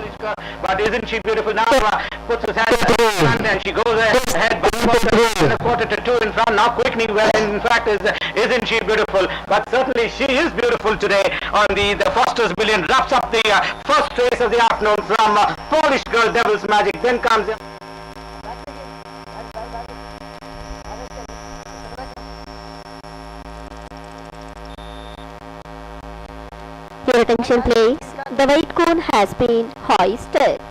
Polish girl, but isn't she beautiful now? Puts his hand in front and she goes ahead, but a quarter to two in front. Now quickly, well, in fact, isn't she beautiful? But certainly she is beautiful today on the Foster's Million. Wraps up the first race of the afternoon from Polish girl Devil's Magic. Then comes in. Your attention please. The weight cone has been hoisted.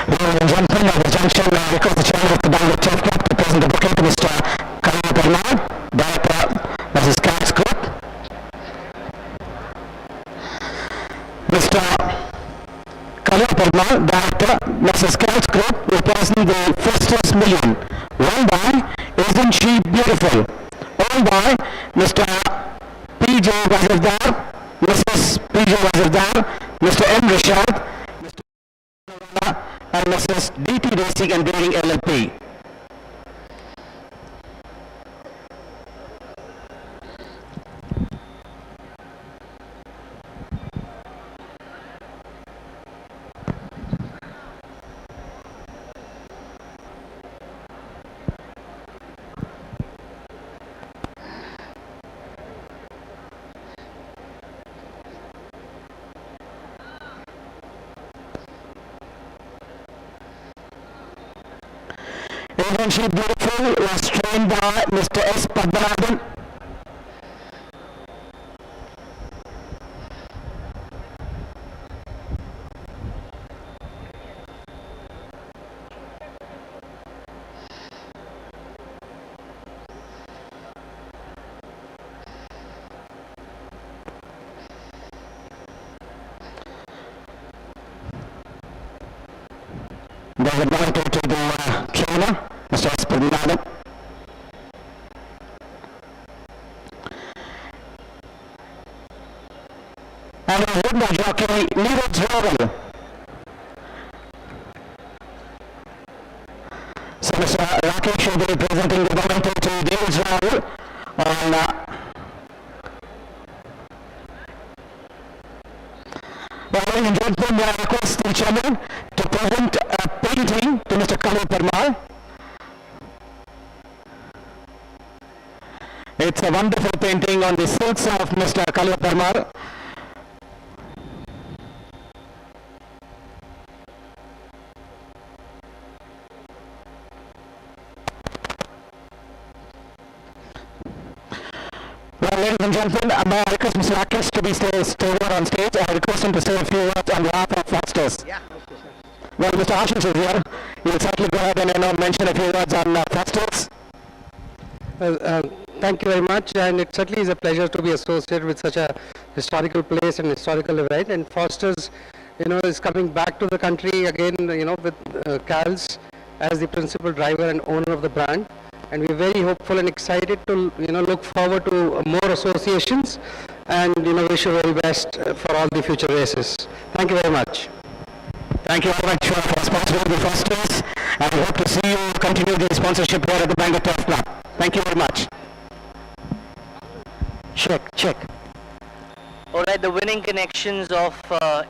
Ladies and gentlemen, at this junction, I request the chairman of the Bangalore Turf Club to present the bouquet to Mr. Kalyan Parmar, Director, Mrs. Cat's Group. Mr. Kalyan Parmar, Director, Mrs. Cat's Group, will present the Foster's Million, won by Isn't She Beautiful, owned by Mr. P.J. Wazirdaar, Mrs. P.J. Wazirdaar, Mr. M. Rishad, Mr. and Mrs. D.T. Racing and Dealing LLP. Isn't She Beautiful was trained by Mr. S. Padmanabhan. There's a monitor to the trainer, Mr. S. Padmanabhan. And his ridden jockey, Neeraj Raval. So Mr. Rakesh will be presenting the monitor to Neeraj Raval on well, ladies and gentlemen, may I request the chairman to present a painting to Mr. Kalyan Parmar. It's a wonderful painting on the silks of Mr. Kalyan Parmar. Well, ladies and gentlemen, may I request Mr. Rakesh to be stay here on stage. I request him to say a few words on behalf of Fosters. Yeah, okay, sir. Well, Mr. Ashish is here. He will certainly go ahead and mention a few words on Fosters. Well, thank you very much, and it certainly is a pleasure to be associated with such a historical place and historical event. And Foster's, is coming back to the country again, with Cals as the principal driver and owner of the brand. And we're very hopeful and excited to, look forward to more associations, and wish you very best for all the future races. Thank you very much. Thank you very much for sponsoring the Fosters, and we hope to see you continue the sponsorship here at the Bangalore Turf Club. Thank you very much. Check. All right. Well, the winning connections of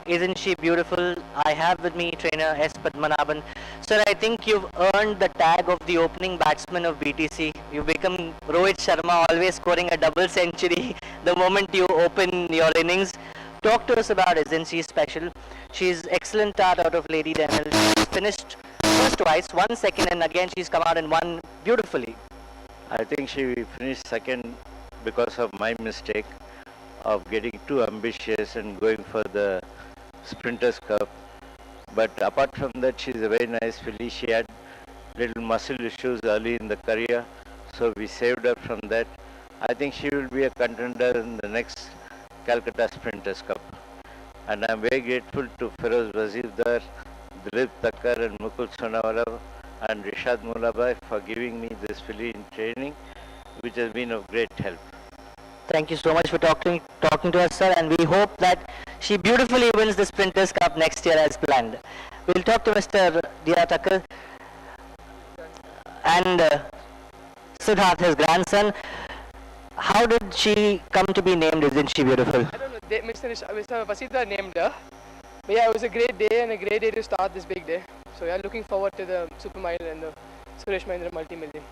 Isn't She Beautiful? I have with me trainer S. Padmanabhan. Sir, I think you've earned the tag of the opening batsman of BTC. You've become Rohit Sharma, always scoring a double century the moment you open your innings. Talk to us about Isn't She Special? She's excellent art out of Lady Daniel. She's finished first twice, 1 second, and again she's come out and won beautifully. I think she finished second because of my mistake of getting too ambitious and going for the Sprinters Cup. But apart from that, she's a very nice filly. She had little muscle issues early in the career, so we saved her from that. I think she will be a contender in the next Calcutta Sprinters Cup. And I'm very grateful to Feroz Wazir, Dilip Thakkar and Mukul Sonawala and Rishad Mulabai for giving me this filly in training, which has been of great help. Thank you so much for talking to us, sir, and we hope that she beautifully wins the Sprinters Cup next year as planned. We'll talk to Mr. Dira Thakkar and Siddharth, his grandson. How did she come to be named Isn't She Beautiful? I don't know, Mr. Vasita named her. But yeah, it was a great day and a great day to start this big day. So yeah, looking forward to the supermile and the Suresh Mahindra multi-million.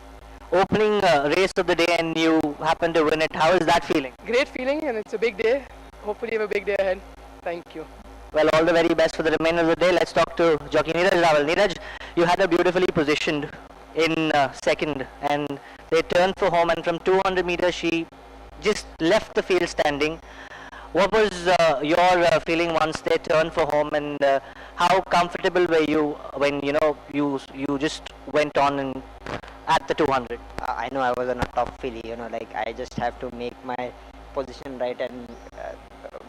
Opening race of the day and you happen to win it. How is that feeling? Great feeling, and it's a big day. Hopefully you have a big day ahead. Thank you. Well, all the very best for the remainder of the day. Let's talk to jockey Neeraj Rawal. Neeraj, you had her beautifully positioned in second and they turned for home, and from 200 meters she just left the field standing. What was your feeling once they turned for home, and how comfortable were you when you just went on and at the 200? I know I was on a top filly, like I just have to make my position right and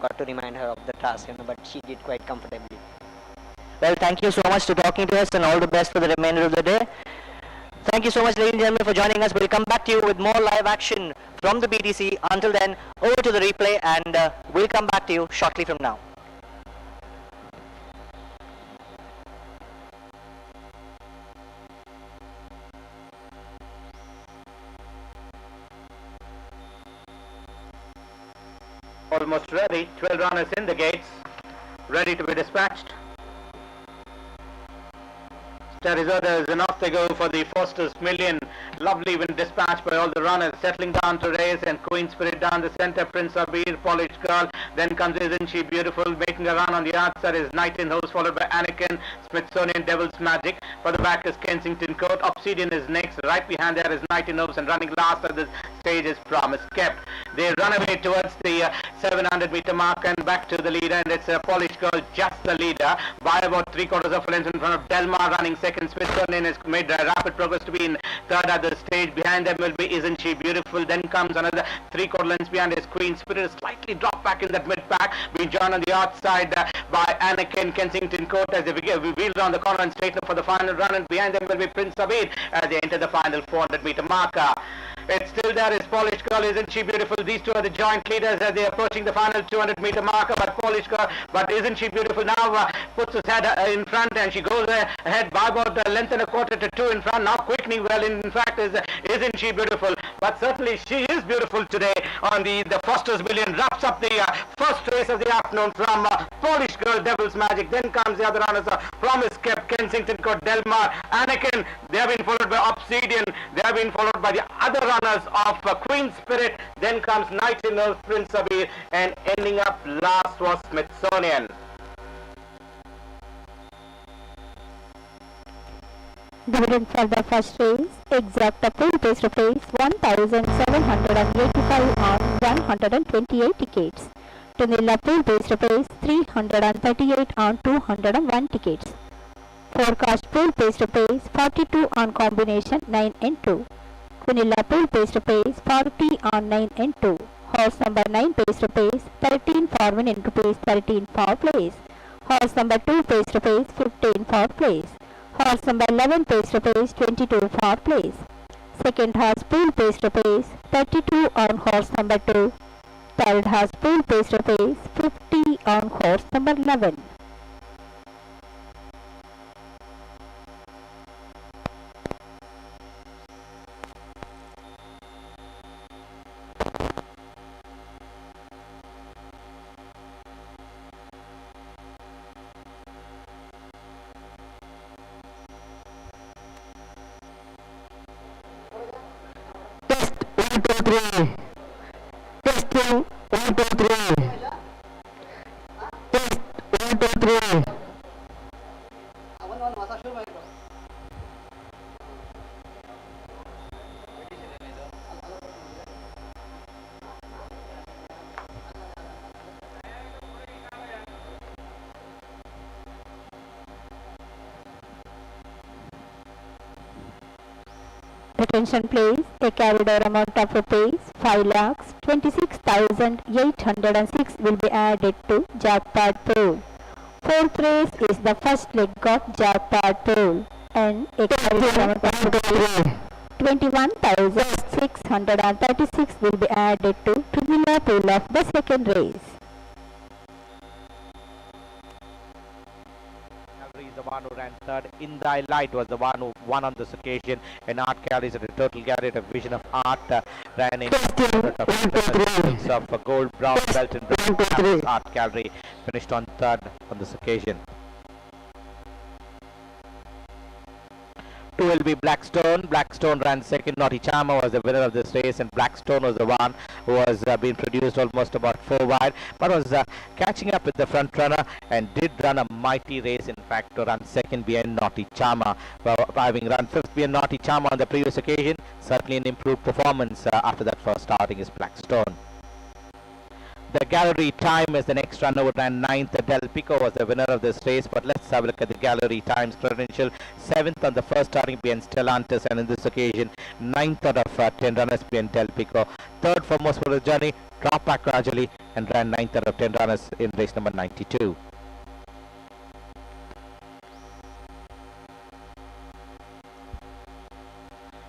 got to remind her of the task, but she did quite comfortably. Well, thank you so much for talking to us and all the best for the remainder of the day. Thank you so much, ladies and gentlemen, for joining us. We'll come back to you with more live action from the BTC. Until then, over to the replay, and we'll come back to you shortly from now. Almost ready, 12 runners in the gates, ready to be dispatched. There is others, and off they go for the Foster's Million. Lovely win dispatched by all the runners, settling down to race, and Queen Spirit down the center, Prince Abir, Polished Girl. Then comes Isn't She Beautiful, making a run on the outside is Night in Hose, followed by Anakin, Smithsonian, Devil's Magic. For the back is Kensington Court, Obsidian is next, right behind there is Night in Hose, and running last at this stage is Promise Kept. They run away towards the 700-meter mark and back to the leader, and it's Polished Girl just the leader by about 3/4 of a length in front of Delmar, running second. Smithsonian has made rapid progress to be in third at the stage. Behind them will be Isn't She Beautiful. Then comes another 3/4 lengths behind is Queen Spirit, slightly dropped back in that mid pack, being joined on the outside by Anakin, Kensington Court as they wheel around the corner and straighten up for the final run, and behind them will be Prince Abir as they enter the final 400-meter marker. It's still there is Polished Girl, Isn't She Beautiful. These two are the joint leaders as they are approaching the final 200-meter marker, but Isn't She Beautiful now puts his head in front, and she goes ahead by about a length and a quarter to two in front, now quickening well. In fact, Isn't She Beautiful? But certainly she is beautiful today on the Foster's Million. Wraps up the first race of the afternoon from Polished Girl, Devil's Magic. Then comes the other runners, Promise Kept, Kensington Court, Delmar, Anakin. They have been followed by Obsidian. They have been followed by the other runners of Queen Spirit. Then comes Night in Hose, Prince Abir, and ending up last was Smithsonian. Dividend for the first race, exact full pace rupees 1,785 on 128 tickets. Tunilla full pace rupees 338 on 201 tickets. Forecast full pace rupees 42 on combination 9 and 2. Kunilla full pace rupees 40 on 9 and 2. Horse number 9 pace rupees 13 for win in rupees 13 for place. Horse number 2 pace rupees 15 for place. Horse number 11 pace rupees 22 for place. Second horse pool pace rupees 32 on horse number 2. Third horse pool pace rupees 50 on horse number 11. 2, 3. Testing, 1, 2, 3. Test, 1, 2, 3. Attention please, a carried over amount of rupees 5,26,806 will be added to jackpot pool. Fourth race is the first leg of jackpot pool and a carried over amount of rupees 21,636 will be added to the pool of the second race. Is the one who ran third. In the light was the one who won on this occasion, and Art carries at a total carried a vision of Art ran in front of a gold brown belt in brown. Art Gallery finished on third on this occasion. 2 will be Blackstone. Blackstone ran second. Naughty Charmer was the winner of this race, and Blackstone was the one who was being produced almost about 4 wide, but was catching up with the front runner and did run a mighty race, in fact, to run second behind Naughty Charmer. Having run fifth behind Naughty Charmer on the previous occasion, certainly an improved performance after that first starting is Blackstone. The gallery time is the next runner who ran 9th. Del Pico was the winner of this race, but let's have a look at the gallery times credential. 7th on the first starting behind Stellantis, and in this occasion 9th out of 10 runners behind Del Pico. Third for most for the journey, dropped back gradually and ran 9th out of 10 runners in race number 92.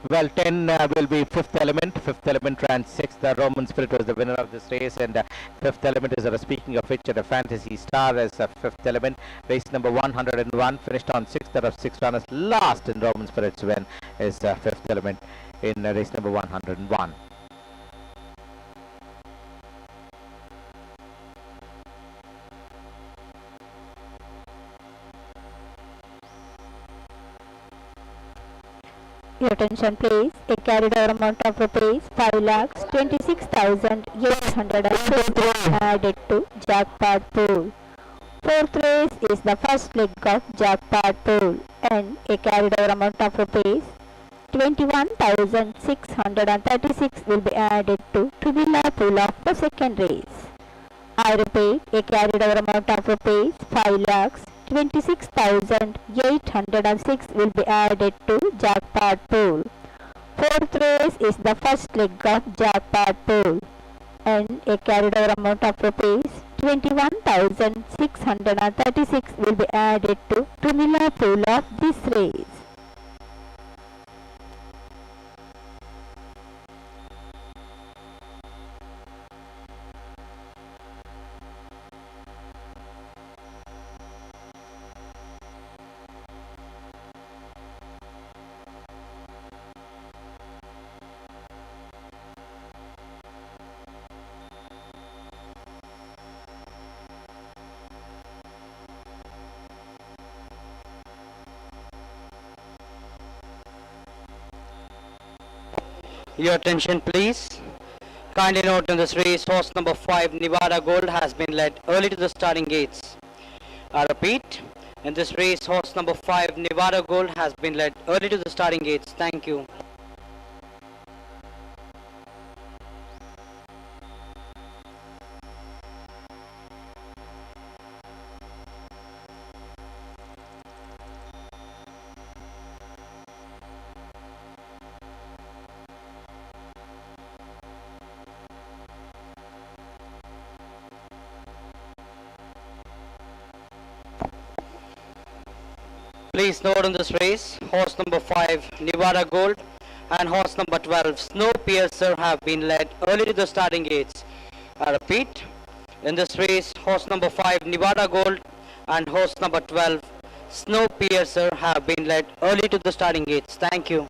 Well, 10 will be Fifth Element. Fifth Element ran 6th. The Roman Spirit was the winner of this race, and Fifth Element is, speaking of which, a fantasy star as Fifth Element. Race number 101, finished on 6th out of 6 runners. Last in Roman Spirit's win is Fifth Element in race number 101. Your attention please, a carried over amount of rupees 5,26,850 added to jackpot pool. Fourth race is the first leg of jackpot pool and a carried over amount of rupees 21,636 will be added to the pool of the second race. I repeat, a carried over amount of rupees 5,26,806 will be added to jackpot pool. Fourth race is the first leg of jackpot pool and a carried over amount of rupees 21,636 will be added to the pool of this race. Your attention please. Kindly note in this race, horse number 5 Nevada Gold has been led early to the starting gates. I repeat, in this race, horse number 5 Nevada Gold has been led early to the starting gates. Thank you. Please note in this race, horse number 5 Nevada Gold and horse number 12 Snowpiercer have been led early to the starting gates. I repeat, in this race, horse number 5 Nevada Gold and horse number 12 Snowpiercer have been led early to the starting gates. Thank you.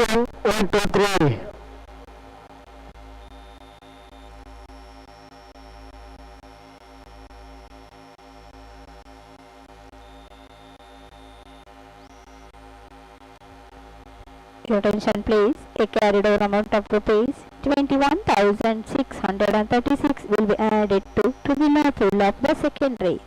Counting 1, 2, 3. Your attention please. A carried over amount of rupees 21,636 will be added to the pool of the second race.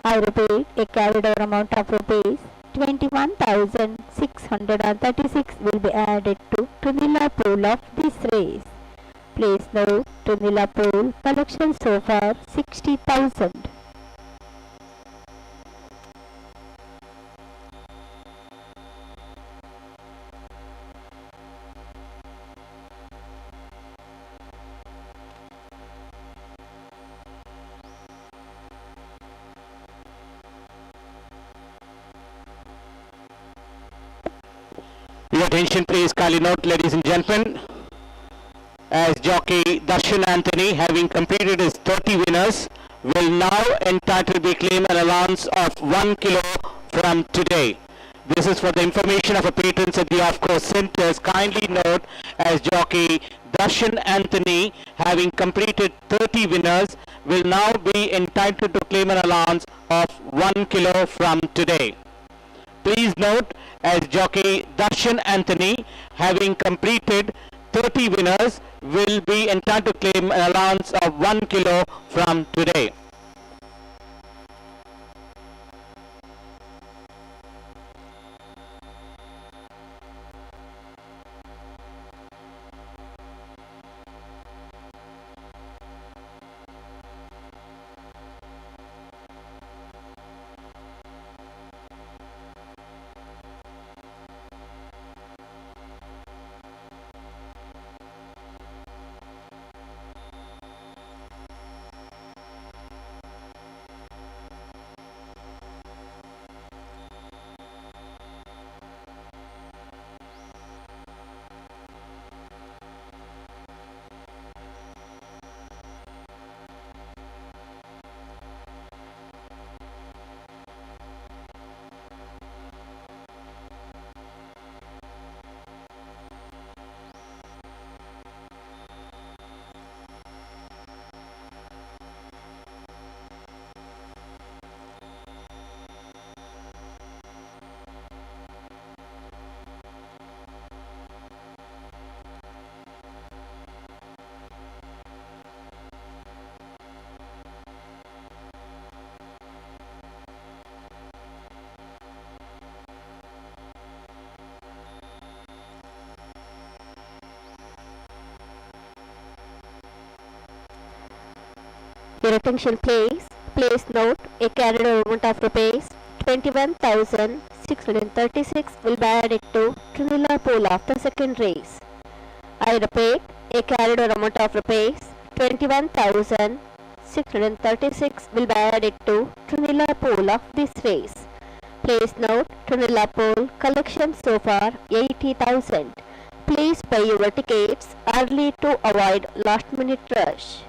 I repeat, a carried over amount of rupees 21,636 will be added to the pool of this race. Please note, Tunila pool collection so far 60,000. Your attention please, kindly note, ladies and gentlemen, as jockey Darshan Anthony, having completed his 30 winners, will now entitled be claim an allowance of 1 kilo from today. This is for the information of our patrons at the off-course centers. Kindly note, as jockey Darshan Anthony, having completed 30 winners, will now be entitled to claim an allowance of 1 kilo from today. Please note, as jockey Darshan Anthony, having completed 30 winners, will be entitled to claim an allowance of 1 kilo from today. Your attention please. Please note, a carried over amount of rupees 21,636 will be added to the pool of the second race. I repeat, a carried over amount of rupees 21,636 will be added to the pool of this race. Please note, Tunila pool collection so far 80,000. Please buy your tickets early to avoid last minute rush.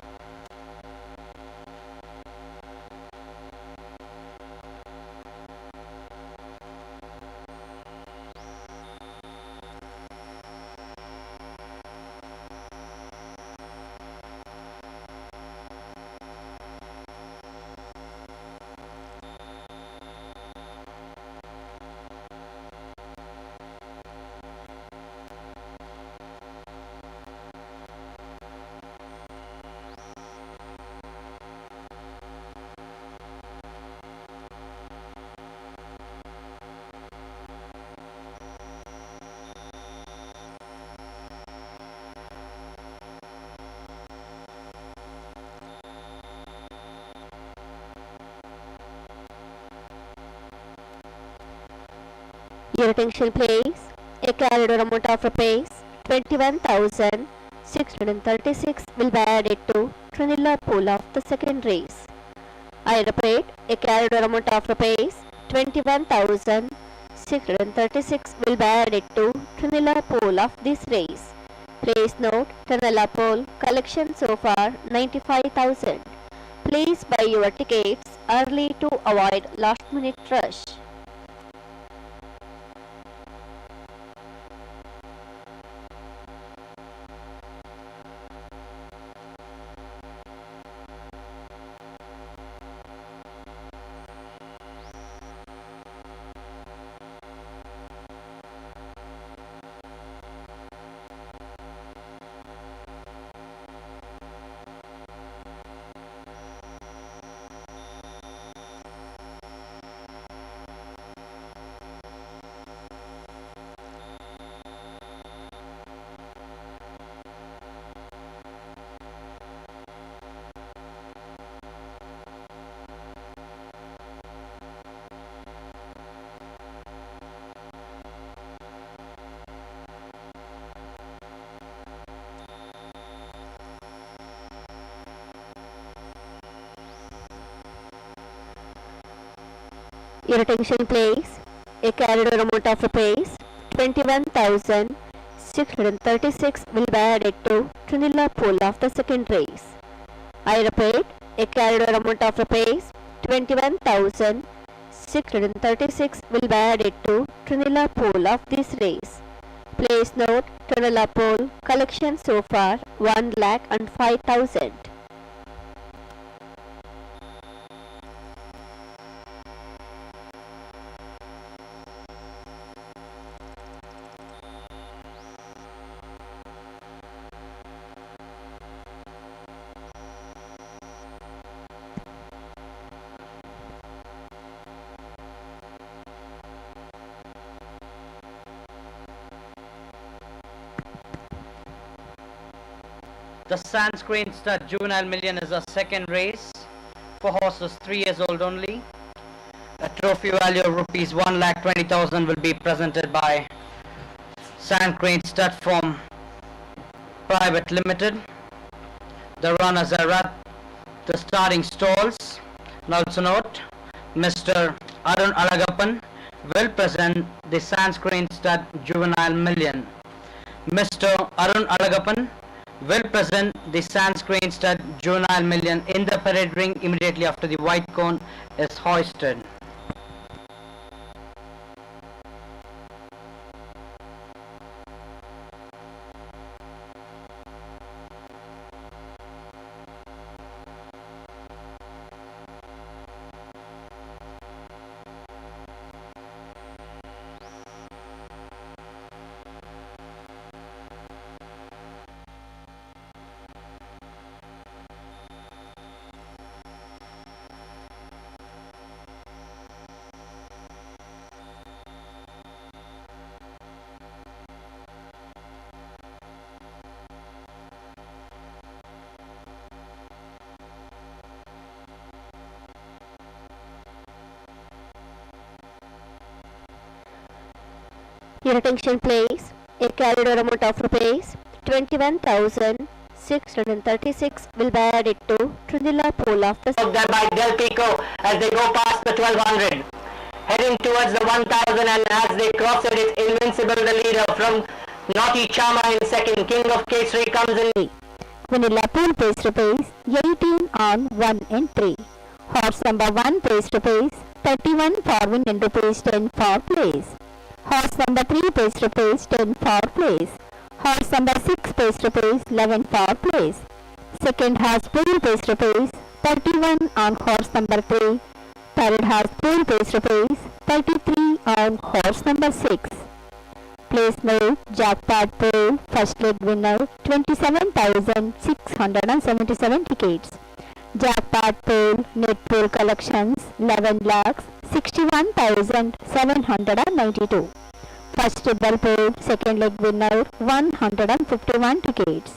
Your attention please. A carried over amount of rupees 21,636 will be added to the pool of the second race. I repeat, a carried over amount of rupees 21,636 will be added to the pool of this race. Please note, Trinela pool collection so far 95,000. Please buy your tickets early to avoid last minute rush. Your attention please. A carried amount of rupees 21,636 will be added to Trinilla pool of the second race. I repeat, a carried amount of rupees 21,636 will be added to Trinilla pool of this race. Please note, Trinilla pool collection so far 1,05,000. The Sanskrit Stud Juvenile Million is a second race for horses 3 years old only. A trophy value of rupees 1,20,000 will be presented by Sanskrit Stud Farm Private Limited. The runners are at the starting stalls. And also note, Mr. Arun Alagappan will present the Sanskrit Stud Juvenile Million. Mr. Arun Alagappan will present the Sanskrit Stud Juvenile Million in the parade ring immediately after the white cone is hoisted. Your attention please. A carried amount of rupees 21,636 will be added to Trinilla pool of the There by Del Pico as they go past the 1200. Heading towards the 1000, and as they cross it, it's Invincible, the leader, from Naughty Chama in second. King of Kesari comes in. Vanilla pool pays rupees 18 on 1 and 3. Horse number 1 pays rupees 31 for win and rupees 10 for place. Horse number 3 pays rupees 10 for place. Horse number 6 pays rupees 11 for place. Second horse pool pays rupees 31 on horse number 3. Third horse pool pays rupees 33 on horse number 6. Place note, jackpot pool first leg winner 27,677 tickets. Jackpot pool net pool collections 11 lakhs 61,792. First double pool second leg winner 151 tickets.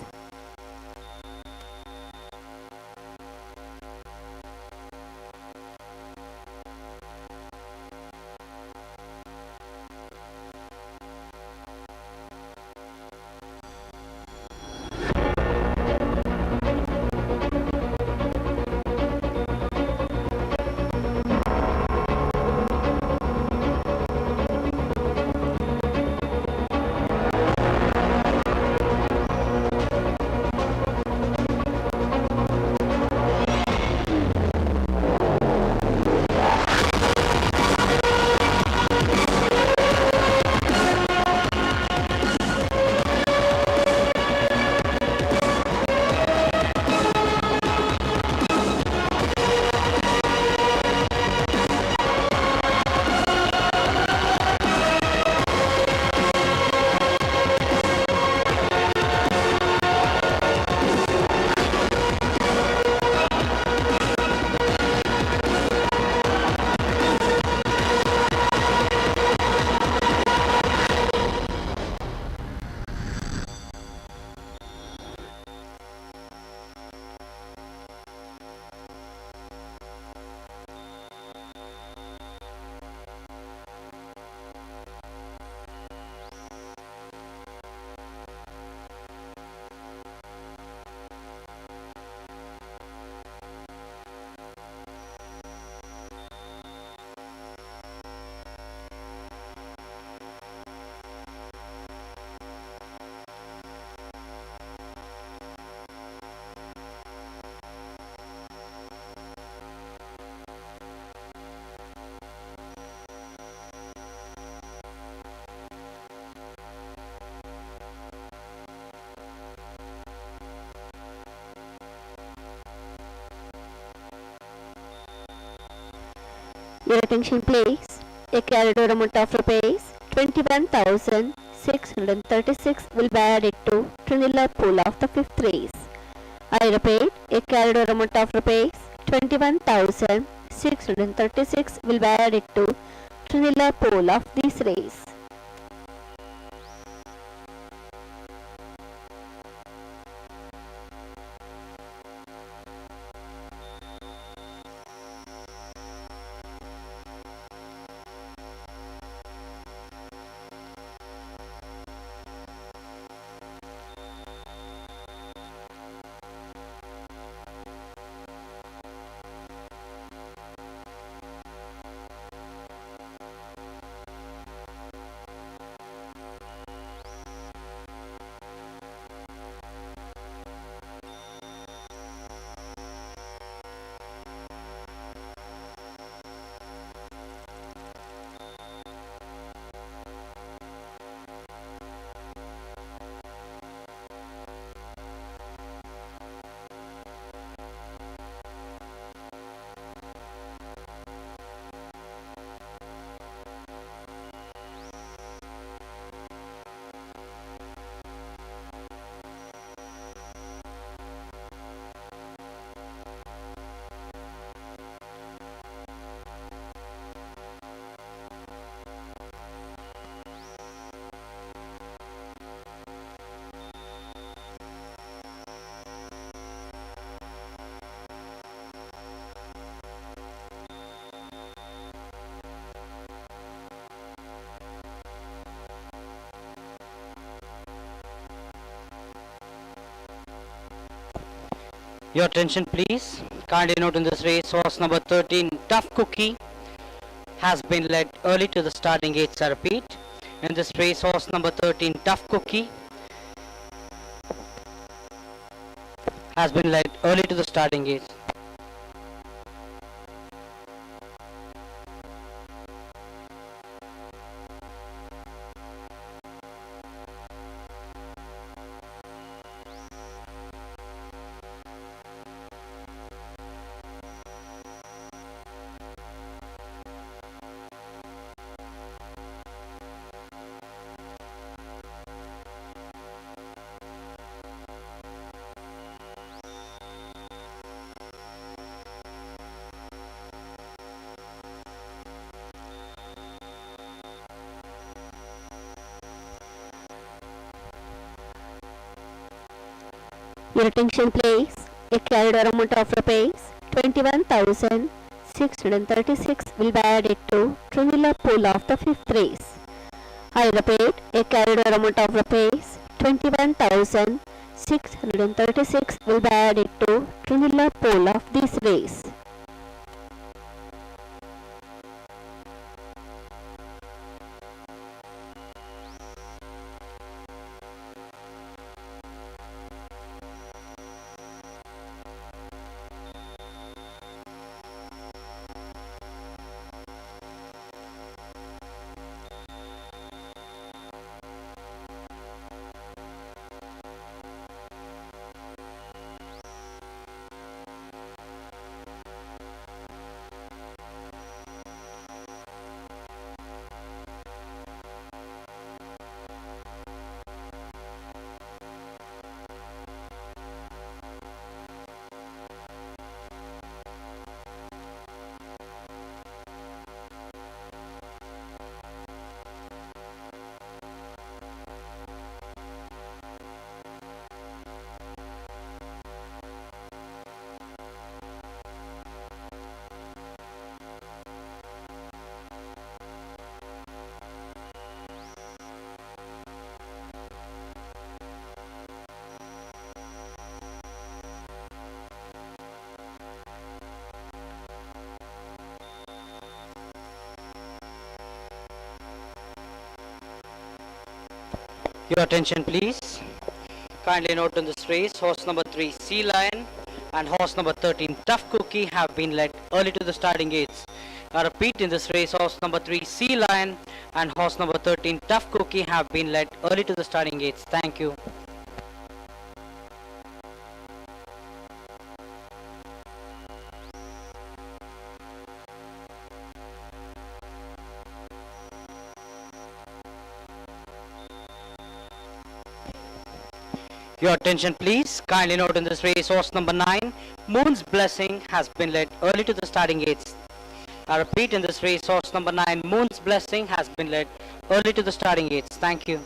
Your attention please. A carried over amount of rupees 21,636 will be added to Trinilla pool of the fifth race. I repeat, a carried over amount of rupees 21,636 will be added to Trinilla pool of this race. Your attention please. Kindly note in this race, horse number 13, Tough Cookie, has been led early to the starting gates. I repeat, in this race, horse number 13, Tough Cookie, has been led early to the starting gates. Your attention please. A carried over amount of rupees 21,636 will be added to Trinilla pool of the fifth race. I repeat, a carried over amount of rupees 21,636 will be added to Trinilla pool of this race. Your attention please. Kindly note in this race, horse number 3, Sea Lion, and horse number 13, Tough Cookie, have been led early to the starting gates. I repeat, in this race, horse number 3, Sea Lion, and horse number 13, Tough Cookie, have been led early to the starting gates. Thank you. Your attention please. Kindly note in this race, horse number 9, Moon's Blessing, has been led early to the starting gates. I repeat, in this race, horse number 9, Moon's Blessing, has been led early to the starting gates. Thank you.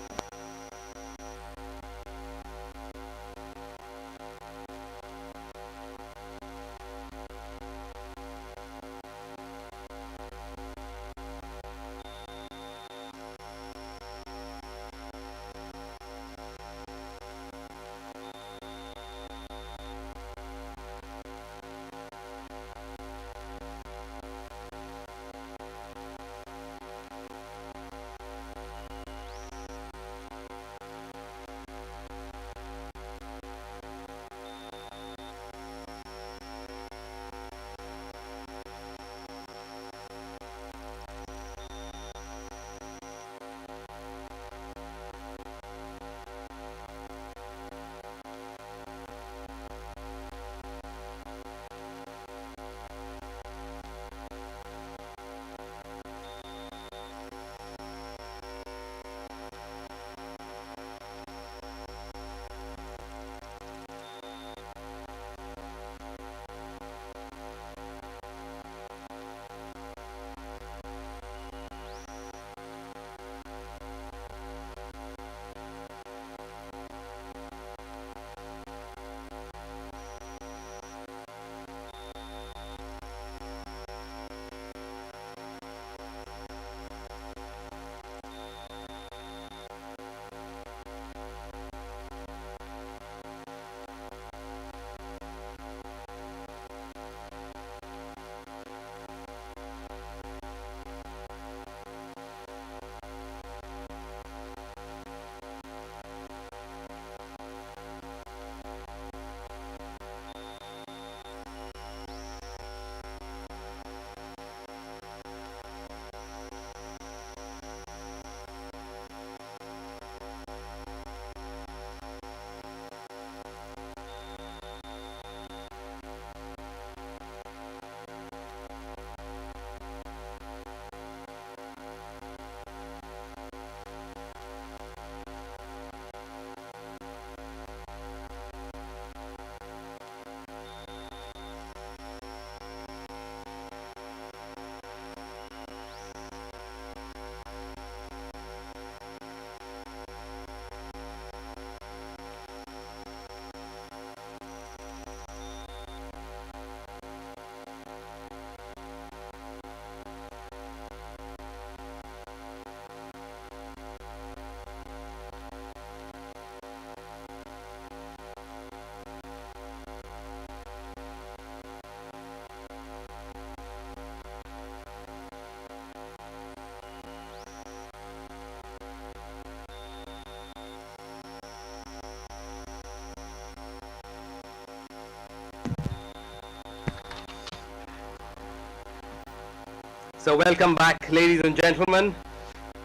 So welcome back, ladies and gentlemen,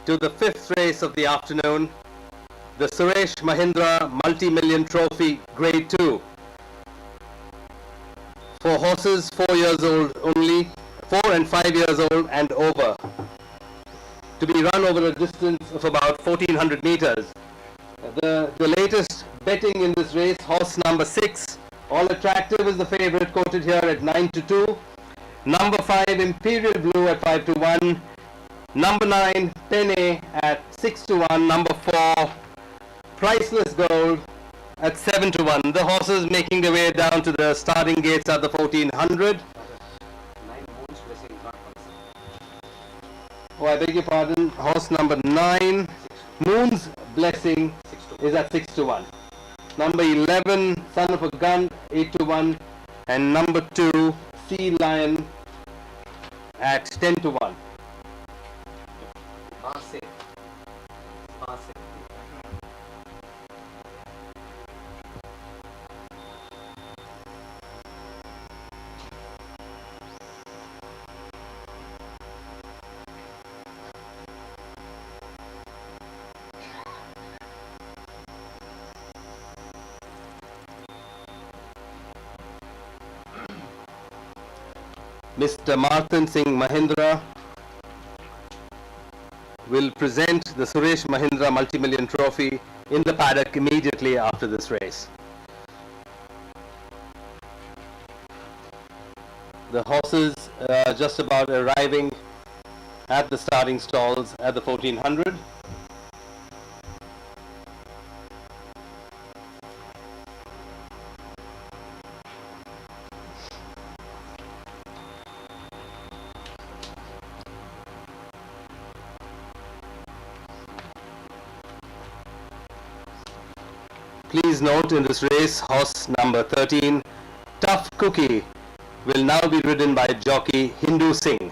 to the 5th race of the afternoon, the Suresh Mahindra Multi-Million Trophy Grade 2. For horses 4 years old only, 4 and 5 years old and over, to be run over a distance of about 1400 meters. The latest betting in this race, horse number 6, All Attractive is the favorite, quoted here at 9-2. Number 5, Imperial Blue at 5-1. Number 9, Penne at 6-1. Number 4, Priceless Gold at 7-1. The horses making their way down to the starting gates at the 1400. Oh, I beg your pardon. Horse number 9, Moon's Blessing, is at 6-1. Number 11, Son of a Gun, 8-1. And number 2, Sea Lion at 10-1. Mr. Martin Singh Mahindra will present the Suresh Mahindra Multi-Million Trophy in the paddock immediately after this race. The horses are just about arriving at the starting stalls at the 1400. Please note, in this race, horse number 13, Tough Cookie, will now be ridden by jockey Hindu Singh.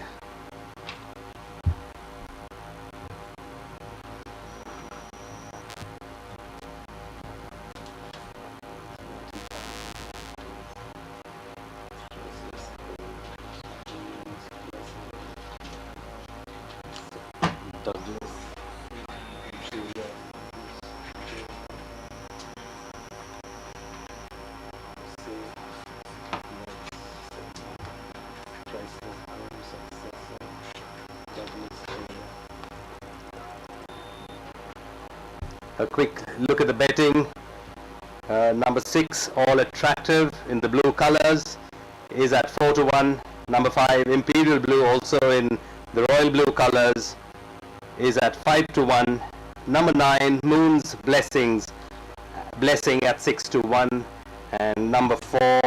A quick look at the betting. Number 6, All Attractive in the blue colors, is at 4-1. Number 5, Imperial Blue, also in the royal blue colors, is at 5-1. Number 9, Moon's Blessing at 6-1. And number 4,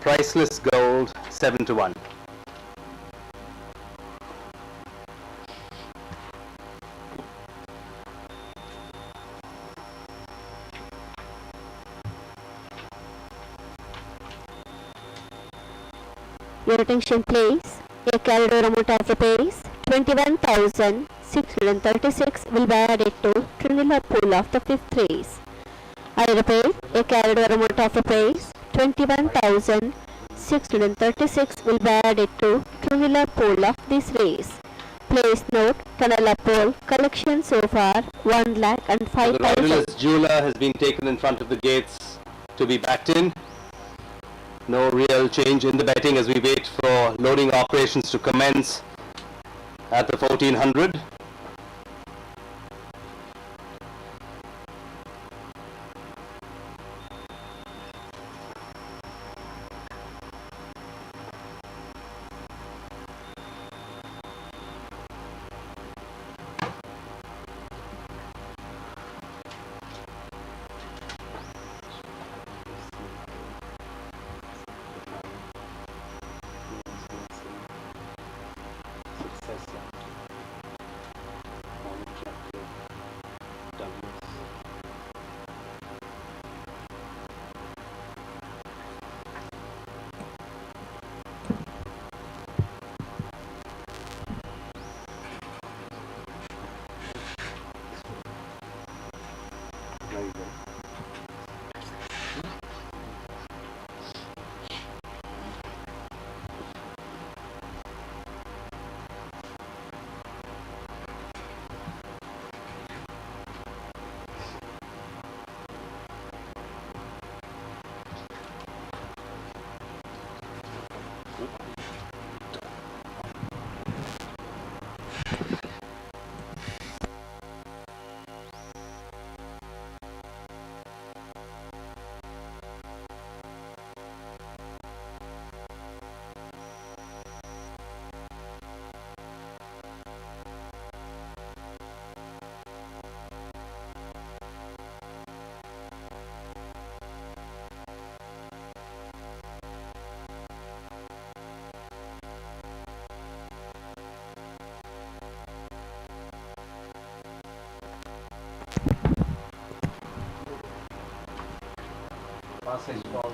Priceless Gold, 7-1. Your attention please. A carried over amount of rupees 21,636 will be added to Trinidad pool of the 5th race. I repeat, a carried over amount of rupees 21,636 will be added to Trinidad pool of this race. Please note, Canala pool collection so far 1,05,000. The riderless jeweler has been taken in front of the gates to be backed in. No real change in the betting as we wait for loading operations to commence at the 1400.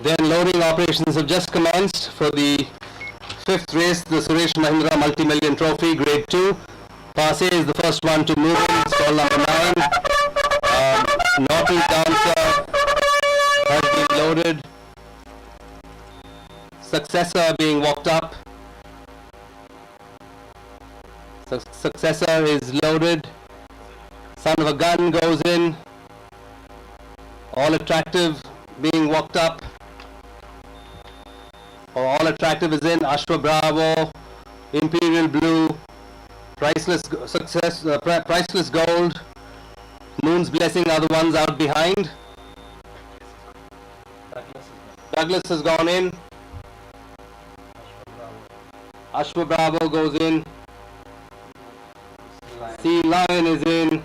Then loading operations have just commenced for the 5th race, the Suresh Mahindra Multi-Million Trophy, Grade 2. Passe is the first one to move in, stall number 9. Naughty Dancer has been loaded. Successor being walked up. Successor is loaded. Son of a Gun goes in. All Attractive being walked up. All Attractive is in. Ashwa Bravo, Imperial Blue, Priceless Success, Priceless Gold, Moon Moon's Blessing are the ones out behind. Douglas has gone in. Ashwa Bravo goes in. Sea Lion is in.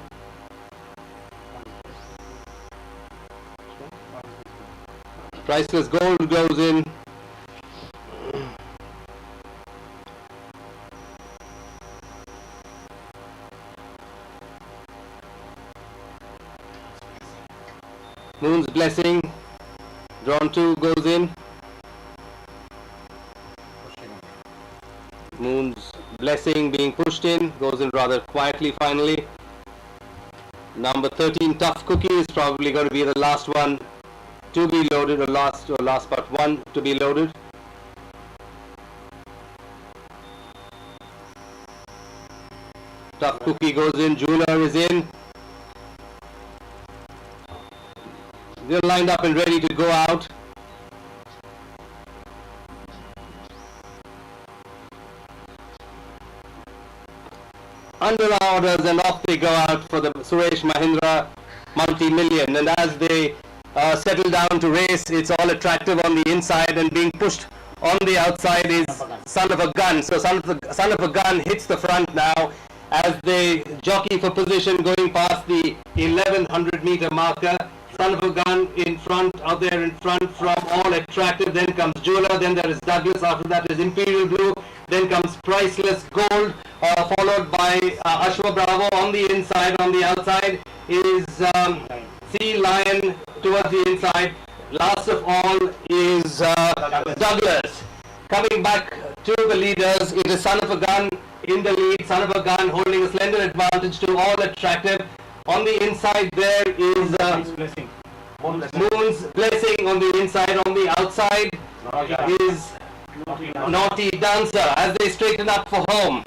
Priceless Gold goes in. Moon's Blessing, drawn 2 goes in. Moon's Blessing being pushed in, goes in rather quietly finally. Number 13, Tough Cookie, is probably going to be the last one to be loaded, or last but one to be loaded. Tough Cookie goes in, Jeweler is in. They're lined up and ready to go out. Under orders, and off they go out for the Suresh Mahindra multi-million. And as they settle down to race, it's all attractive on the inside, and being pushed on the outside is Son of a Gun. So Son of a Gun hits the front now as they jockey for position going past the 1100 meter marker. Son of a Gun in front, out there in front from All Attractive, then comes Jeweler, then there is Douglas, after that is Imperial Blue, then comes Priceless Gold, followed by Ashwa Bravo on the inside. On the outside is Sea Lion towards the inside. Last of all is Douglas. Coming back to the leaders, it is Son of a Gun in the lead. Son of a Gun holding a slender advantage to All Attractive. On the inside there is Moon's Blessing on the inside. On the outside is Naughty Dancer as they straighten up for home.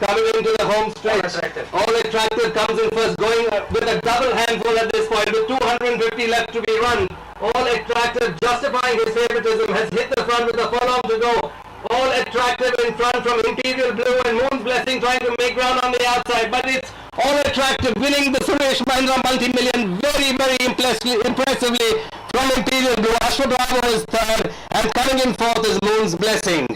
Coming into the home stretch, All Attractive comes in first, going with a double handful at this point with 250 left to be run. All Attractive, justifying his favoritism, has hit the front with a furlong to go. All Attractive in front from Imperial Blue, and Moon's Blessing trying to make ground on the outside, but it's All Attractive winning the Suresh Mahindra multi-million very, very impressively from Imperial Blue. Ashwa Bravo is third, and coming in fourth is Moon's Blessing.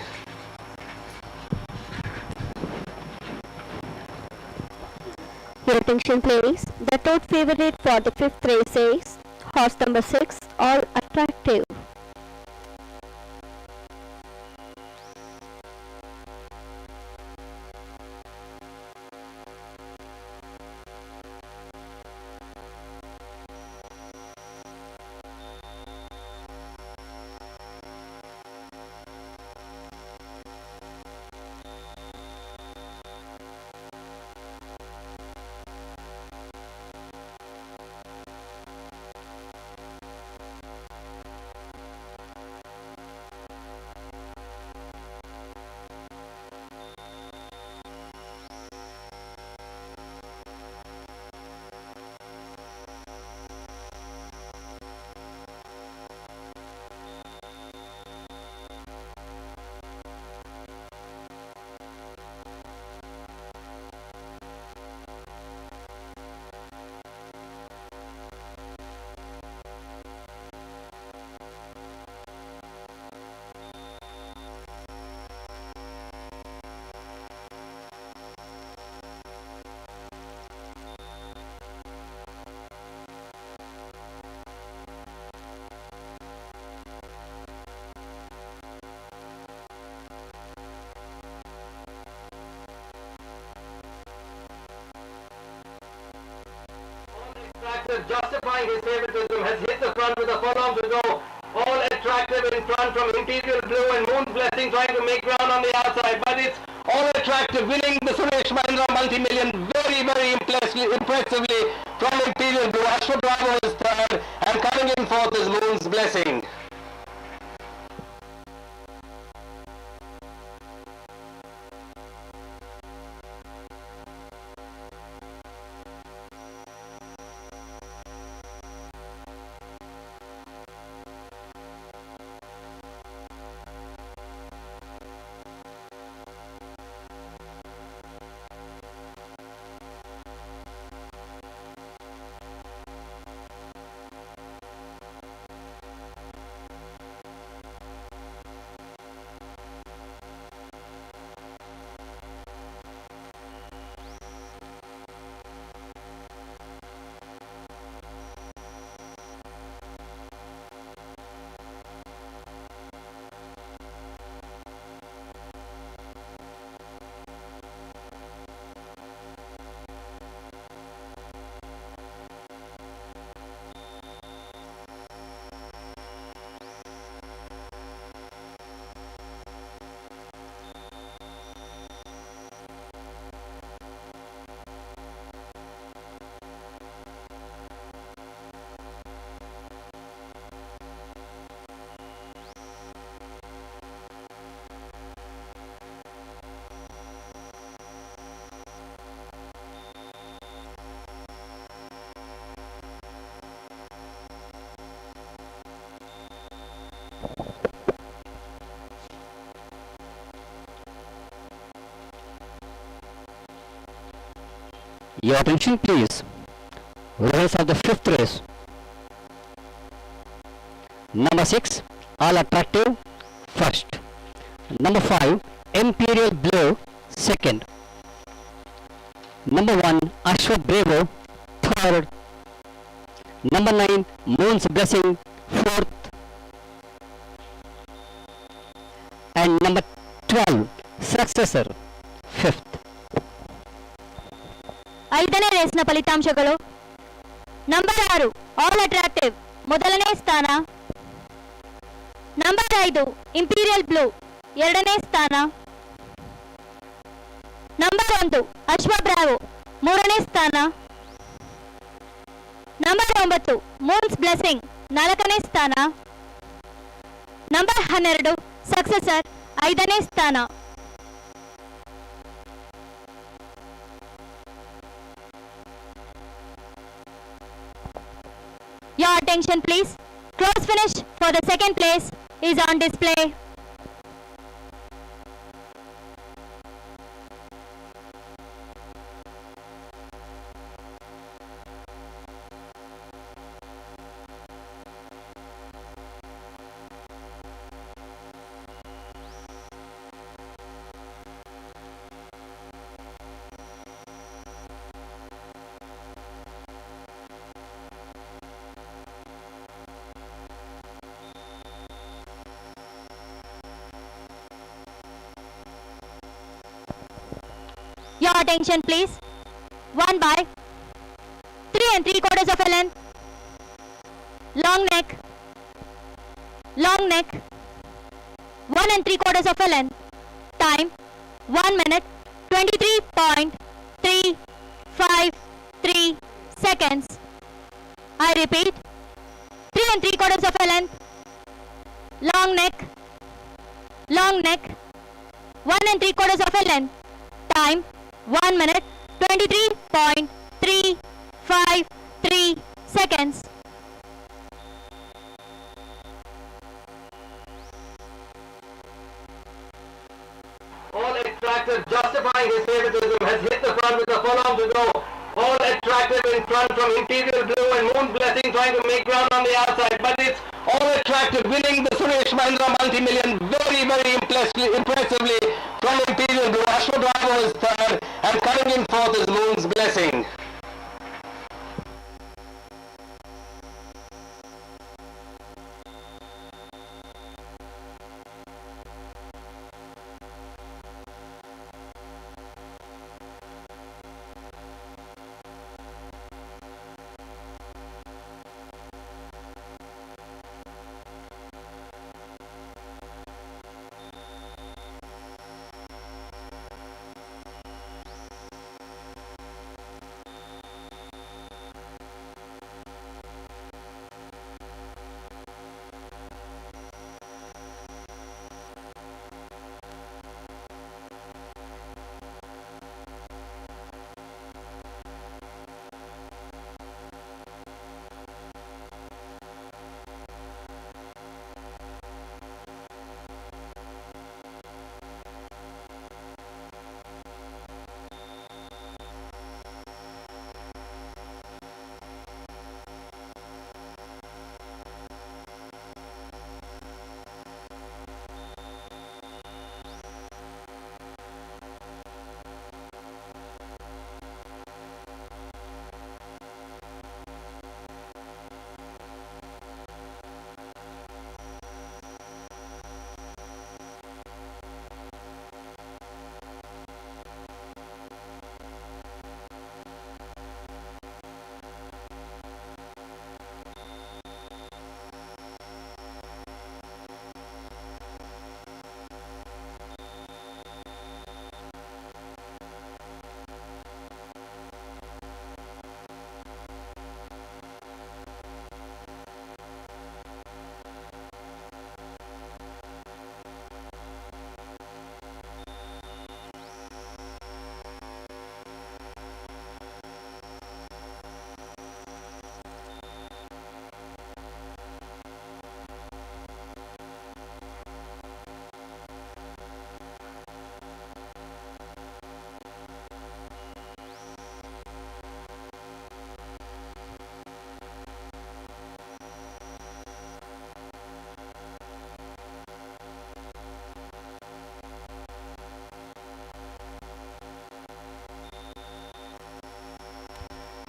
Your attention please. The top favorite for the 5th race is horse number 6, All Attractive. Justifying his favoritism, has hit the front with a furlong to go. All Attractive in front from Imperial Blue, and Moon's Blessing trying to make ground on the outside, but it's All Attractive winning the Suresh Mahindra multi-million very, very impressively from Imperial Blue. Ashwa Bravo is third, and coming in fourth is Moon's Blessing. Your attention please. Results of the fifth race. Number 6, All Attractive, first. Number 5, Imperial Blue, second. Number 1, Ashwa Bravo, third. Number 9, Moon's Blessing, fourth. And number 12, Successor, fifth. ಐದನೇ ರೇಸ್ನ ಫಲಿತಾಂಶಗಳು. Number 6 all attractive ಮೊದಲನೇ ಸ್ಥಾನ. Number 5 imperial blue ಎರಡನೇ ಸ್ಥಾನ. Number 1 ಅಶ್ವ Bravo ಮೂರನೇ ಸ್ಥಾನ. Number 9 moons blessing ನಾಲ್ಕನೇ ಸ್ಥಾನ. ನಂಬರ್ 12 ಸಕ್ಸೆಸರ್ ಐದನೇ ಸ್ಥಾನ. Your attention please. Close finish for the second place is on display. Your attention please. Won by 3 3/4 of a length. Long neck. Long neck. 1 3/4 of a length. Time 1 minute 23.353 seconds. I repeat, 3 3/4 of a length. Long neck. Long neck. 1 3/4 of a length. Time 1 minute 23.353 seconds. All Attractive, justifying his favoritism, has hit the front with a furlong to go. All Attractive in front from Imperial Blue and Moon Blessing trying to make ground on the outside. But it's All Attractive winning the Suresh Mahindra multi-million very, very impressively from Imperial Blue. Ashwa Bravo is third and coming in fourth is Moon's Blessing.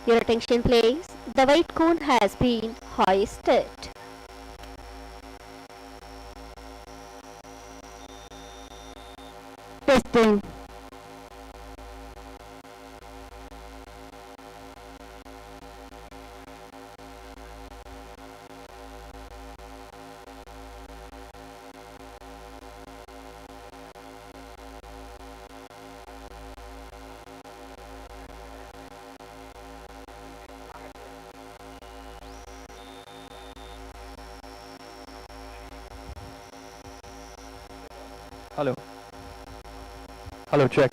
Your attention please. The white cone has been hoisted. Testing. Hello. Hello, check.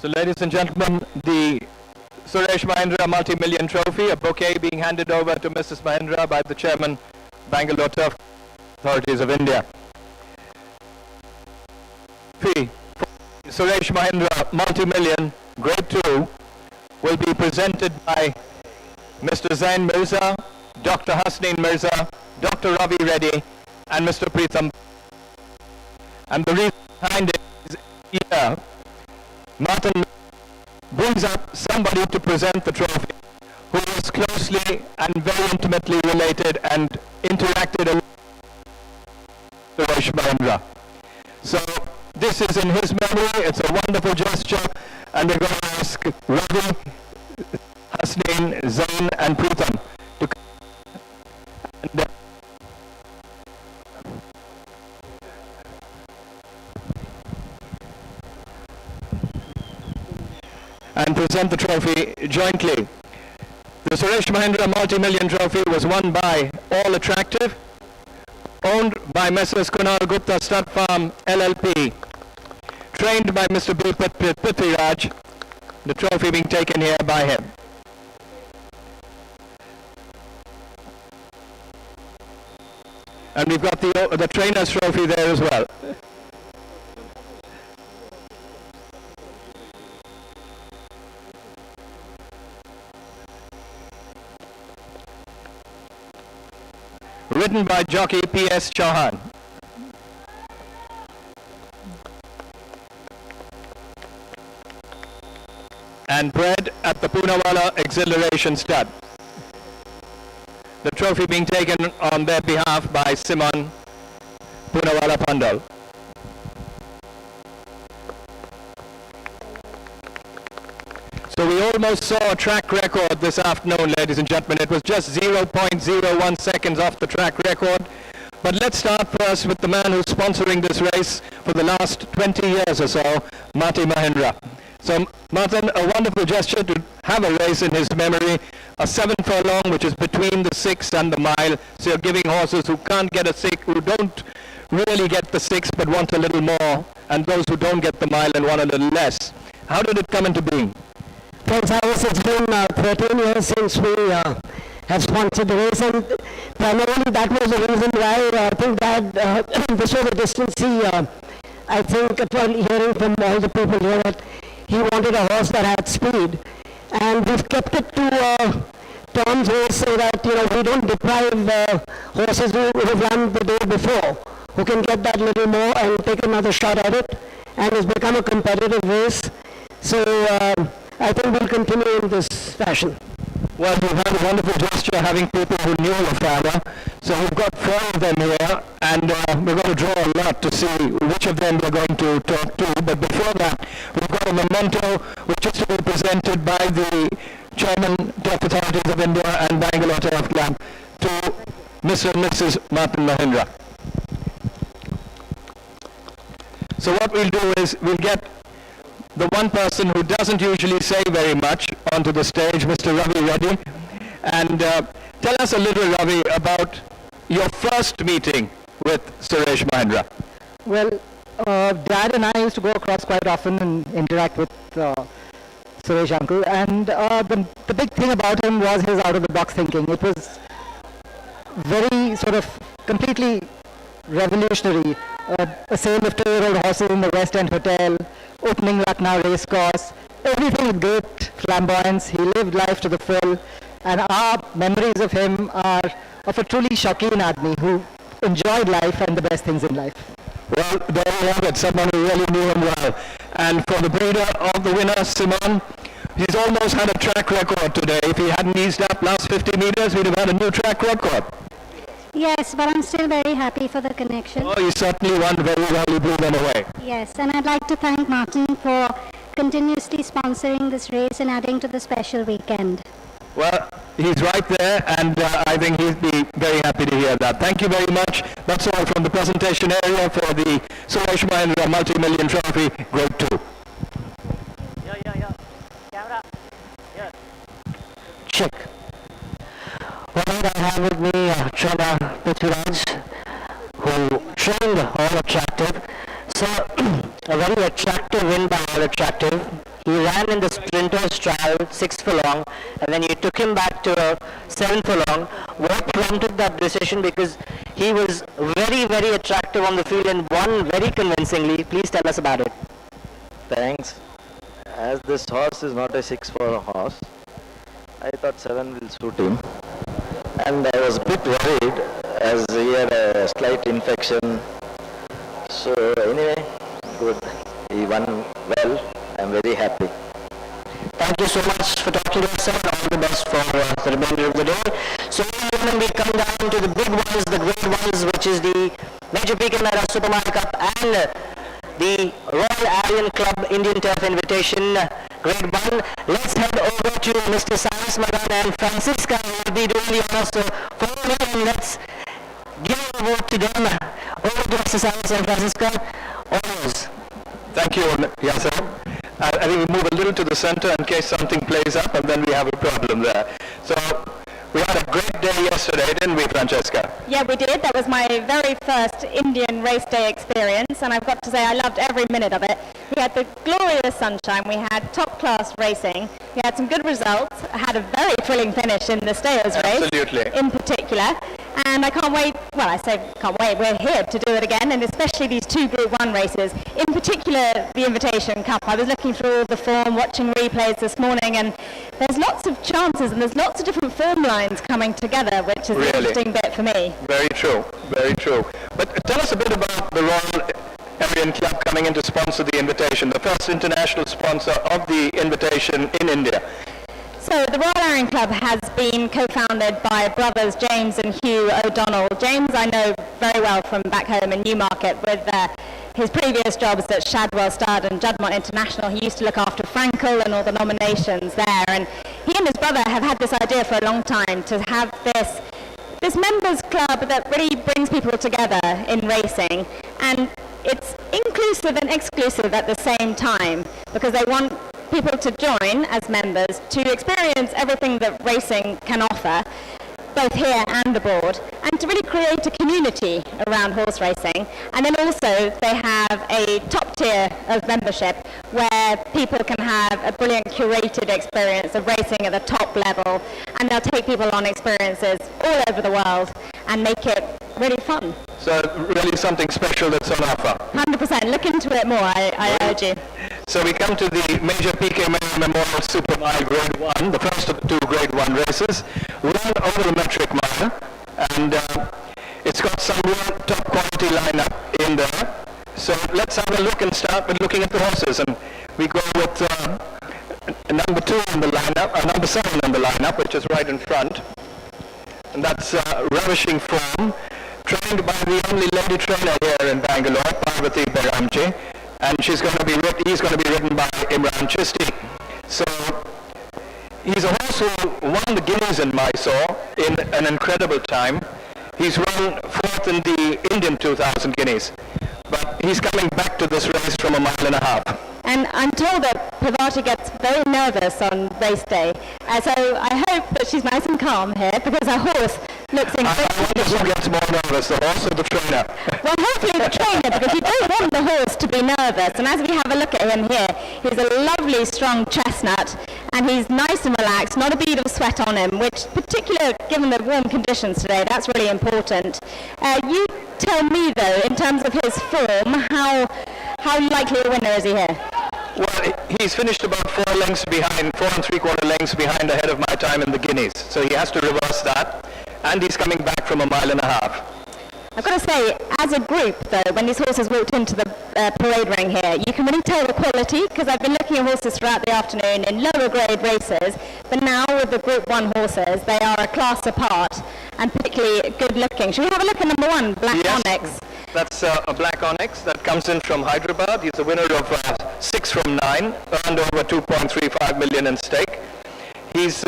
So ladies and gentlemen, the Suresh Mahindra multi-million trophy, a bouquet being handed over to Mrs. Mahindra by the chairman, Bangalore Turf Authorities of India. Fee for Suresh Mahindra multi-million grade 2 will be presented by Mr. Zain Mirza, Dr. Hasneen Mirza, Dr. Ravi Reddy and Mr. Preetham. And the reason behind it is here, Martin brings up somebody to present the trophy who is closely and very intimately related and interacted with Suresh Mahindra. So this is in his memory, it's a wonderful gesture, and we're going to ask Ravi, Hasneen, Zain and Preetham to come and present the trophy jointly. The Suresh Mahindra multi-million trophy was won by All Attractive, owned by Messrs. Kunal Gupta Stud Farm LLP, trained by Mr. B. Prithviraj, the trophy being taken here by him. And we've got the trainer's trophy there as well. Written by jockey P.S. Chauhan. And bred at the Poonawalla Exhilaration Stud. The trophy being taken on their behalf by Simon Poonawalla Pandal. So we almost saw a track record this afternoon, ladies and gentlemen. It was just 0.01 seconds off the track record. But let's start first with the man who's sponsoring this race for the last 20 years or so, Marty Mahindra. So Martin, a wonderful gesture to have a race in his memory, a 7 furlong which is between the 6 and the mile. So you're giving horses who can't get a 6, who don't really get the 6 but want a little more, and those who don't get the mile and want a little less. How did it come into being? Friends, it's been 13 years since we have sponsored the race, and primarily that was the reason why I think that this was a distance I think upon hearing from all the people here that he wanted a horse that had speed, and we've kept it to Tom's race so that, we don't deprive horses who have run the day before, who can get that little more and take another shot at it, and it's become a competitive race. So I think we'll continue in this fashion. Well, we've had a wonderful gesture having people who knew the farmer. So we've got 4 of them here, and we're going to draw a lot to see which of them we're going to talk to. But before that, we've got a memento which is to be presented by the Chairman, Turf Authorities of India and Bangalore Turf Club to Mr. and Mrs. Martin Mahindra. So what we'll do is we'll get the one person who doesn't usually say very much onto the stage, Mr. Ravi Reddy. And tell us a little, Ravi, about your first meeting with Suresh Mahindra. Well, Dad and I used to go across quite often and interact with Suresh uncle. And the big thing about him was his out-of-the-box thinking. It was very sort of completely revolutionary. A sale of 2-year-old horses in the West End Hotel, opening Lucknow race course, everything with great flamboyance. He lived life to the full, and our memories of him are of a truly shauqeen admi who enjoyed life and the best things in life. Well, there you have it, someone who really knew him well. And for the breeder of the winner, Simon, he's almost had a track record today. If he hadn't eased up last 50 meters, we'd have had a new track record. Yes, but I'm still very happy for the connection. Oh, you certainly won very well. You blew them away. Yes, and I'd like to thank Martin for continuously sponsoring this race and adding to the special weekend. Well, he's right there, and I think he'd be very happy to hear that. Thank you very much. That's all from the presentation area for the Suresh Mahindra Multi-Million Trophy Grade 2. Camera. Yeah. Check. Well, I have with me trainer Prithviraj, who trained All Attractive. So, a very attractive win by All Attractive. He ran in the sprinter's trial 6 furlong, and then you took him back to 7 furlong. What prompted that decision? Because he was very, very attractive on the field and won very convincingly. Please tell us about it. Thanks. As this horse is not a 6 furlong horse, I thought 7 will suit him. And I was a bit worried as he had a slight infection. So anyway, good. He won well. I'm very happy. Thank you so much for talking to us, and all the best for the remainder of the day. So when we come down to the big ones, the great ones, which is the Major Beacon Mera Supermile Cup and the Royal ARION Club Indian Turf Invitation Grade 1. Let's head over to Mr. Science Madan and Francisca, who will be doing the honors. So follow me and let's give a vote to them. Over to Mr. Science and Francisca. Honors. Thank you, Yasser. I think we move a little to the center in case something plays up, and then we have a problem there. So we had a great day yesterday, didn't we, Francesca? Yeah, we did. That was my very first Indian race day experience, and I've got to say I loved every minute of it. We had the glorious sunshine, we had top-class racing, we had some good results, had a very thrilling finish in the stayers race. Absolutely. In particular. And I can't wait, well, I say can't wait, we're here to do it again, and especially these 2 Group 1 races. In particular, the Invitation Cup. I was looking through all the form, watching replays this morning, and there's lots of chances and there's lots of different form lines coming together, which is the interesting bit for me. Very true, very true. But tell us a bit about the Royal ARION Club coming in to sponsor the Invitation, the first international sponsor of the Invitation in India. So the Royal ARION Club has been co-founded by brothers James and Hugh O'Donnell. James I know very well from back home in Newmarket with his previous jobs at Shadwell Stud and Juddmonte International. He used to look after Frankel and all the nominations there, and he and his brother have had this idea for a long time to have this members club that really brings people together in racing, and it's inclusive and exclusive at the same time, because they want people to join as members to experience everything that racing can offer, both here and abroad, and to really create a community around horse racing. And then also they have a top tier of membership where people can have a brilliant curated experience of racing at the top level, and they'll take people on experiences all over the world and make it really fun. So really something special that's on offer. 100%. Look into it more, I urge you. So we come to the major PK Memorial Supermile Grade 1, the first of the two Grade 1 races, run over the metric mile, and it's got some real top quality lineup in there. So let's have a look and start with looking at the horses, and we go with number 2 in the lineup, number 7 in the lineup, which is right in front, and that's Ravishing Form, trained by the only lady trainer here in Bangalore, Parvati Beramji, and he's going to be ridden by Imran Chisti. So he's a horse who won the Guineas in Mysore in an incredible time. He's run 4th in the Indian 2000 Guineas, but he's coming back to this race from a mile and a half. And I'm told that Parvati gets very nervous on race day, so I hope that she's nice and calm here, because her horse looks in great condition. Who gets more nervous, the horse or the trainer? Well, hopefully the trainer, because you don't want the horse to be nervous. And as we have a look at him here, he's a lovely, strong chestnut, and he's nice and relaxed, not a bead of sweat on him, which, particularly given the warm conditions today, that's really important. You tell me, though, in terms of his form, how likely a winner is he here? Well, he's finished about 4 lengths behind, 4 3/4 lengths behind ahead of my time in the Guineas. So he has to reverse that. And he's coming back from a mile and a half. I've got to say, as a group, though, when these horses walked into the parade ring here, you can really tell the quality, because I've been looking at horses throughout the afternoon in lower grade races, but now with the Group 1 horses, they are a class apart, and particularly good looking. Should we have a look at number 1, Black Onyx? That's a Black Onyx that comes in from Hyderabad. He's a winner of 6 from 9, earned over 2.35 million in stake. He's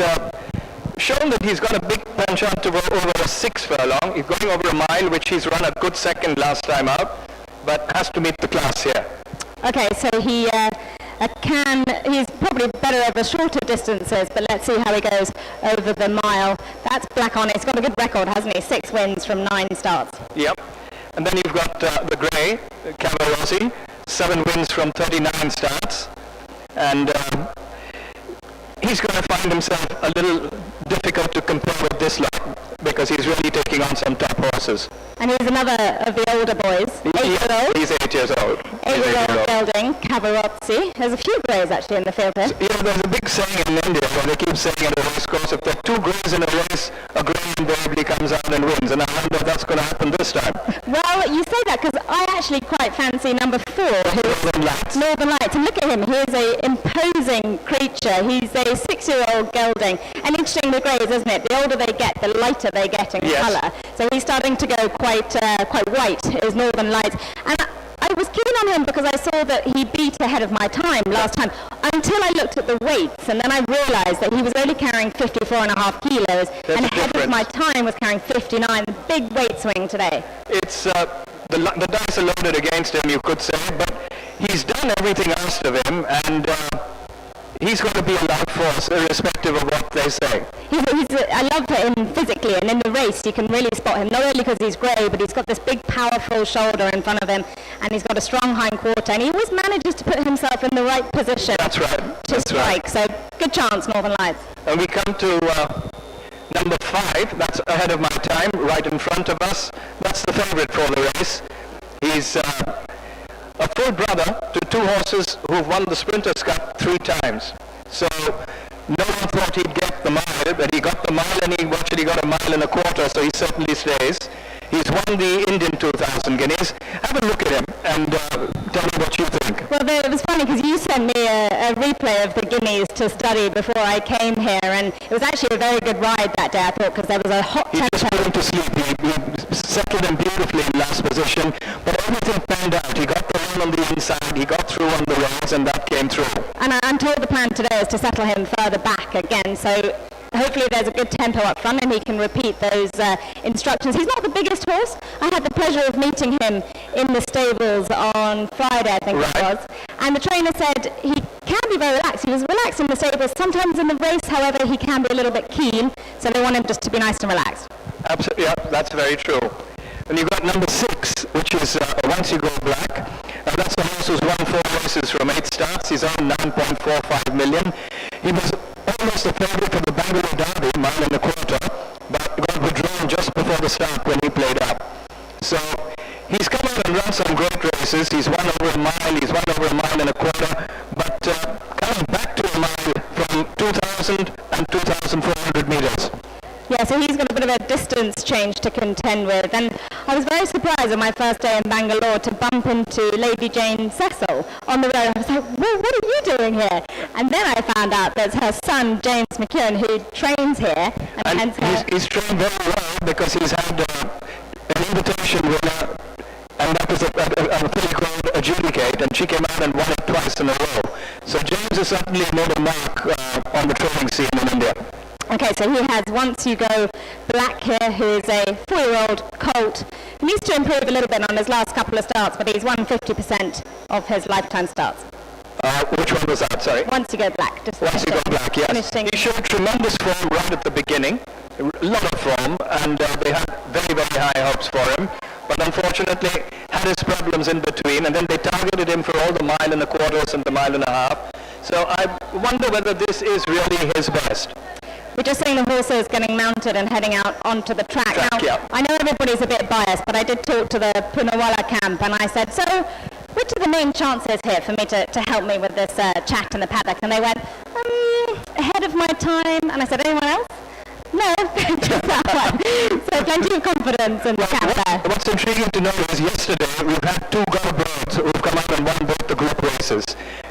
shown that he's got a big penchant to go over a 6 furlong. He's going over a mile, which he's run a good second last time out, but has to meet the class here. Okay, so he's probably better over shorter distances, but let's see how he goes over the mile. That's Black Onyx. He's got a good record, hasn't he? 6 wins from 9 starts. Yep. And then you've got the grey, Cavarossi, 7 wins from 39 starts, and he's going to find himself a little difficult to compare with this lot, because he's really taking on some top horses. And he's another of the older boys, 8-year-old. He's 8 years old. 8-year-old gelding, Cavarossi. There's a few greys actually in the field here. There's a big saying in India where they keep saying in a race course, if there are 2 greys in a race, a grey invariably comes out and wins, and I wonder if that's going to happen this time. Well, you say that because I actually quite fancy number 4, who's Northern Lights. And look at him, he's an imposing creature. He's a 6-year-old gelding. And interesting with greys, isn't it? The older they get, the lighter they get in colour. So he's starting to go quite white, is Northern Lights. And I was keen on him because I saw that he beat ahead of my time last time, until I looked at the weights, and then I realised that he was only carrying 54.5 kilos, and ahead of my time was carrying 59. Big weight swing today. It's the dice are loaded against him, you could say, but he's done everything asked of him, and he's going to be a loud force, irrespective of what they say. I love him physically, and in the race you can really spot him, not only because he's grey, but he's got this big powerful shoulder in front of him, and he's got a strong hind quarter, and he always manages to put himself in the right position to strike. So good chance, Northern Lights. And we come to number 5, that's ahead of my time, right in front of us. That's the favourite for the race. He's a full brother to 2 horses who've won the Sprinters Cup 3 times. So no one thought he'd get the mile, but he got the mile, and he actually got a mile and a quarter, so he certainly stays. He's won the Indian 2000 Guineas. Have a look at him and tell me what you think. Well, it was funny because you sent me a replay of the Guineas to study before I came here, and it was actually a very good ride that day, I thought, because there was a hot tempo. He just put him to sleep. He settled him beautifully in last position, but everything panned out. He got the run on the inside, he got through on the rails, and that came through. And I'm told the plan today is to settle him further back again, so hopefully there's a good tempo up front and he can repeat those instructions. He's not the biggest horse. I had the pleasure of meeting him in the stables on Friday, I think it was. And the trainer said he can be very relaxed. He was relaxed in the stables. Sometimes in the race, however, he can be a little bit keen. So they want him just to be nice and relaxed. Absolutely, yeah, that's very true. And you've got number 6, which is Once You Go Black. That's the horse who's won 4 races from 8 starts. He's on 9.45 million. He was almost the favourite for the Bangalore Derby, mile and a quarter, but got withdrawn just before the start when he played up. So races. He's won over a mile, he's won over a mile and a quarter, but coming back to a mile from 2,000 and 2,400 meters. Yeah, so he's got a bit of a distance change to contend with. And I was very surprised on my first day in Bangalore to bump into Lady Jane Cecil on the road. I was like, well, what are you doing here? And then I found out that it's her son, James McKeown, who trains here. And he's trained very well because he's had an invitation winner, and that was a thing called Adjudicate, and she came out and won it twice in a row. So James has certainly made a mark on the training scene in India. Okay, so he has Once You Go Black here, who is a 4-year-old colt. He needs to improve a little bit on his last couple of starts, but he's won 50% of his lifetime starts. Which one was that, sorry? Once You Go Black. Just Once You Go Black, yes. finishing. He showed tremendous form right at the beginning, a lot of form, and they had very, very high hopes for him, but unfortunately had his problems in between, and then they targeted him for all the mile and a quarters and the mile and a half. So I wonder whether this is really his best. We're just seeing the horses getting mounted and heading out onto the track. Now, yeah. I know everybody's a bit biased, but I did talk to the Poonawalla camp, and I said, so which are the main chances here for me to help me with this chat in the paddock? And they went, ahead of my time. And I said, anyone else? No, just that one. So plenty of confidence in the camp there. What's intriguing to know is yesterday we've had two Gallopers who've come out and won both the group races.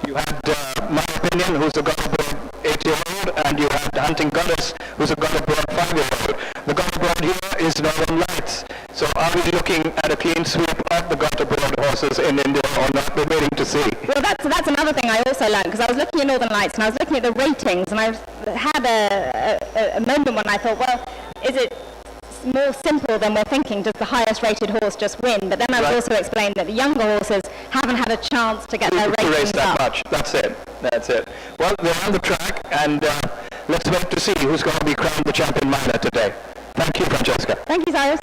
You had My Opinion, who's a Gallopper 8-year-old, and you had Hunting Goddess, who's a Gallopper 5-year-old. The Gallopper here is Northern Lights. So are we looking at a clean sweep of the Gallopper horses in India or not? We're waiting to see. Well, that's another thing I also learned, because I was looking at Northern Lights and I was looking at the ratings, and I had a moment when I thought, well, is it more simple than we're thinking? Does the highest rated horse just win? But then I was also explained that the younger horses haven't had a chance to get their ratings race that up. much. That's it. Well, they're on the track, and let's wait to see who's going to be crowned the champion miner today. Thank you, Francesca. Thank you, Cyrus.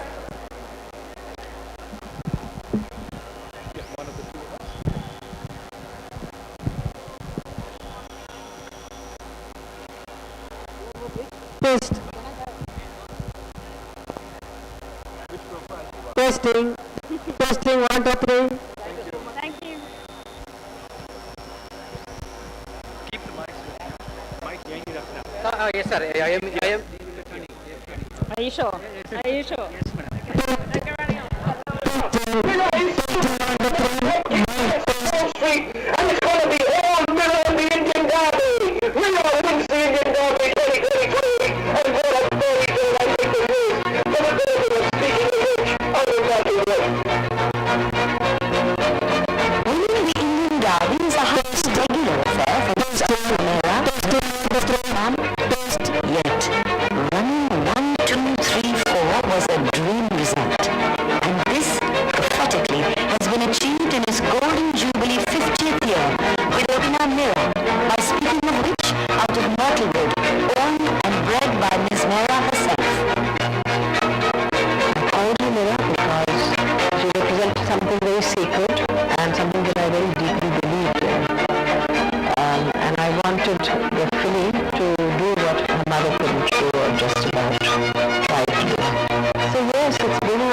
Testing, 1, 2, 3. Thank you. Keep the mic yes, sir. I am. Are you sure? Are you sure? Yes, And it's going to be all middle of the Indian Derby. Miller wins the Indian Derby 2023, and what a very good, I think it is. For the purpose of speaking of which, I will not do it. Winning the Indian Derby is a highest regular affair for those Mera, best yet. Running 1, 2, 3, 4 was a dream result, and this prophetically has been achieved in his Golden Jubilee 50th year with Obina Mera, by speaking of which, out of Myrtlewood, owned and bred by Ms. Mera herself. I called you Mira because she represents something very sacred and something that I very deeply believed in. And I wanted the filly to do what her mother couldn't do or just about tried to do. So yes, it's been a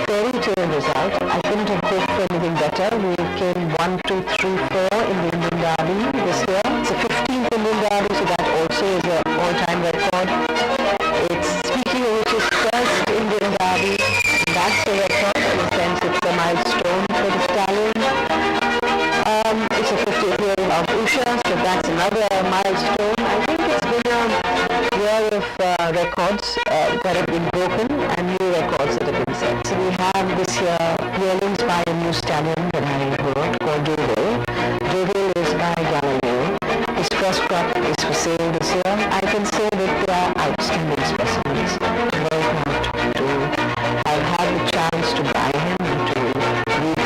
fairy tale result. I couldn't have hoped for anything better. We came 1, 2, 3, 4 in the Indian Derby this year. It's the 15th Indian Derby, so that also is an all-time record. It's, speaking of which, is first Indian Derby. That's a record in the sense it's a milestone for the stallion. It's a 50th year of Usha, so that's another milestone. I think it's been a year of records that have been broken and new records that have been set. So we have this year yearlings by a new stallion that I wrote called Doodle. Doodle is by Galileo. His first crop is for sale this year. I can say that they are outstanding specimens. I'm very proud to have had the chance to buy him and to read from him.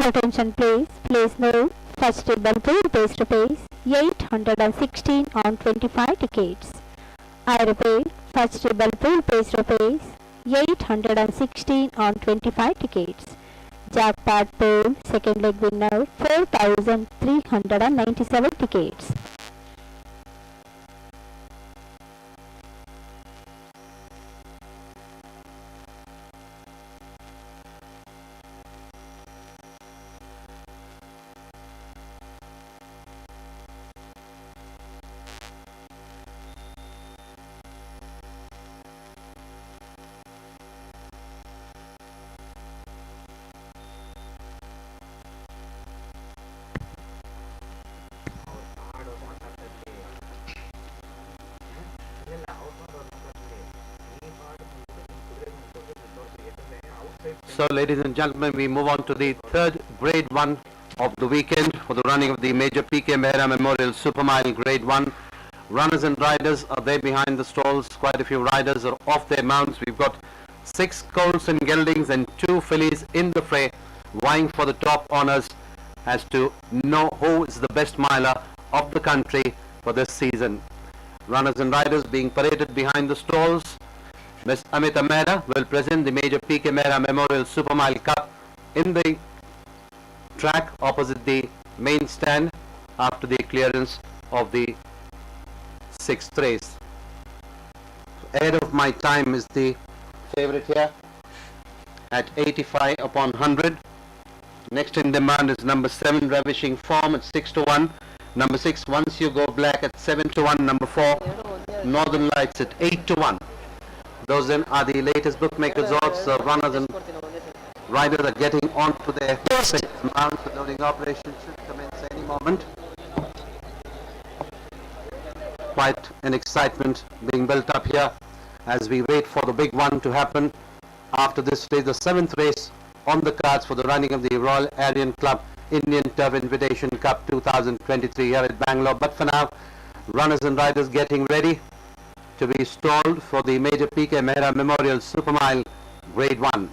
Attention please. Please note, first table pool face to face 816 on 25 tickets. I repeat, first table pool face to face 816 on 25 tickets. Jackpot pool second leg winner 4,397 tickets. So, ladies and gentlemen, we move on to the third Grade 1 of the weekend for the running of the Major P.K. Mehra Memorial Supermile Grade 1. Runners and riders are there behind the stalls. Quite a few riders are off their mounts. We've got 6 colts and geldings and 2 fillies in the fray, vying for the top honors as to know who is the best miler of the country for this season. Runners and riders being paraded behind the stalls. Ms. Amita Mehra will present the Major P.K. Mehra Memorial Supermile Cup in the track opposite the main stand after the clearance of the 6th race. Ahead of my time is the favorite here at 85 upon 100. Next in demand is number 7 Ravishing Form at 6 to 1. Number 6 Once You Go Black at 7 to 1. Number 4 Northern Lights at 8 to 1. Those then are the latest bookmakers odds. Runners and riders are getting on to their mounts. The loading operation should commence any moment. Quite an excitement being built up here as we wait for the big one to happen. After this race, the 7th race on the cards for the running of the Royal ARION Club Indian Turf Invitation Cup 2023 here at Bangalore. But for now, runners and riders getting ready to be stalled for the Major P.K. Mehra Memorial Supermile Grade 1.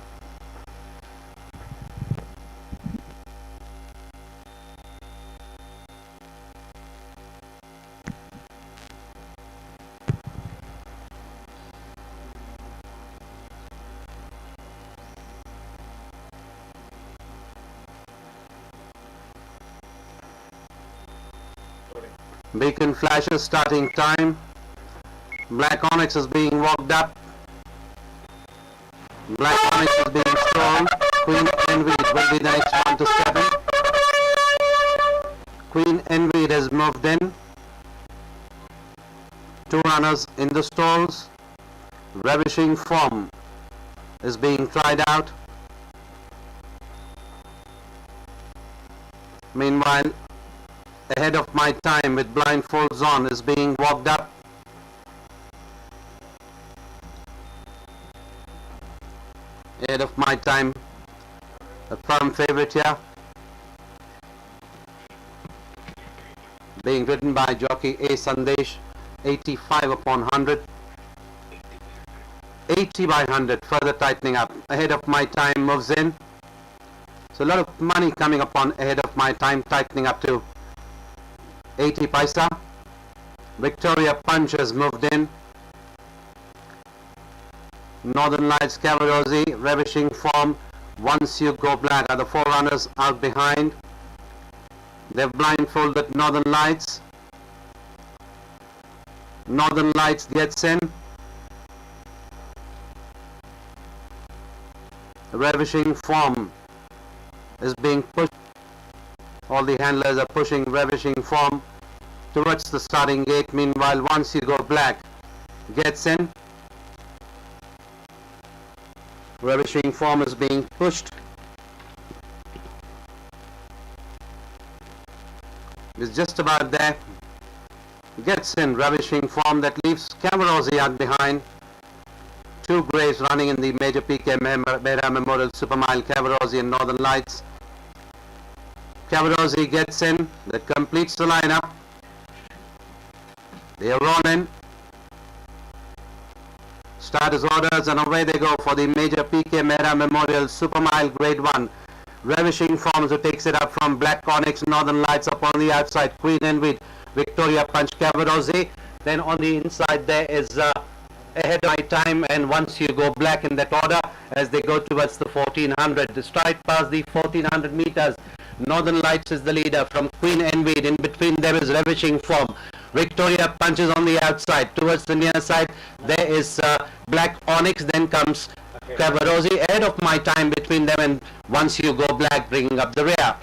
Beacon flashes starting time. Black Onyx is being walked up. Black Onyx is being stalled. Queen Envied will be the next one to step in. Queen Envied has moved in. 2 runners in the stalls. Ravishing Form is being tried out. Meanwhile, Ahead of My Time with blindfolds on is being walked up. Ahead of My Time, a firm favorite here, being ridden by jockey A. Sandesh, 85 upon 100. 80 by 100, further tightening up. Ahead of My Time moves in. So a lot of money coming upon Ahead of My Time, tightening up to 80 paisa. Victoria Punch has moved in. Northern Lights, Cavalry, Ravishing Form, Once You Go Black are the 4 runners out behind. They've blindfolded Northern Lights. Northern Lights gets in. Ravishing Form is being pushed. All the handlers are pushing Ravishing Form towards the starting gate. Meanwhile, Once You Go Black gets in. Ravishing Form is being pushed. It's just about there. Gets in Ravishing Form. That leaves Cavalry out behind. 2 greys running in the Major P.K. Mehra Memorial Supermile, Cavalry and Northern Lights. Cavalry gets in. That completes the lineup. They are all in. Starters orders and away they go for the Major P.K. Mehra Memorial Supermile Grade 1. Ravishing Forms, who takes it up from Black Onyx, Northern Lights up on the outside, Queen Envy, Victoria Punch, Cavarose. Then on the inside there is Ahead of My Time and Once You Go Black, in that order as they go towards the 1400. The stride past the 1400 meters. Northern Lights is the leader from Queen Envy. In between there is Ravishing Form. Victoria Punches on the outside. Towards the near side there is Black Onyx. Then comes Cavarose. Ahead of My Time between them and Once You Go Black bringing up the rear.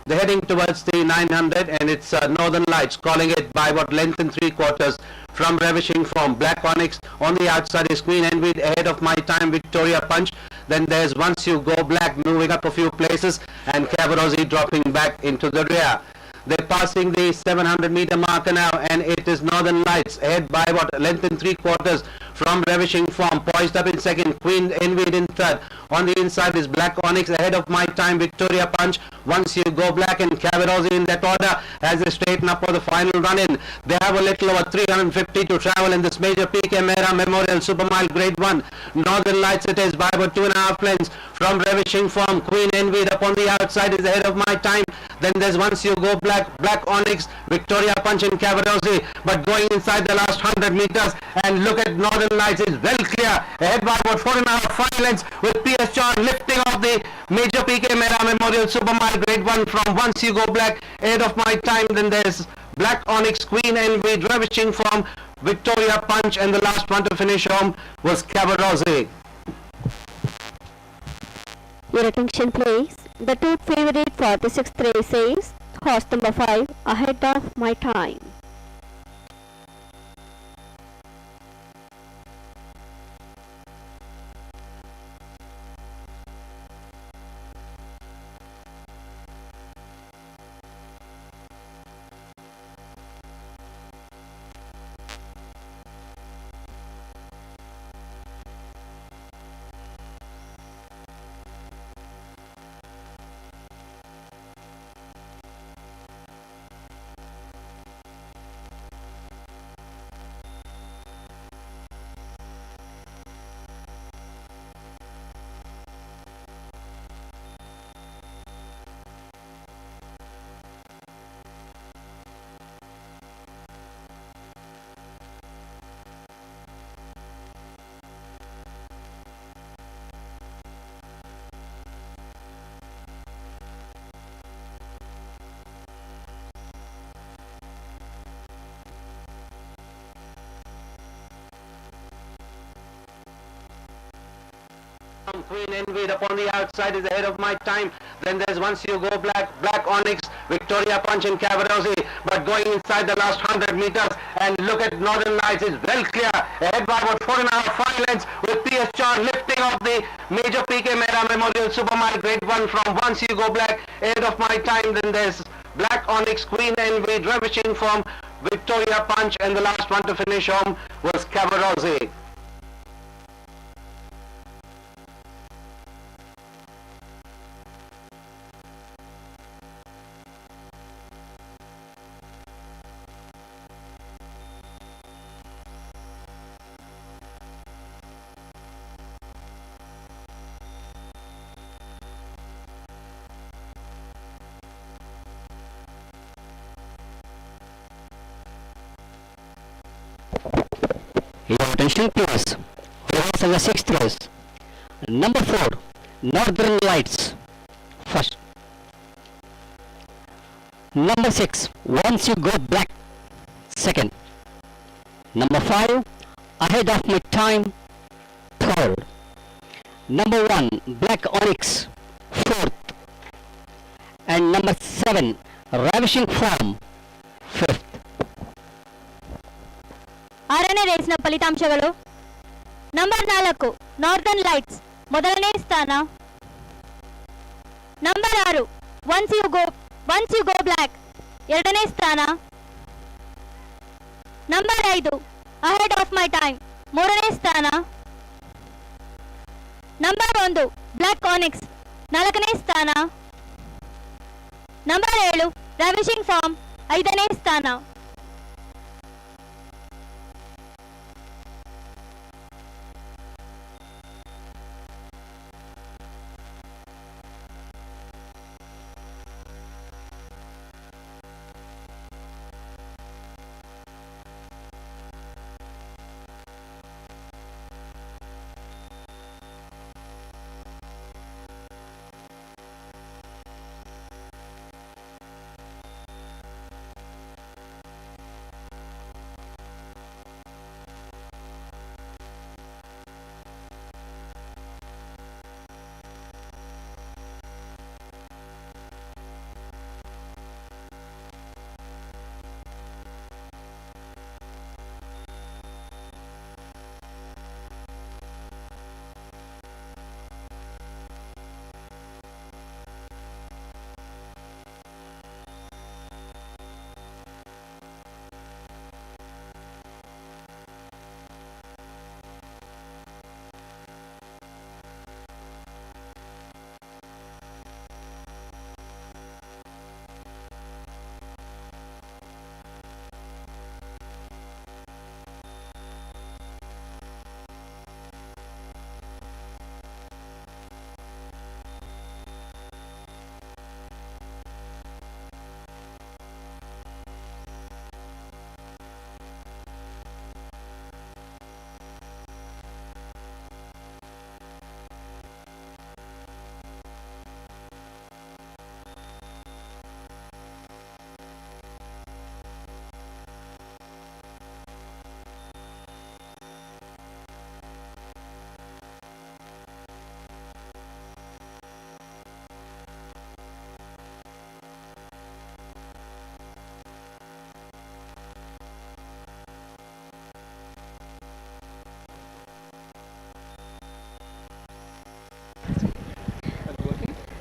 They're heading towards the 900 and it's Northern Lights calling it by about length and 3/4 from Ravishing Form. Black Onyx on the outside is Queen Envy. Ahead of My Time, Victoria Punch. Then there's Once You Go Black moving up a few places and Cavarose dropping back into the rear. They're passing the 700 meter marker now and it is Northern Lights ahead by about length and 3/4 from Ravishing Form. Poised up in second, Queen Envy in third. On the inside is Black Onyx ahead of My Time, Victoria Punch, Once You Go Black and Cavarose in that order as they straighten up for the final run-in. They have a little over 350 to travel in this major PK Mera Memorial Supermile Grade 1. Northern Lights it is by about 2.5 lengths from Ravishing Form. Queen Envy up on the outside is ahead of My Time. Then there's Once You Go Black, Black Onyx, Victoria Punch and Cavarose. But going inside the last 100 meters and look at Northern Lights is well clear. Ahead by about 4.5 lengths with PS John lifting off the major PK Mera Memorial Supermile Grade 1 from Once You Go Black, ahead of My Time. Then there's Black Onyx, Queen Envy, Ravishing Form, Victoria Punch, and the last one to finish home was Cavarose. Your attention please. The two favorite for the 6th race is horse number 5, Ahead of My Time. Queen Envy up on the outside is ahead of My Time. Then there's Once You Go Black, Black Onyx, Victoria Punch and Cavarose. But going inside the last 100 meters and look at Northern Lights is well clear. Ahead by about 4.5 lengths with PS John lifting off the major PK Mera Memorial Supermile Grade 1 from Once You Go Black, ahead of My Time. Then there's Black Onyx, Queen Envy, Ravishing Form, Victoria Punch, and the last one to finish home was Cavarose. Your attention please. Race on the 6th race. Number 4, Northern Lights. First. Number 6, Once You Go Black. Second. Number 5, Ahead of My Time. Third. Number 1, Black Onyx. Fourth. And number 7, Ravishing Form. Fifth. ಆರನೇ ರೇಸ್ನ ಫಲಿತಾಂಶಗಳು. Number 4 northern lights ಮೊದಲನೇ ಸ್ಥಾನ. Number 6 once you go black ಎರಡನೇ ಸ್ಥಾನ. Number 5 ahead of my time ಮೂರನೇ ಸ್ಥಾನ. Number 1 black ಆನಿಕ್ಸ್ ನಾಲ್ಕನೇ ಸ್ಥಾನ. ನಂಬರ್ 7 ರ್ಯಾವಿಶಿಂಗ್ ಫಾರ್ಮ್ ಐದನೇ ಸ್ಥಾನ.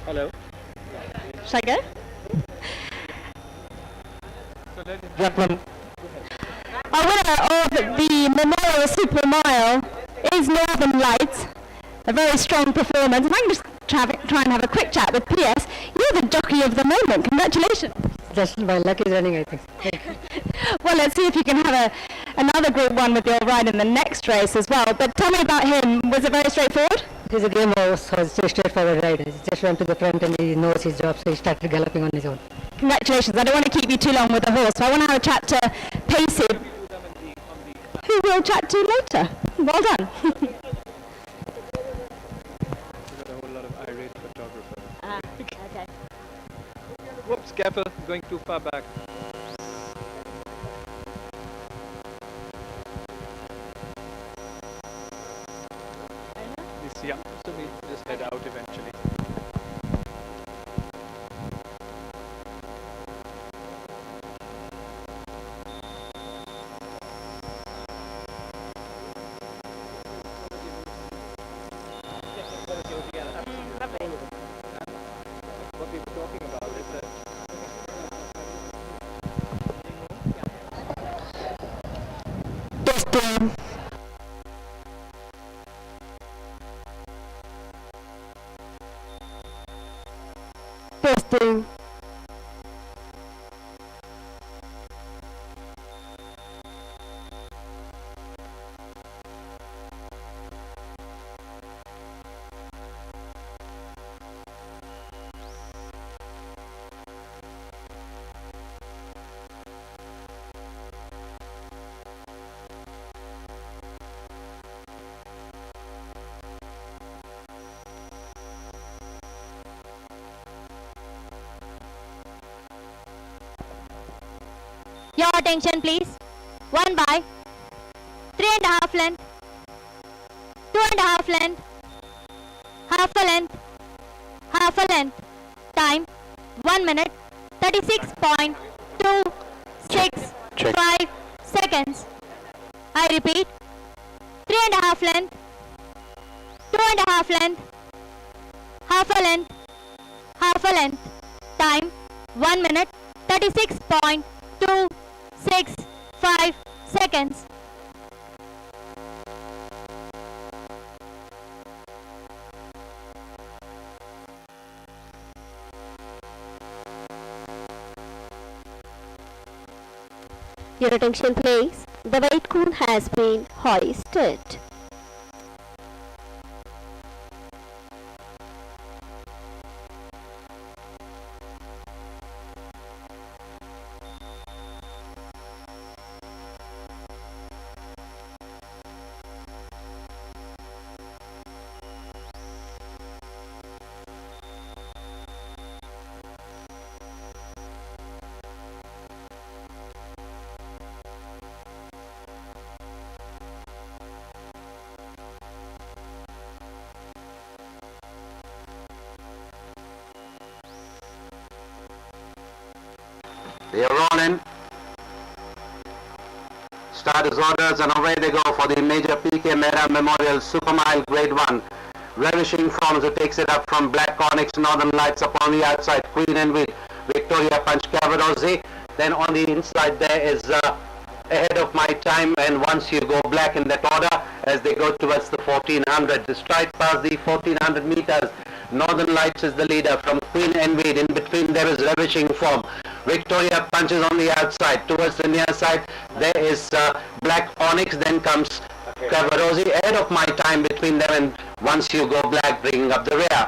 Hello. Shall I go? Gentlemen. Our winner of the Memorial Supermile is Northern Lights. A very strong performance. If I can just try and have a quick chat with PS, you're the jockey of the moment. Congratulations. Just my luck is running, I think. Well, let's see if you can have another Group 1 with your ride in the next race as well. But tell me about him. Was it very straightforward? He's a game horse, so it's a straightforward ride. He just went to the front and he knows his job, so he started galloping on his own. Congratulations. I don't want to keep you too long with the horse, so I want to have a chat to Pacey, who we'll chat to later. Well done. Okay. Whoops, careful, going too far back. Yeah, so we just head out eventually. What we were talking about is that Testing. Your attention please. 1 by 3.5 length, 2.5 length, half a length, half a length. Time 1 minute 36.265 seconds. I repeat, 3.5 length, 2.5 length, half a length, half a length. Time 1 minute 36.265 seconds. Your attention please. The weight cone has been hoisted. They are rolling. Starters orders and away they go for the Major PK Mehra Memorial Supermile Grade 1. Ravishing forms who takes it up from Black Onyx, Northern Lights upon the outside, Queen and Wheat, Victoria Punch Cavarosi. Then on the inside there is Ahead of My Time, and Once You Go Black in that order as they go towards the 1400. The stride past the 1400 meters. Northern Lights is the leader from Queen and Wheat. In between there is Ravishing Form. Victoria Punches on the outside. Towards the near side there is Black Onyx, then comes Cavarosi. Ahead of My Time between them and Once You Go Black bringing up the rear.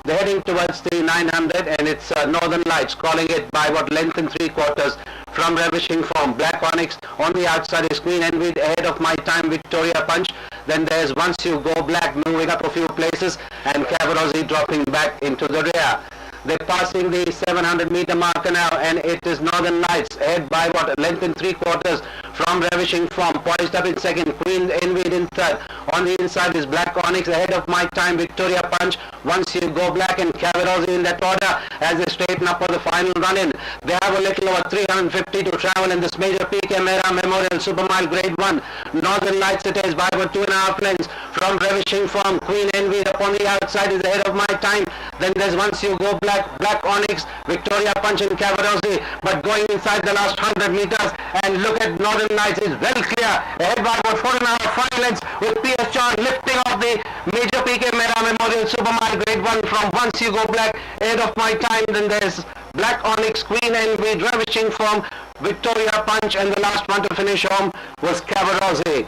They're heading towards the 900 and it's Northern Lights calling it by length and 3/4 from Ravishing Form. Black Onyx on the outside is Queen and Wheat. Ahead of My Time Victoria Punch. Then there's Once You Go Black moving up a few places and Cavarosi dropping back into the rear. They're passing the 700 meter marker now and it is Northern Lights ahead by length and 3/4 from Ravishing Form. Poised up in second, Queen and Wheat in third. On the inside is Black Onyx, ahead of My Time, Victoria Punch, Once You Go Black, and Cavarosi in that order as they straighten up for the final run-in. They have a little over 350 to travel in this major PK Mera Memorial Supermile Grade 1. Northern Lights it is by about 2.5 lengths from Ravishing Form. Queen Envy upon the outside is ahead of My Time. Then there's Once You Go Black, Black Onyx, Victoria Punch and Cavarosi. But going inside the last 100 meters, and look at Northern Lights is well clear, ahead by about 4.5 lengths with PS Char lifting off the major PK Mera Memorial Supermile Grade 1 from Once You Go Black, ahead of My Time. Then there's Black Onyx, Queen Envy, Ravishing Form, Victoria Punch, and the last one to finish home was Cavarosi.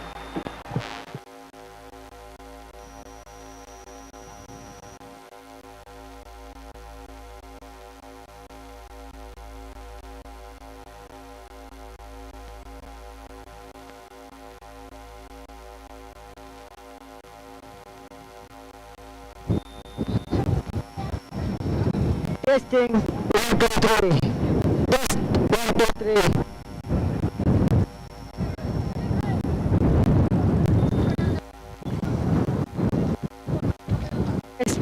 Testing, 1, 2, 3. Test, 1, 2, 3. Test,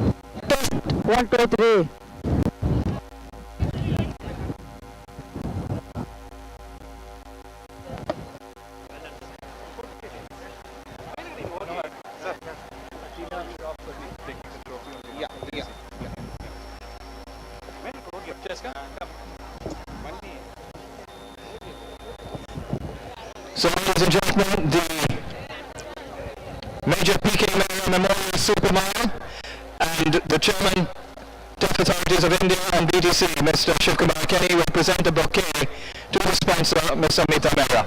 1, 2, 3. So, ladies and gentlemen, the major PK Mera Memorial Supermile and the Chairman, Deaf Authorities of India and BTC, Mr. Shivkumar Kenny, will present a bouquet to the sponsor, Ms. Amita Mehra.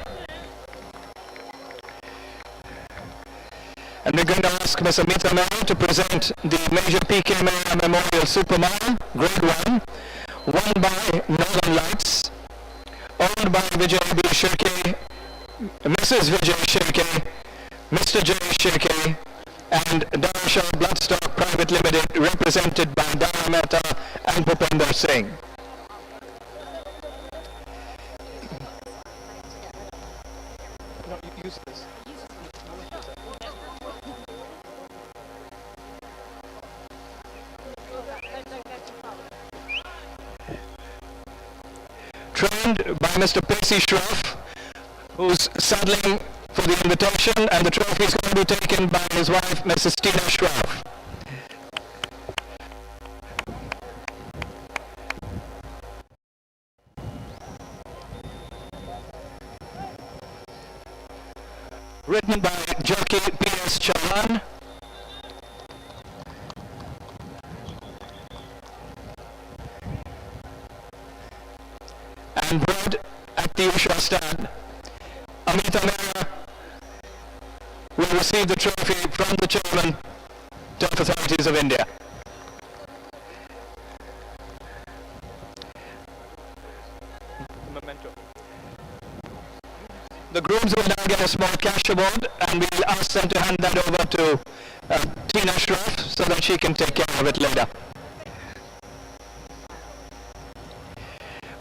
And we're going to ask Ms. Amita Mehra to present the major PK Mera Memorial Supermile, Grade 1, won by Northern Lights, owned by Vijay B. Shirke, Mrs. Vijay Shirke, Mr. J. Shirke, and Darsha Bloodstock Private Limited, represented by Dara Mehta and Bhupinder Singh. No, use this. Trained by Mr. Percy Shroff, who's saddling for the invitation, and the trophy is going to be taken by his wife, Mrs. Tina Shroff. Written by jockey P.S. Chauhan. And bred at the Usha stand. Amita Mehra will receive the trophy from the Chairman, Deaf Authorities of India. Memento. The grooms will now get a small cash award, and we'll ask them to hand that over to Tina Shroff so that she can take care of it later.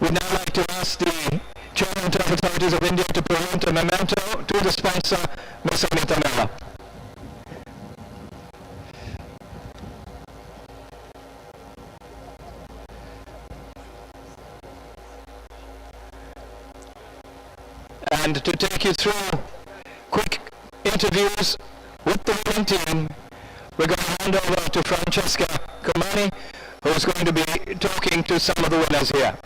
We'd now like to ask the Chairman of Deaf Authorities of India to present a memento to the sponsor, Ms. Amita Mehra. And to take you through quick interviews with the winning team, we're going to hand over to Francesca Comani, who's going to be talking to some of the winners here.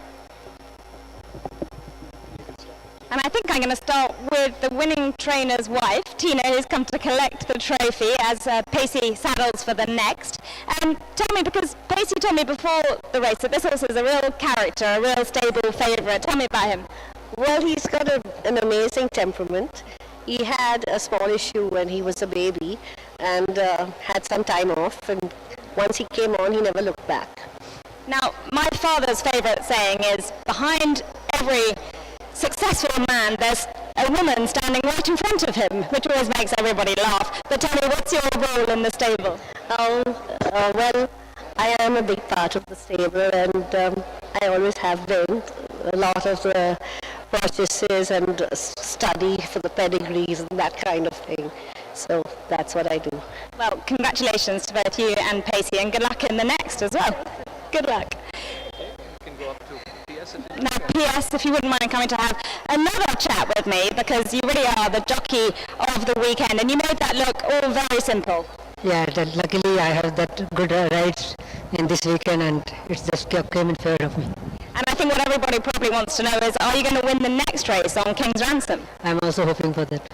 And I think I'm going to start with the winning trainer's wife, Tina, who's come to collect the trophy as Pacey saddles for the next. And tell me, because Pacey told me before the race that this horse is a real character, a real stable favourite. Tell me about him. Well, he's got an amazing temperament. He had a small issue when he was a baby and had some time off. And once he came on, he never looked back. Now, my father's favourite saying is, behind every successful man, there's a woman standing right in front of him, which always makes everybody laugh. But tell me, what's your role in the stable? Well, I am a big part of the stable, and I always have been. A lot of purchases and study for the pedigrees and that kind of thing. So that's what I do. Well, congratulations to both you and Pacey, and good luck in the next as well. Good luck. You can go up to PS. Now, P.S., if you wouldn't mind coming to have another chat with me, because you really are the jockey of the weekend, and you made that look all very simple. Yeah, luckily I have that good rides in this weekend, and it just came in favor of me. And I think what everybody probably wants to know is, are you going to win the next race on King's Ransom? I'm also hoping for that.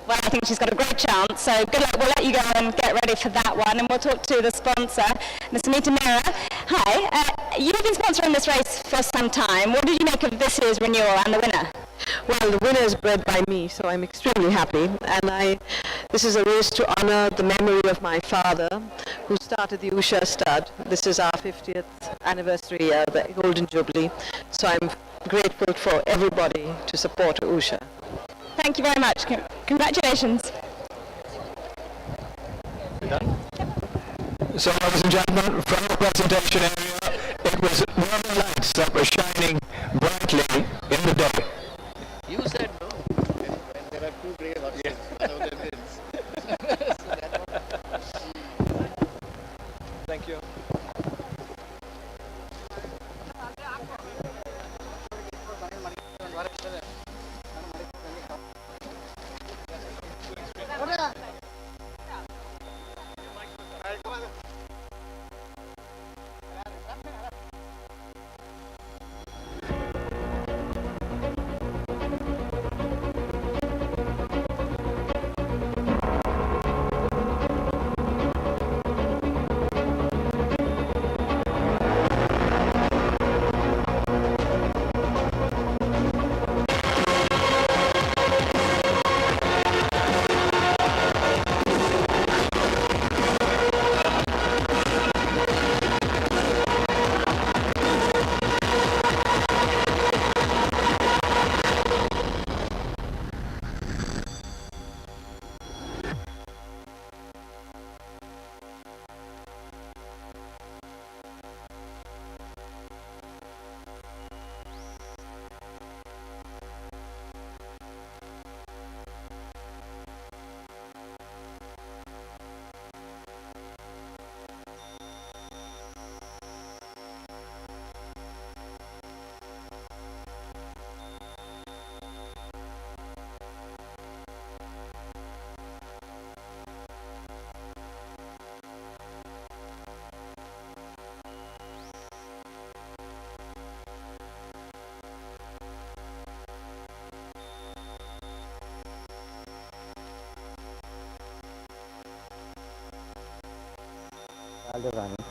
Well, I think she's got a great chance, so good luck. We'll let you go and get ready for that one, and we'll talk to the sponsor, Mr. Mita Mira. Hi, you've been sponsoring this race for some time. What did you make of this year's renewal and the winner? Well, the winner is bred by me, so I'm extremely happy. And this is a race to honor the memory of my father, who started the Usha stud. This is our 50th anniversary, the Golden Jubilee. So I'm grateful for everybody to support Usha. Thank you very much. Congratulations. We're done? So, ladies and gentlemen, from the presentation area, it was northern lights that were shining brightly in the day. You said no. When there are two grey horses, one of them wins. Thank you.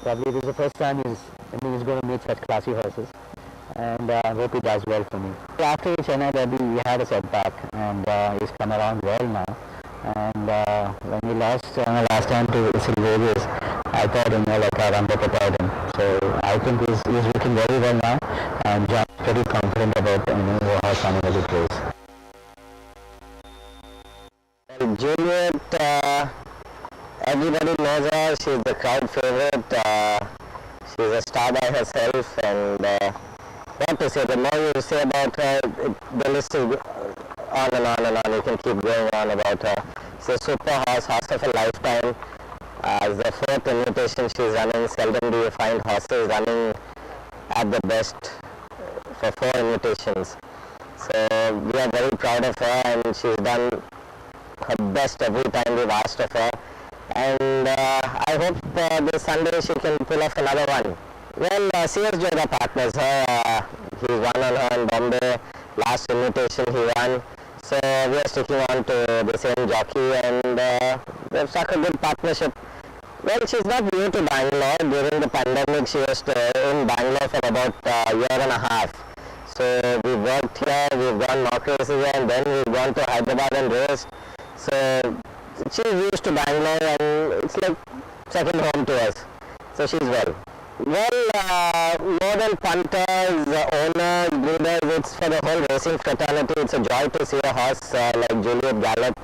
Probably this is the first time he's going to meet such classy horses, and I hope he does well for me. After Chennai Derby, we had a setback, and he's come around well now. And when we lost last time to Vegas, I thought, I underprepared him. So I think he's looking very well now, and I'm pretty confident about how coming as it goes. Juliet, everybody knows her. She's the crowd favorite. She's a star by herself, and what to say, the more you say about her, the list is on and on and on. You can keep going on about her. She's a super horse of a lifetime. As the fourth invitation she's running, seldom do you find horses running at the best for 4 invitations. So we are very proud of her, and she's done her best every time we've asked of her. And I hope this Sunday she can pull off another one. Well, CS Yoga partners her. He won on her in Bombay. Last invitation he won. So we are sticking on to the same jockey, and we've struck a good partnership. Well, she's not new to Bangalore. During the pandemic, she was in Bangalore for about a year and a half. So we worked here, we've gone mock races here, and then we've gone to Hyderabad and raced. So she's used to Bangalore, and it's like second home to us. So she's well. Well, more than punters, owners, breeders, it's for the whole racing fraternity. It's a joy to see a horse like Juliet gallop,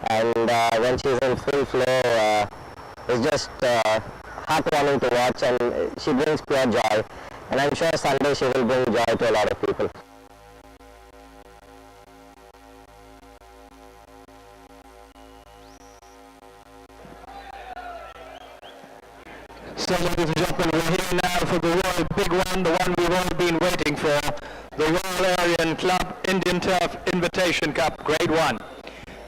and when she's in full flow, it's just heartwarming to watch, and she brings pure joy. And I'm sure Sunday she will bring joy to a lot of people. So, ladies and gentlemen, we're here now for the Royal Big One, the one we've all been waiting for, the Royal ARION Club Indian Turf Invitation Cup Grade 1.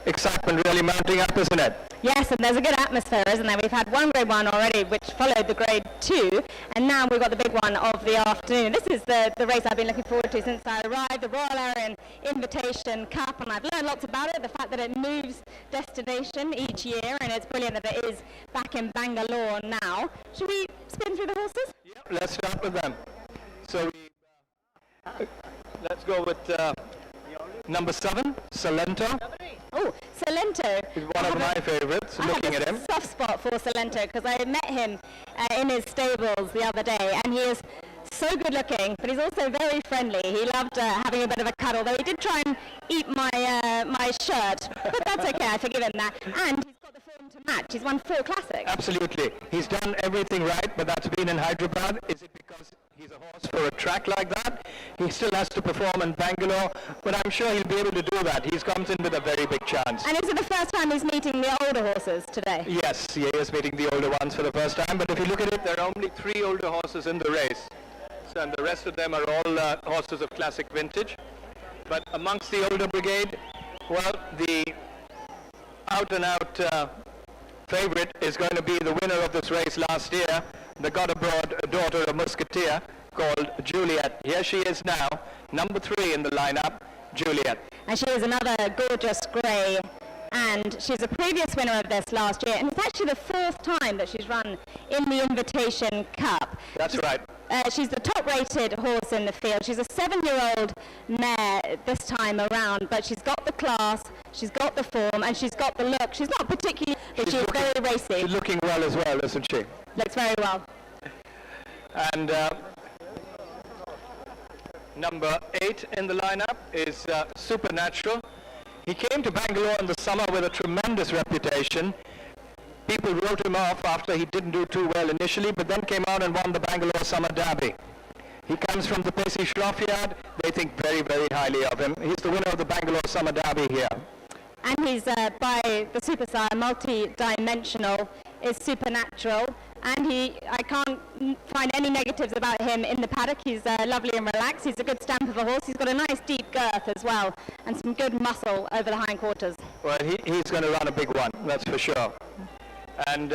Excitement really mounting up, isn't it? Yes, and there's a good atmosphere, isn't there? We've had one Grade 1 already, which followed the Grade 2, and now we've got the big one of the afternoon. This is the race I've been looking forward to since I arrived, the Royal ARION Invitation Cup, and I've learned lots about it, the fact that it moves destination each year, and it's brilliant that it is back in Bangalore now. Should we spin through the horses? Yep, let's start with them. So, let's go with number 7, Salento. Oh, Salento. He's one of my favourites, looking at him. I have a soft spot for Salento because I met him in his stables the other day, and he is so good looking, but he's also very friendly. He loved having a bit of a cuddle, though he did try and eat my my shirt, but that's okay, I forgive him that. And he's got the form to match. He's won 4 classics. Absolutely. He's done everything right, but that's been in Hyderabad. Is it because he's a horse for a track like that? He still has to perform in Bangalore, but I'm sure he'll be able to do that. He comes in with a very big chance. And is it the first time he's meeting the older horses today? Yes, he is meeting the older ones for the first time, but if you look at it, there are only 3 older horses in the race. So, and the rest of them are all horses of classic vintage. But amongst the older brigade, well, the out-and-out favourite is going to be the winner of this race last year, the got abroad daughter of Musketeer, called Juliet. Here she is now, number 3 in the lineup, Juliet. And she is another gorgeous grey, and she's a previous winner of this last year, and it's actually the 4th time that she's run in the Invitation Cup. That's right. She's the top-rated horse in the field. She's a 7-year-old mare this time around, but she's got the class, she's got the form, and she's got the look. She's not particularly, but she's very racy. She's looking well as well, isn't she? Looks very well. And number 8 in the lineup is Supernatural. He came to Bangalore in the summer with a tremendous reputation. People wrote him off after he didn't do too well initially, but then came out and won the Bangalore Summer Derby. He comes from the Pesi Shroff. They think very, very highly of him. He's the winner of the Bangalore Summer Derby here. And he's, by the super sire, multi-dimensional, is supernatural. And I can't find any negatives about him in the paddock. He's lovely and relaxed. He's a good stamp of a horse. He's got a nice deep girth as well, and some good muscle over the hindquarters. Well, he's going to run a big one, that's for sure. And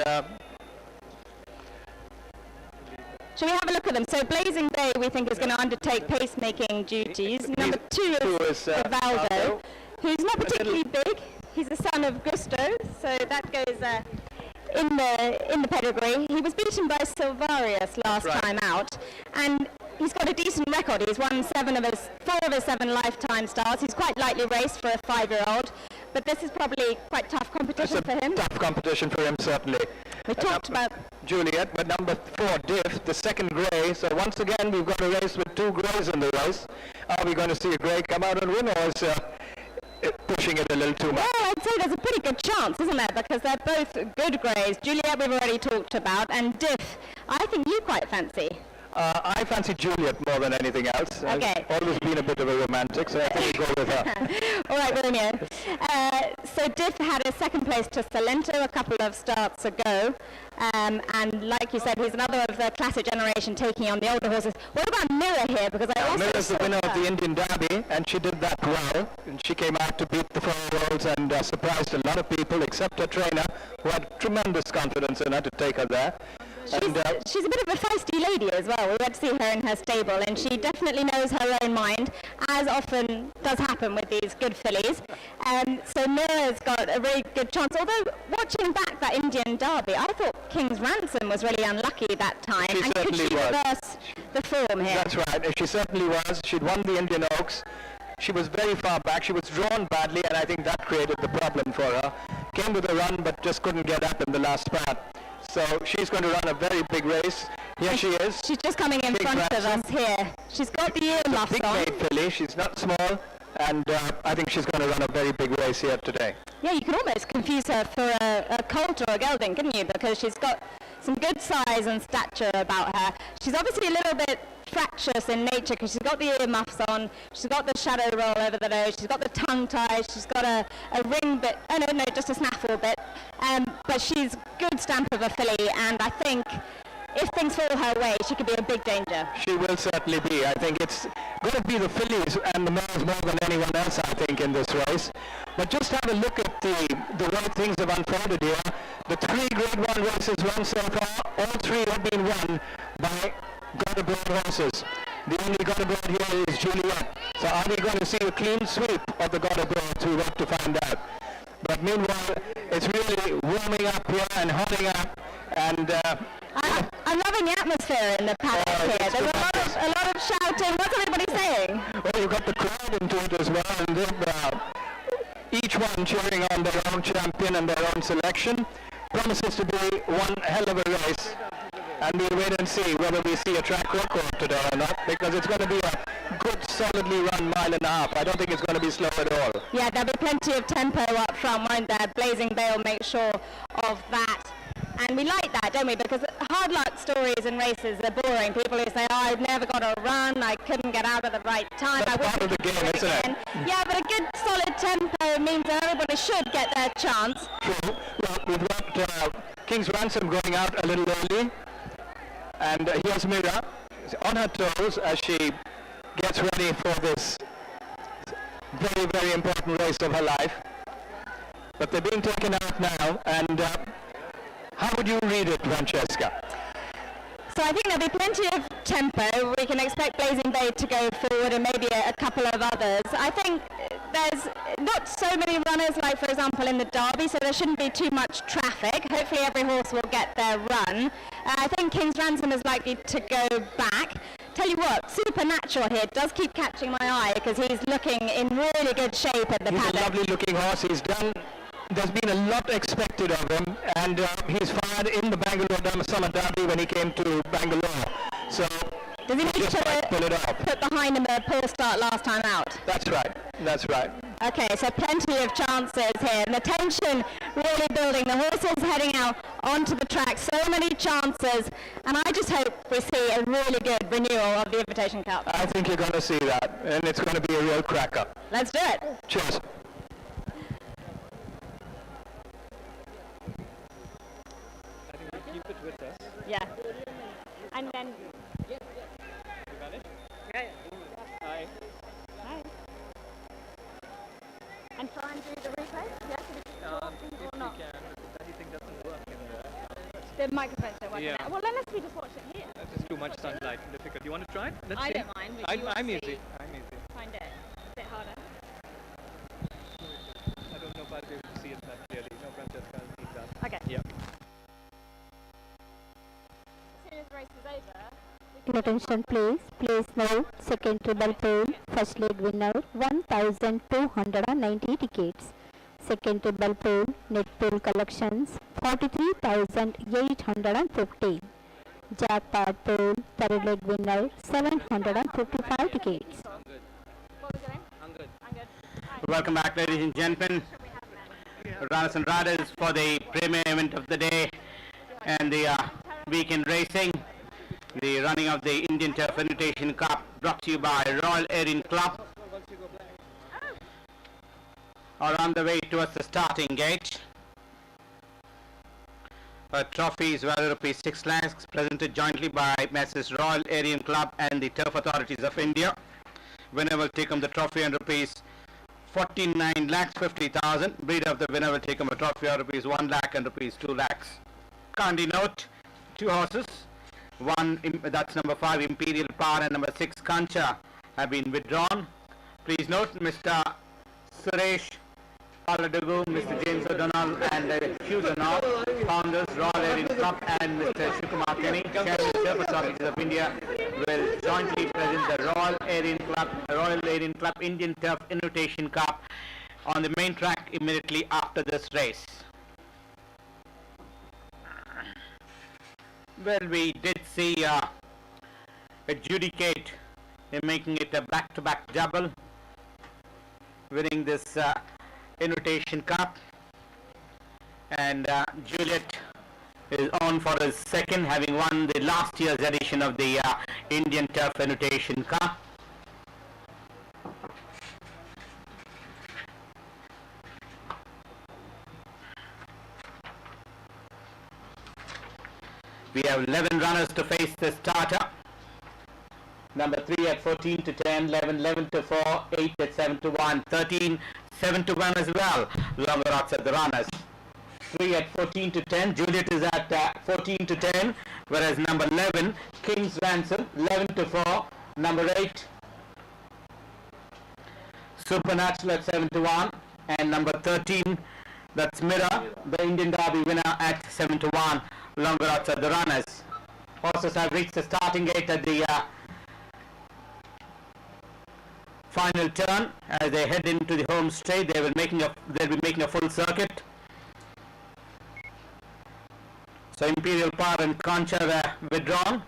shall we have a look at them? So Blazing Day, we think, is going to undertake pacemaking duties. Number 2 is Valdo, who's not particularly big. He's the son of Gusto, so that goes in the pedigree. He was beaten by Silvarius last time out, and he's got a decent record. He's won 4 of his 7 lifetime starts. He's quite lightly raced for a 5-year-old, but this is probably quite tough competition for him. Tough competition for him, certainly. We talked about Juliet, but number 4, Diff, the second grey. So once again, we've got a race with 2 greys in the race. Are we going to see a grey come out and win, or is pushing it a little too much? Well, I'd say there's a pretty good chance, isn't there? Because they're both good greys. Juliet we've already talked about, and Diff, I think you quite fancy. I fancy Juliet more than anything else. Okay. I've always been a bit of a romantic, so I think we'll go with her. All right, Romeo. So Diff had a second place to Salento a couple of starts ago. And like you said, he's another of the classic generation taking on the older horses. What about Mirror here? Because I also Mirror's the saw winner of her. the Indian Derby, and she did that well. And she came out to beat the 4-year-olds and surprised a lot of people, except her trainer, who had tremendous confidence in her to take her there. She's a bit of a feisty lady as well. We went to see her in her stable, and she definitely knows her own mind, as often does happen with these good fillies. So Mirror's got a really good chance. Although, watching back that Indian Derby, I thought King's Ransom was really unlucky that time. She and could she certainly was. reverse the form here? That's right, and she certainly was. She'd won the Indian Oaks. She was very far back. She was drawn badly, and I think that created the problem for her. Came with a run, but just couldn't get up in the last part. So she's going to run a very big race. Here she is. She's just coming in front of us here. She's got the earmuffs on. Big made filly. She's not small, and I think she's going to run a very big race here today. Yeah, you can almost confuse her for a colt or a gelding, couldn't you? Because she's got some good size and stature about her. She's obviously a little bit fractious in nature because she's got the earmuffs on, she's got the shadow roll over the nose, she's got the tongue tie, she's got a ring bit, oh no, just a snaffle bit, but she's good stamp of a filly, and I think if things fall her way, she could be a big danger. She will certainly be. I think it's going to be the fillies and the mares more than anyone else, I think, in this race. But just have a look at the way things have unfolded here. The 3 Grade 1 races run so far, all 3 have been won by Gothenburg horses. The only Gothenburg here is Juliet. So are we going to see a clean sweep of the Gothenburg? We have to find out. But meanwhile, it's really warming up here and hotting up. And I'm loving the atmosphere in the paddock here. There's a lot of shouting. What's everybody saying? Well, you've got the crowd into it as well, and each one cheering on their own champion and their own selection. Promises to be one hell of a race. And we'll wait and see whether we see a track record today or not, because it's going to be a good, solidly run mile and a half. I don't think it's going to be slow at all. Yeah, there'll be plenty of tempo up front, won't there? Blazing Bay will make sure of that. And we like that, don't we? Because hard luck stories and races are boring. People who say, oh, I've never got a run, I couldn't get out at the right time. That's part of the game, isn't it? Yeah, but a good solid tempo means that everybody should get their chance. True. Well, we've got King's Ransom going out a little early. And here's Mira on her toes as she gets ready for this very, very important race of her life. But they're being taken out now, and how would you read it, Francesca? So I think there'll be plenty of tempo. We can expect Blazing Bay to go forward and maybe a couple of others. I think there's not so many runners like, for example, in the Derby, so there shouldn't be too much traffic. Hopefully every horse will get their run. I think King's Ransom is likely to go back. Tell you what, Supernatural here does keep catching my eye because he's looking in really good shape at the paddock. He's a lovely looking horse. There's been a lot expected of him, and he's fired in the Bangalore Summer Derby when he came to Bangalore. So does he need to put behind him a poor start last time out? That's right. That's right. Okay, so plenty of chances here, and the tension really building. The horses heading out onto the track, so many chances, and I just hope we see a really good renewal of the Invitation Cup. I think you're going to see that, and it's going to be a real cracker. Let's do it. Cheers. Keep it with us. Yeah. And then... You got it? Yeah. Hi. Hi. And try and do the replay? Yes, If we can, because anything doesn't work in the microphones don't work. Yeah. Well, unless we just watch it here. There's too much sunlight. Difficult. You want to try it? Let's I see. don't mind, but you want I'm to easy. see. I'm easy. Find it a bit harder. I don't know if I'll be able to see it that clearly. No, Francesca, I'll need that. Okay. Yeah. As soon as the race is over... Your attention please. Please note, second treble pool, first leg winner, 1,290 tickets. Second treble pool, net pool collections, 43,850. Jackpot pool, third leg winner, 755 tickets. What was your name? I'm good. I'm good. Welcome back, ladies and gentlemen. Runners and riders for the premier event of the day and the weekend racing. The running of the Indian Turf Invitation Cup brought to you by Royal ARION Club. Are on the way towards the starting gate. A trophy is valued ₹6 lakhs, presented jointly by Messrs. Royal ARION Club and the Turf Authorities of India. Winner will take home the trophy and ₹49,50,000. Breeder of the winner will take home a trophy of ₹1 lakh and ₹2 lakhs. Kindly note, 2 horses. One, that's number 5 Imperial Power and number 6 Kancha have been withdrawn. Please note Mr. Suresh Aladugu, Mr. James O'Donnell and Hugh O'Donnell, founders Royal ARION Club, and Mr. Sukumar Kenny, Chairman of the Turf Authorities of India, will jointly present the Royal ARION Club Indian Turf Invitation Cup on the main track immediately after this race. Well, we did see Adjudicate in making it a back-to-back double, winning this Invitation Cup, and Juliet is on for his second, having won the last year's edition of the Indian Turf Invitation Cup. We have 11 runners to face the starter. Number 3 at 14 to 10, 11 to 4, 8 at 7 to 1, 13, 7 to 1 as well. Longer odds at the runners. 3 at 14 to 10, Juliet is at 14 to 10, whereas number 11, King's Ransom, 11 to 4, number 8, Supernatural at 7 to 1, and number 13, that's Mirror, the Indian Derby winner at 7 to 1. Longer odds at the runners. Horses have reached the starting gate at the final turn. As they head into the home straight, they'll be making a full circuit. So Imperial Power and Concha were withdrawn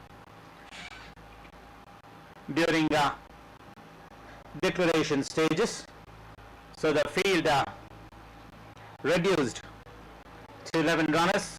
during declaration stages. So the field reduced to 11 runners.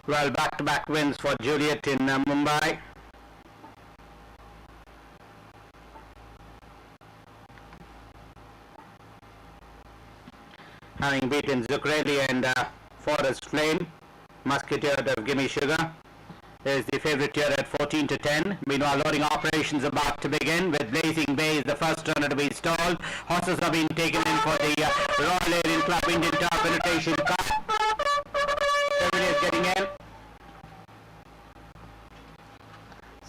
Well, back-to-back wins for Juliet in Mumbai. Having beaten Zucrelli and Forest Flame, Musketeer of Gimme Sugar is the favourite here at 14 to 10. Meanwhile, loading operations about to begin with Blazing Bay is the first runner to be stalled. Horses are being taken in for the Royal ARION Club Indian Turf Invitation Cup. Everybody is getting in.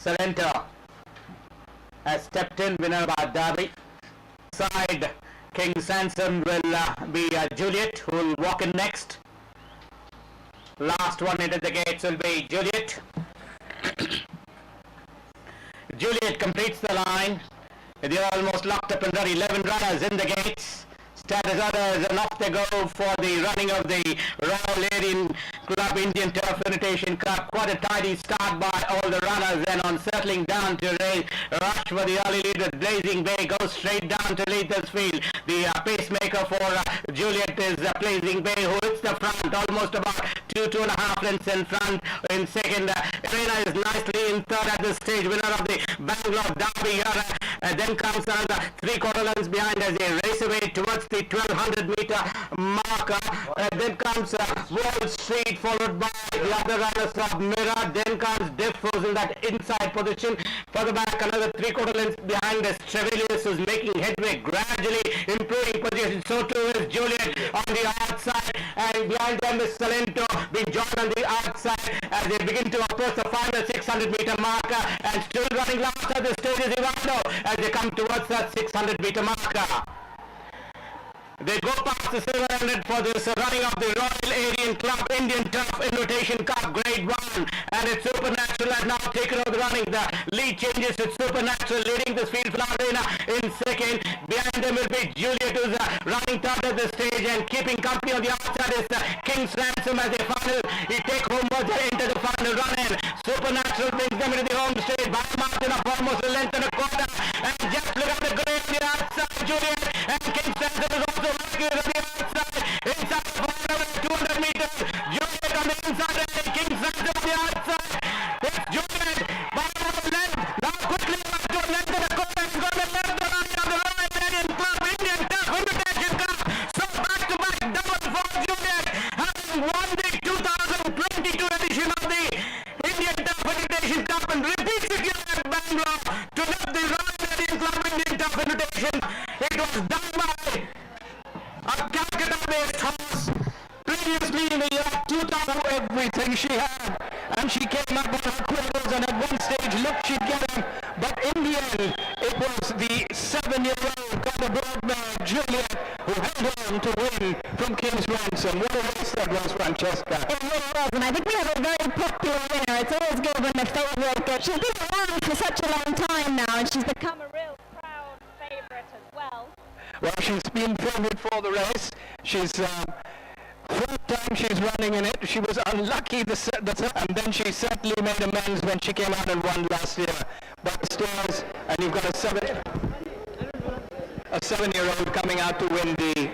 Salento has stepped in, winner by Derby. Side King Sansom will be Juliet, who will walk in next. Last one into the gates will be Juliet. Juliet completes the line. They're almost locked up and ready. 11 runners in the gates. Status others, and off they go for the running of the Royal ARION Club Indian Turf Invitation Cup. Quite a tidy start by all the runners, and on settling down to rush for the early lead with Blazing Bay goes straight down to lead this field. The pacemaker for Juliet is Blazing Bay, who hits the front almost about 2.5 lengths in front. In second, Arena is nicely in third at this stage, winner of the Bangalore Derby here. Then comes another 3/4 lengths behind as they race away towards the 1200 meter marker. Then comes Wall Street, followed by the other runners of Mirror. Then comes Diffus in that inside position. Further back, another 3/4 lengths behind us, Trevelius, who's making headway, gradually improving position. So too is Juliet on the outside, and behind them is Salento being joined on the outside as they begin to approach the final 600 meter marker, and still running last at the stage is Ivano as they come towards that 600 meter marker. They go past the 700 for this running of the Royal ARION Club Indian Turf Invitation Cup Grade 1, and it's Supernatural has now taken over the running. The lead changes with Supernatural leading this field for Arena in second. Behind them will be Juliet, who's running third at the stage, and keeping company on the outside is King's Ransom as they take home into the final run, and Supernatural brings them into the home straight by a margin of almost a length and a quarter. And just look at the grade on the outside, Juliet, and King's Ransom is also working on the outside. Inside the final 200 meters, Juliet on the inside and King's Ransom on the outside. It's Juliet by a length, now quickly back to a length and a quarter. favourite. She's been around for such a long time now, and she's become a real crowd favourite as well. Well, she's been favourite for the race. She's first time she's running in it. She was unlucky and then she certainly made amends when she came out and won last year. But stairs, and you've got a 7-year-old coming out to win the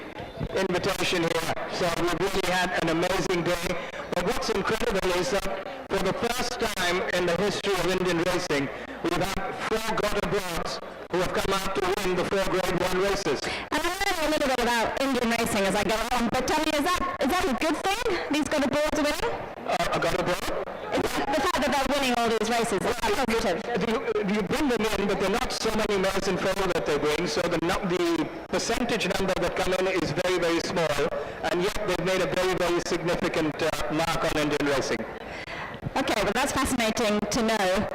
invitation here. So we've really had an amazing day. But what's incredible is that for the first time in the history of Indian racing, we've had 4 God-aboards who have come out to win the 4 Grade 1 races. And I'm learning a little bit about Indian racing as I go along, but tell me, is that a good thing, these God-aboards are winning? A God-aboard? The fact that they're winning all these races, is that positive? You bring them in, but there are not so many mares in foal that they bring, so the percentage number that come in is very, very small, and yet they've made a very, very significant mark on Indian racing. Okay, well that's fascinating to know.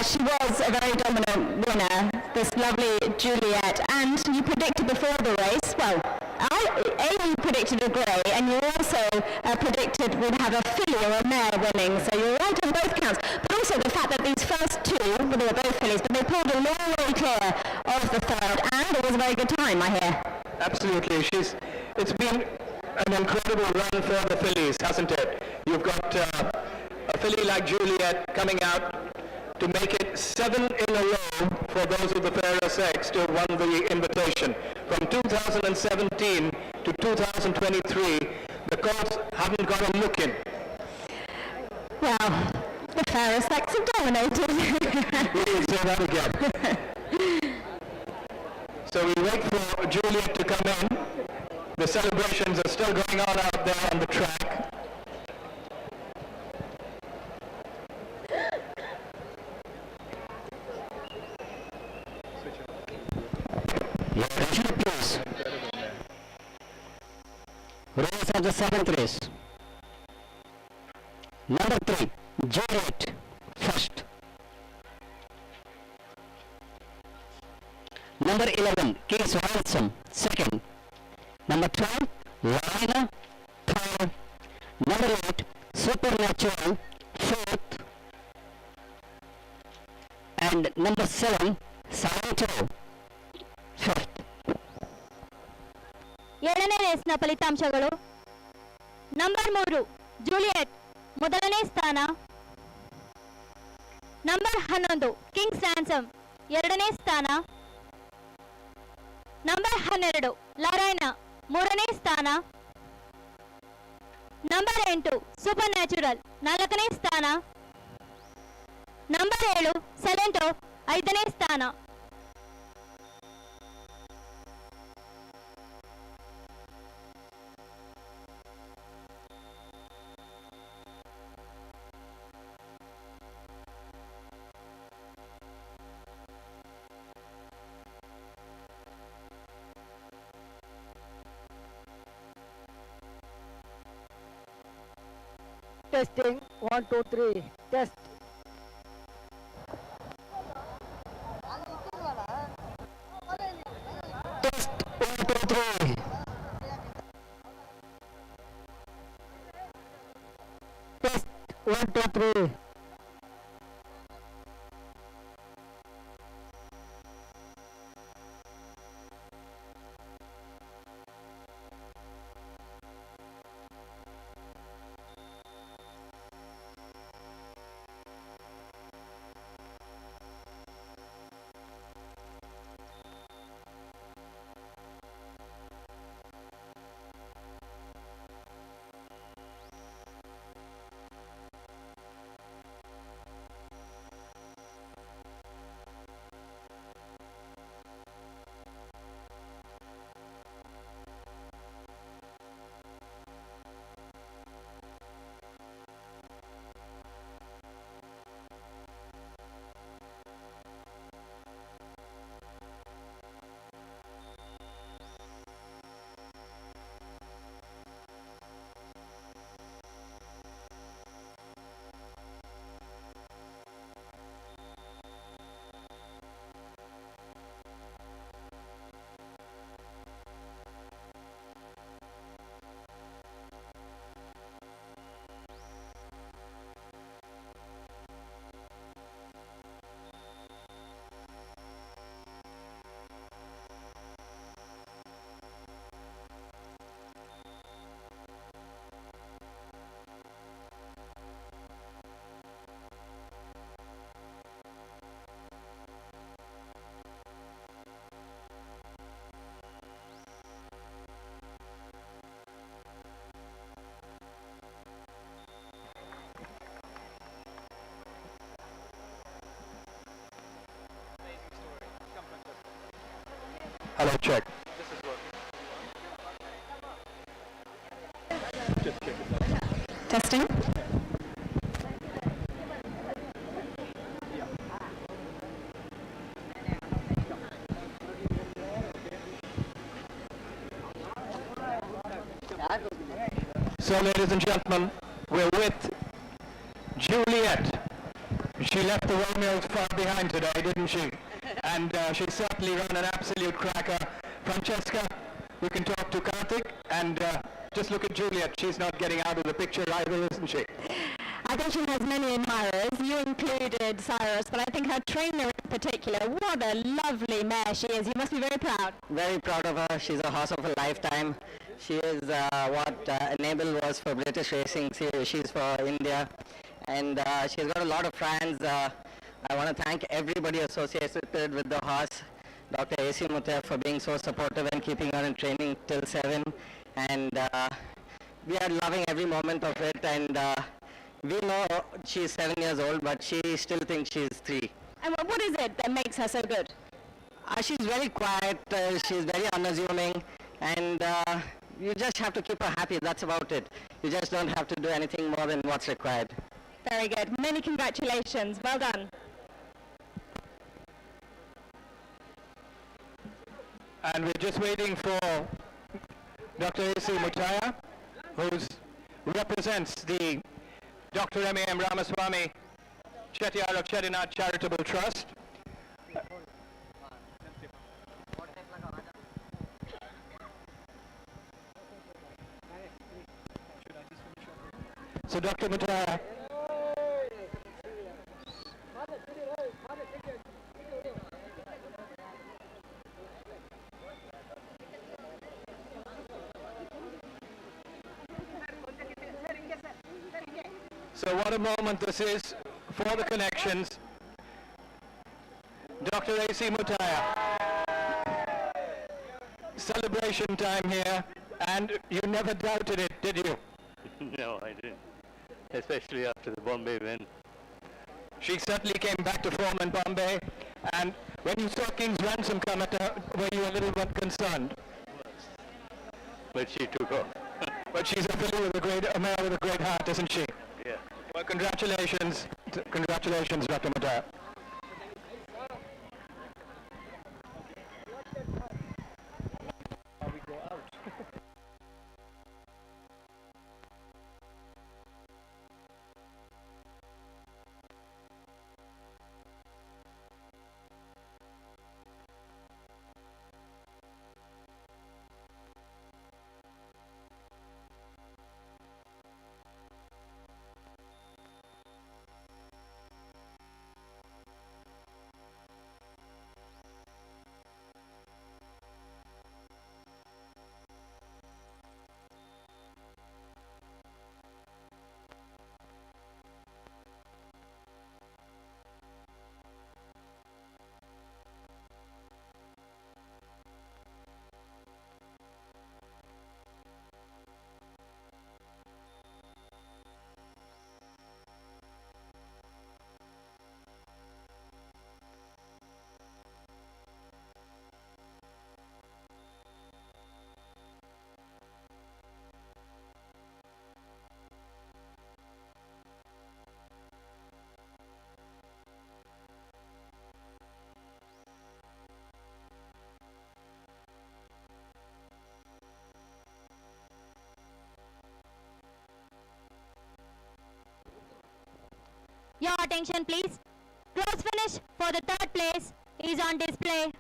She was a very dominant winner, this lovely Juliet, and you predicted before the race, well, you predicted a grey, and you also predicted we'd have a filly or a mare winning, so you're right on both counts. But also the fact that these first 2, well, they were both fillies, but they pulled a long way clear of the third, and it was a very good time, I hear. Absolutely. It's been an incredible run for the fillies, hasn't it? You've got a filly like Juliet coming out to make it 7 in a row for those of the fairer sex to have won the invitation. From 2017 to 2023, the colts haven't got a look in. Well, the fairer sex have dominated. We will say that again. So we wait for Juliet to come in. The celebrations are still going on out there on the track. Your attention please. Race of the 7th race. Number 3, Juliet, first. Number 11, Case Ransom, second. Number 12, Lina, third. Number 8, Supernatural, fourth. And number 7, Sancho, fifth. ಏಳನೇ ರೇಸ್ನ ಫಲಿತಾಂಶಗಳು. Number 3 Juliet ಮೊದಲನೇ ಸ್ಥಾನ. Number 11 Kings ransom ಎರಡನೇ ಸ್ಥಾನ. Number 12 ಲಾರಾಯಣ ಮೂರನೇ ಸ್ಥಾನ. Number 8 super natural ನಾಲ್ಕನೇ ಸ್ಥಾನ. ನಂಬರ್ 7 ಸೆಲೆಂಟೋ ಐದನೇ ಸ್ಥಾನ. Testing 1 2 3 test. Test 1 2 3. Test 1 2 3. Hello, check. This is working. Just check it out. Testing. So, ladies and gentlemen, we're with Juliet. She left the Romeos far behind today, didn't she? And she certainly ran an absolute cracker. Francesca, we can talk to Karthik, and just look at Juliet. She's not getting out of the picture either, isn't she? I think she has many admirers. You included, Cyrus, but I think her trainer in particular, what a lovely mare she is. You must be very proud. Very proud of her. She's a horse of a lifetime. She is what Enable was for British racing. She's for India. And she's got a lot of fans. I want to thank everybody associated with the horse. Dr. A.C. Muthia for being so supportive and keeping her in training till 7. And we are loving every moment of it. And we know she's 7 years old, but she still thinks she's 3. And what is it that makes her so good? She's very quiet, she's very unassuming, and you just have to keep her happy, that's about it. You just don't have to do anything more than what's required. Very good. Many congratulations. Well done. And we're just waiting for Dr. A.C. Muthia, who represents the Dr. M.A.M. Ramaswamy Chettiar of Chettinad Charitable Trust. So Dr. Muthia, so what a moment this is for the connections. Dr. A.C. Muthia, celebration time here, and you never doubted it, did you? No, I didn't. Especially after the Bombay win. She certainly came back to form in Bombay, and when you saw King's Ransom come at her, were you a little bit concerned? But she took off. But she's a filly with a mare with a great heart, isn't she? Yeah. Well, congratulations, congratulations, Dr. Muthia. We go out. Your attention please. Close finish for the third place is on display.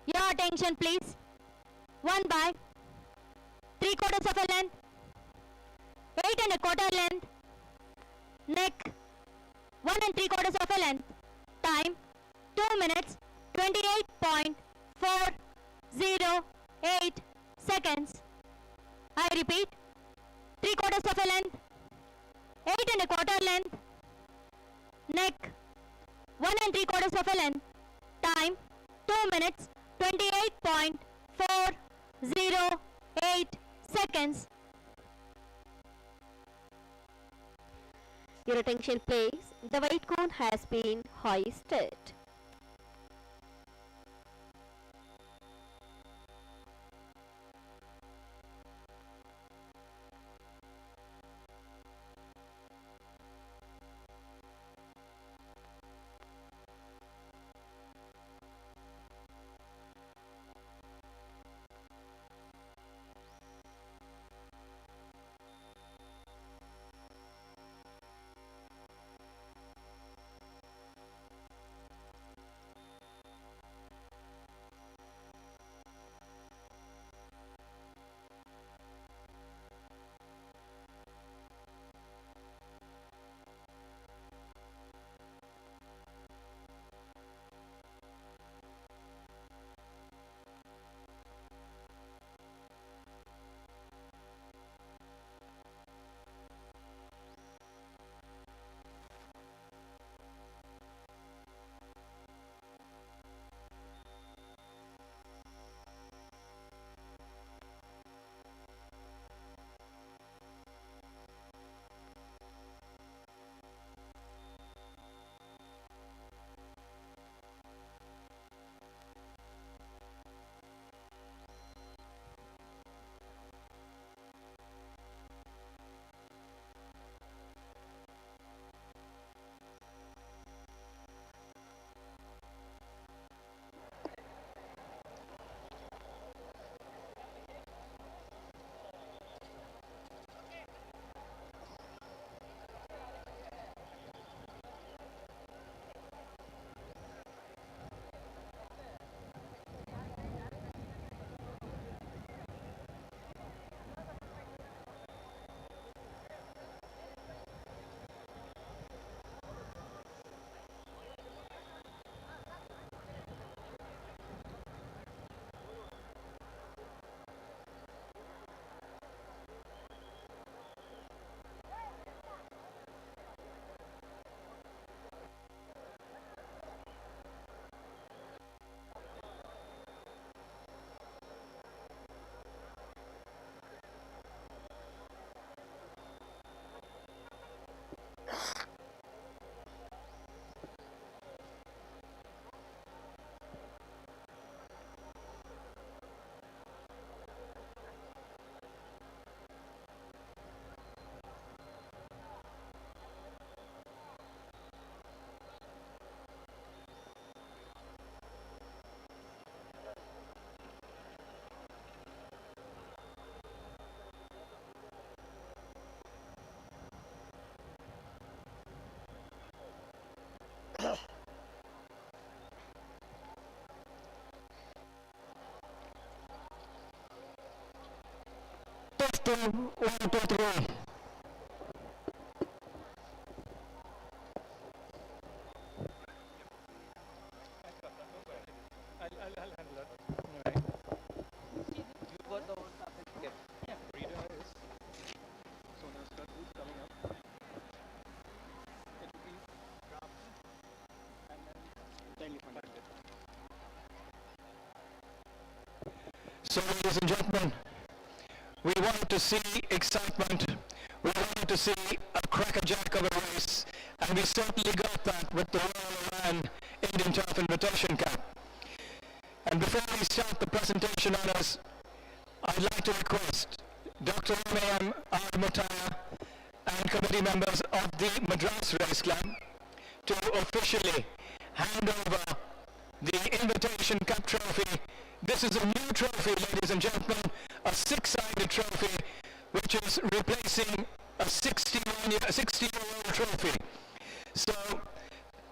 Your attention please. 1 by 3/4 of a length, 8 1/4 length, neck 1 3/4 of a length, time 2 minutes 28.408 seconds. I repeat, 3/4 of a length, 8 1/4 length, neck 1 3/4 of a length, time 2 minutes 28.408 seconds. Your attention please. The weight cone has been hoisted. Testing, 1, 2, 3. I'll handle that. Right. You were the one that yep. Reader is so now start boot coming up. It will be grabbed and then funded. So ladies and gentlemen, we wanted to see excitement, we wanted to see a crackerjack of a race, and we certainly got that with the Royal Iran Indian Turf Invitation Cup. And before we start the presentation honours, I'd like to request Dr. M.A.M. R. Mutaya and committee members of the Madras Race Club to officially hand over the Invitation Cup trophy. This is a new trophy, ladies and gentlemen, a six-sided trophy which is replacing a 60-year-old trophy. So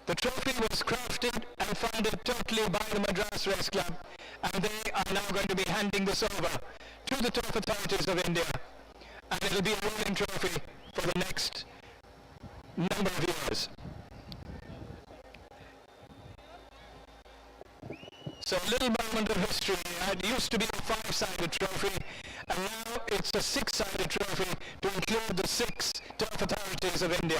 the trophy was crafted and funded totally by the Madras Race Club, and they are now going to be handing this over to the turf authorities of India, and it will be a rolling trophy for the next number of years. So a little moment of history. It used to be a five-sided trophy, and now it's a six-sided trophy to include the six turf authorities of India.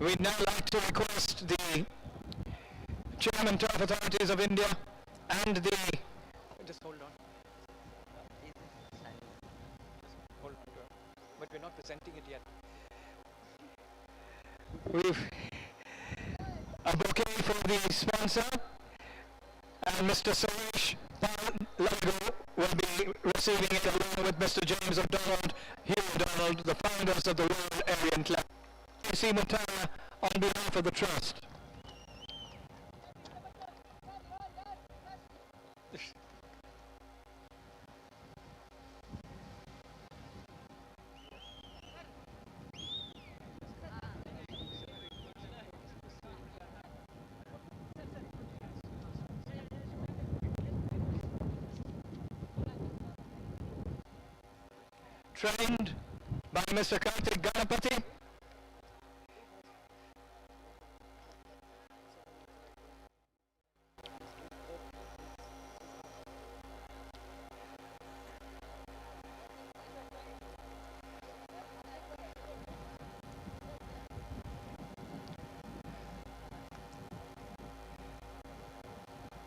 we'd now like to request the Chairman Turf Authorities of India and the... Just hold on. Hold on to it. But we're not presenting it yet. We've a bouquet for the sponsor, and Mr. Suresh Lago will be receiving it along with Mr. James O'Donnell, Hugh O'Donnell, the founders of the Royal ARION Club. C. Mutara on behalf of the Trust. Trained by Mr. Karthik Ganapati.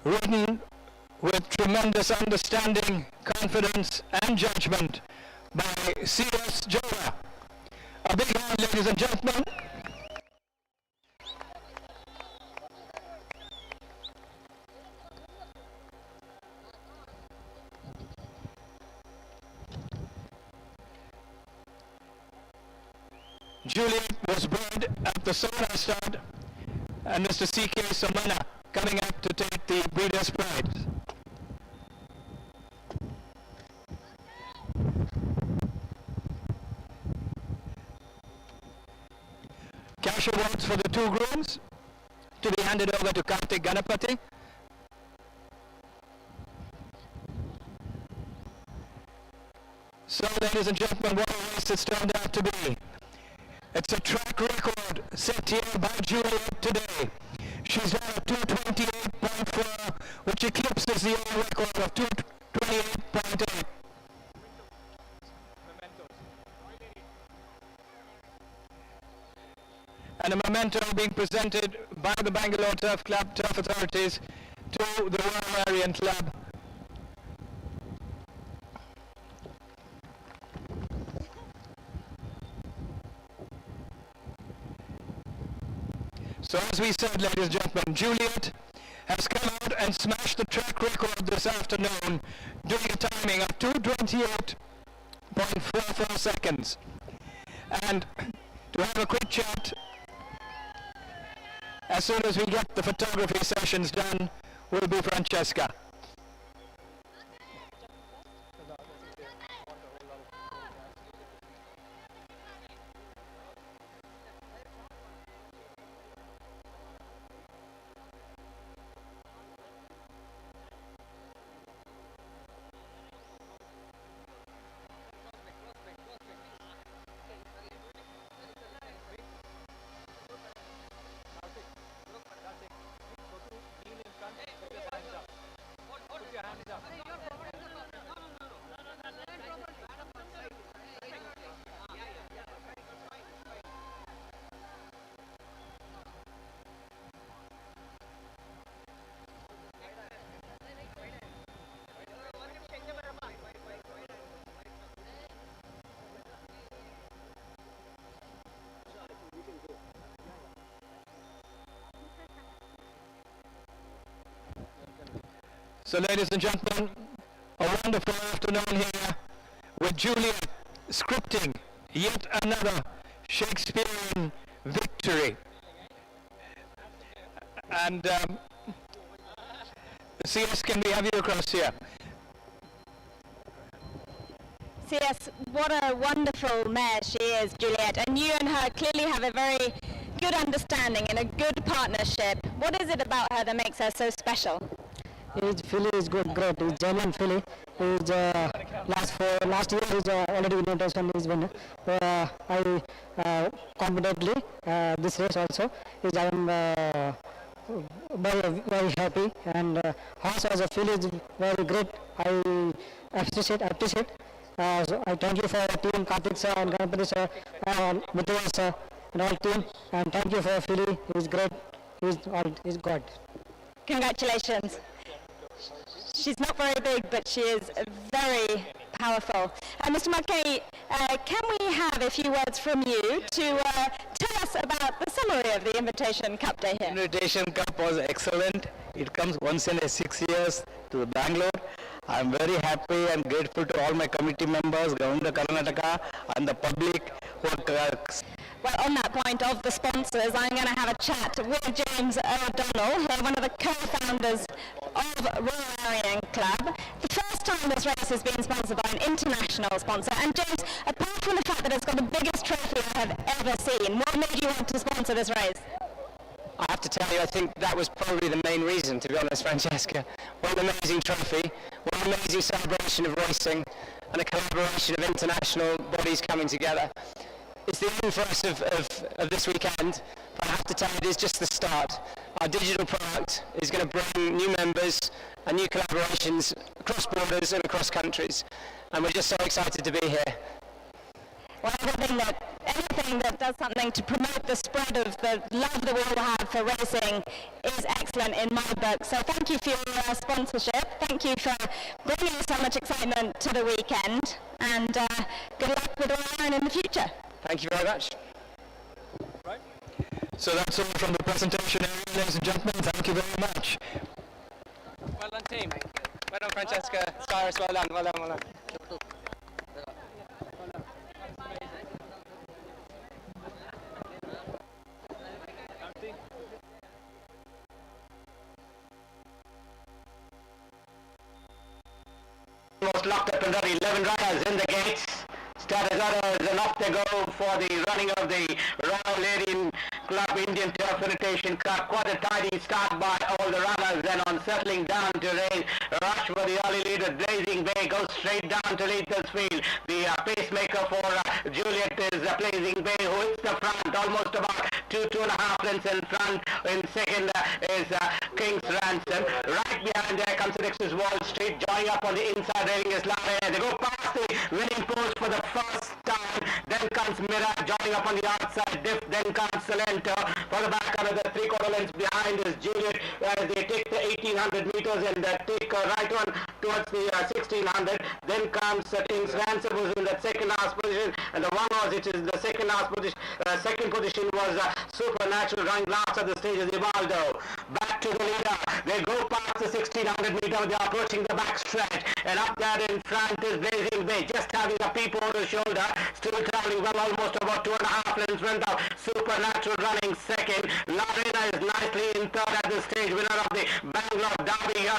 Written with tremendous understanding, confidence and judgment by C.S. Jora. A big hand, ladies and gentlemen. Juliet was bred at the Sona stud, and Mr. C.K. Samana coming up to take the breeder's prize. Cash awards for the two grooms to be handed over to Karthik Ganapati. So, ladies and gentlemen, what a race it's turned out to be. It's a track record set here by Juliet today. She's done a 228.4, which eclipses the old record of 228.8. And a memento being presented by the Bangalore Turf Club Turf Authorities to the Royal ARION Club. So as we said, ladies and gentlemen, Juliet has come out and smashed the track record this afternoon, doing a timing of 2:28.44 seconds. And to have a quick chat, as soon as we get the photography sessions done, will be Francesca. So, ladies and gentlemen, a wonderful afternoon here with Juliet scripting yet another Shakespearean victory. And CS, can we have you across here? CS, what a wonderful mare she is, Juliet, and you and her clearly have a very good understanding and a good partnership. What is it about her that makes her so special? His filly is good, great. He's German filly. He's last year he's already winner and he's winner. I competently this race also is I am very happy, and horse as a filly is very great. I appreciate. So I thank you for team Karthik sir and Ganapati sir, Mithila sir, and all team. And thank you for Philly. He's great. He's God. Congratulations. She's not very big, but she is very powerful. Mr. Mulcahy, can we have a few words from you to tell us about the summary of the Invitation Cup Day here? Invitation Cup was excellent. It comes once in 6 years to Bangalore. I'm very happy and grateful to all my committee members, Government of Karnataka, and the public who are Well, on that point of the sponsors, I'm going to have a chat with James O'Donnell, who are one of the co-founders of Royal ARION Club. The first time this race has been sponsored by an international sponsor. And James, apart from the fact that it's got the biggest trophy I have ever seen, what made you want to sponsor this race? I have to tell you, I think that was probably the main reason, to be honest, Francesca. What an amazing trophy, what an amazing celebration of racing, and a collaboration of international bodies coming together. It's the end for us of this weekend, but I have to tell you, it is just the start. Our digital product is going to bring new members and new collaborations across borders and across countries, and we're just so excited to be here. Well, anything that does something to promote the spread of the love that we all have for racing is excellent in my book. So thank you for your sponsorship. Thank you for bringing so much excitement to the weekend. And good luck with Royal ARION in the future. Thank you very much. Right. So that's all from the presentation area, ladies and gentlemen. Thank you very much. Well done, team. Well done, Francesca. Cyrus, well done, well done, well done. Almost locked up another 11 runners in the gates. Started others and off they go for the running of the Royal ARION Club Indian Turf Invitation Cup. Quite a tidy start by all the runners, and on settling down to race, rush for the early lead with Blazing Bay, goes straight down to lead this field. The pacemaker for Juliet is Blazing Bay, who hits the front almost about 2.5 lengths in front. In second is King's Ransom. Right behind there comes Alexis Wall Street, joining up on the inside railing is Lara. They go past the winning post for the first time. Then comes Mira, joining up on the outside. Diff, then comes Salento. For the back, another 3/4 lengths behind is Juliet, as they take the 1800 meters and take a right one towards the 1600. Then comes King's Ransom, who's in that second last position, and the one was, which is the second last position. Second position was Supernatural, running last at the stage is Ivaldo. Back to the leader. They go past the 1600 meters. They are approaching the back stretch, and up there in front is Blazing Bay, just having a peep over the shoulder, still traveling well, almost about 2.5 lengths front of Supernatural, running second. Lorena is nicely in third at this stage, winner of the Bangalore Derby here.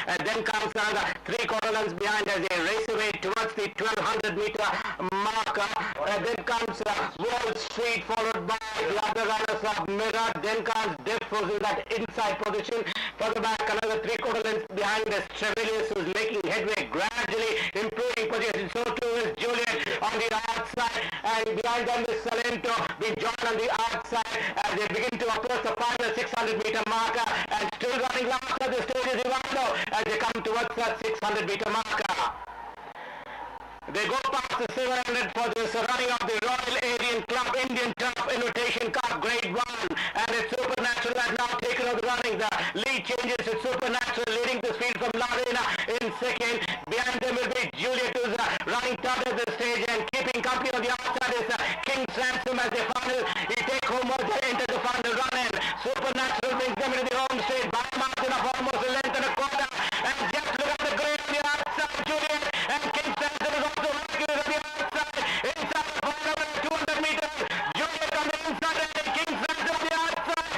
And then comes another 3/4 lengths behind as they race away towards the 1200 meter marker. And then comes Wall Street, followed by the other runners of Mirror. Then comes Diff, who's in that inside position. Further back, another 3/4 lengths behind is Trevelius, who's making headway, gradually improving position. So too is Juliet on the outside, and behind them is Salento, being joined on the outside as they begin to approach the final 600 meter marker, and still running last at the stage is Ivano as they come towards that 600 meter marker. They go past the 700 for this running of the Royal ARION Club Indian Turf Invitation Cup Grade 1, and it's Supernatural has now taken over the running. The lead changes to Supernatural, leading this field from Lorena in second. Behind them will be Juliet, who's running third at the stage, and keeping company on the outside is King's Ransom as they take home or they enter the final run, and Supernatural brings them into the home straight by a margin of almost a length and a quarter. And just look at the grade on the outside, Juliet, and King's Ransom is also working on the outside. Inside the final 200 meters, Juliet on the inside and King's Ransom on the outside.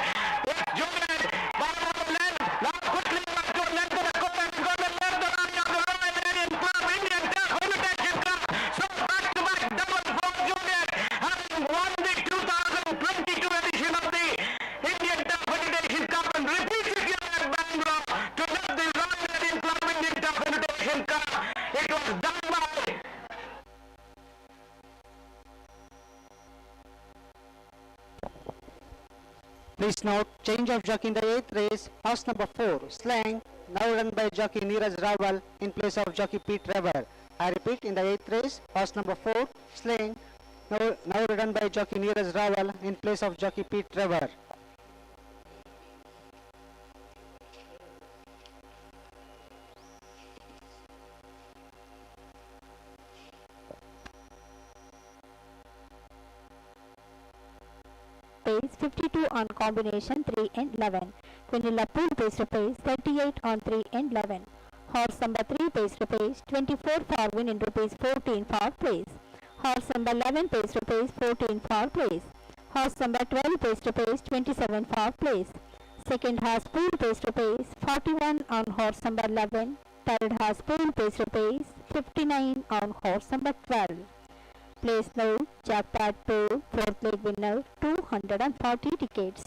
It's Juliet, bottom of the length, now quickly back to a length and a quarter, and going to left the running of the Royal ARION Club Indian Turf Invitation Cup. So back-to-back double for Juliet, having won the 2022 edition of the Indian Turf Invitation Cup and repeats it here at Bangalore to lift the Royal ARION Club Indian Turf Invitation Cup. It was done by Please note, change of jockey in the 8th race, horse number 4, Slang, now run by jockey Neeraj Rawal in place of jockey Pete Rever. I repeat, in the 8th race, horse number 4, Slang, Now ridden by jockey Neeraj Rawal in place of jockey Pete Trevor. Pace 52 on combination 3 and 11. Vanilla Pool pace to pace 38 on 3 and 11. Horse number 3 pace to pace 24 for win in rupees 14 for place. Horse number 11 pace to pace 14 for place. Horse number 12 pace to pace 27 for place. Second horse pool pace to pace 41 on horse number 11. Third horse pool pace to pace 59 on horse number 12. Place now jackpot pool, fourth leg winner 240 tickets.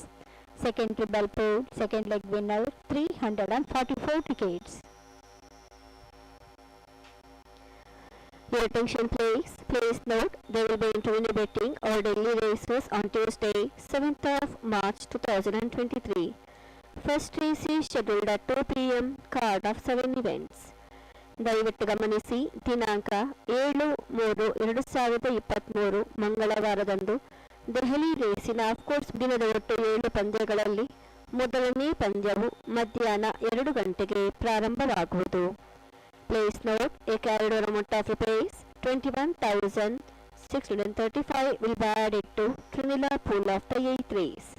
Second treble pool, second leg winner 344 tickets. Your attention please. Please note there will be intervenue betting or daily races on Tuesday 7th of March 2023. First race is scheduled at 2 p.m. card of 7 events. ದಯವಿಟ್ಟು ಗಮನಿಸಿ ದಿನಾಂಕ 7/3/2023 ಮಂಗಳವಾರದಂದು Delhi ರೇಸಿನ of course ದಿನದ ಒಟ್ಟು 7 ಪಂದ್ಯಗಳಲ್ಲಿ ಮೊದಲನೇ ಪಂದ್ಯವು ಮಧ್ಯಾಹ್ನ 2 ಗಂಟೆಗೆ ಪ್ರಾರಂಭವಾಗುವುದು. Please note a carried over amount of rupees 21,635 will be added to Trinidad pool of the 8th race.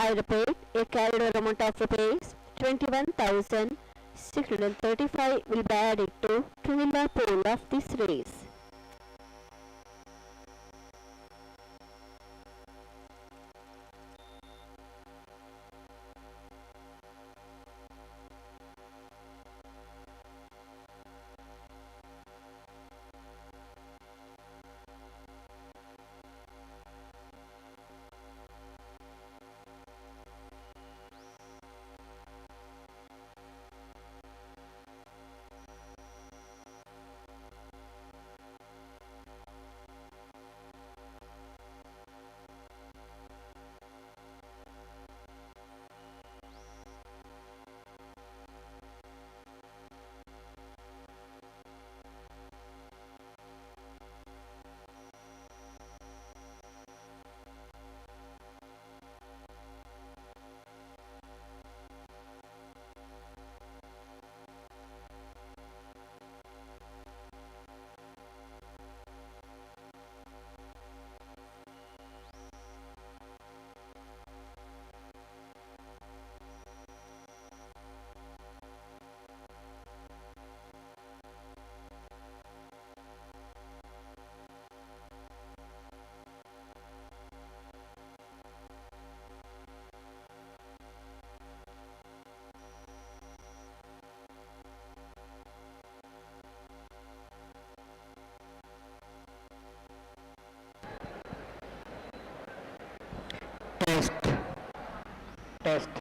I repeat, a carried over amount of rupees 21,635 will be added to Trinidad pool of this race. Test.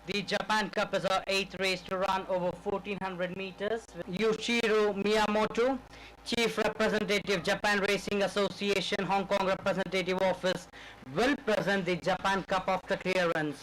The Japan Cup is our 8th race to run over 1400 meters. Yushiro Miyamoto, Chief Representative Japan Racing Association, Hong Kong Representative Office, will present the Japan Cup after clearance.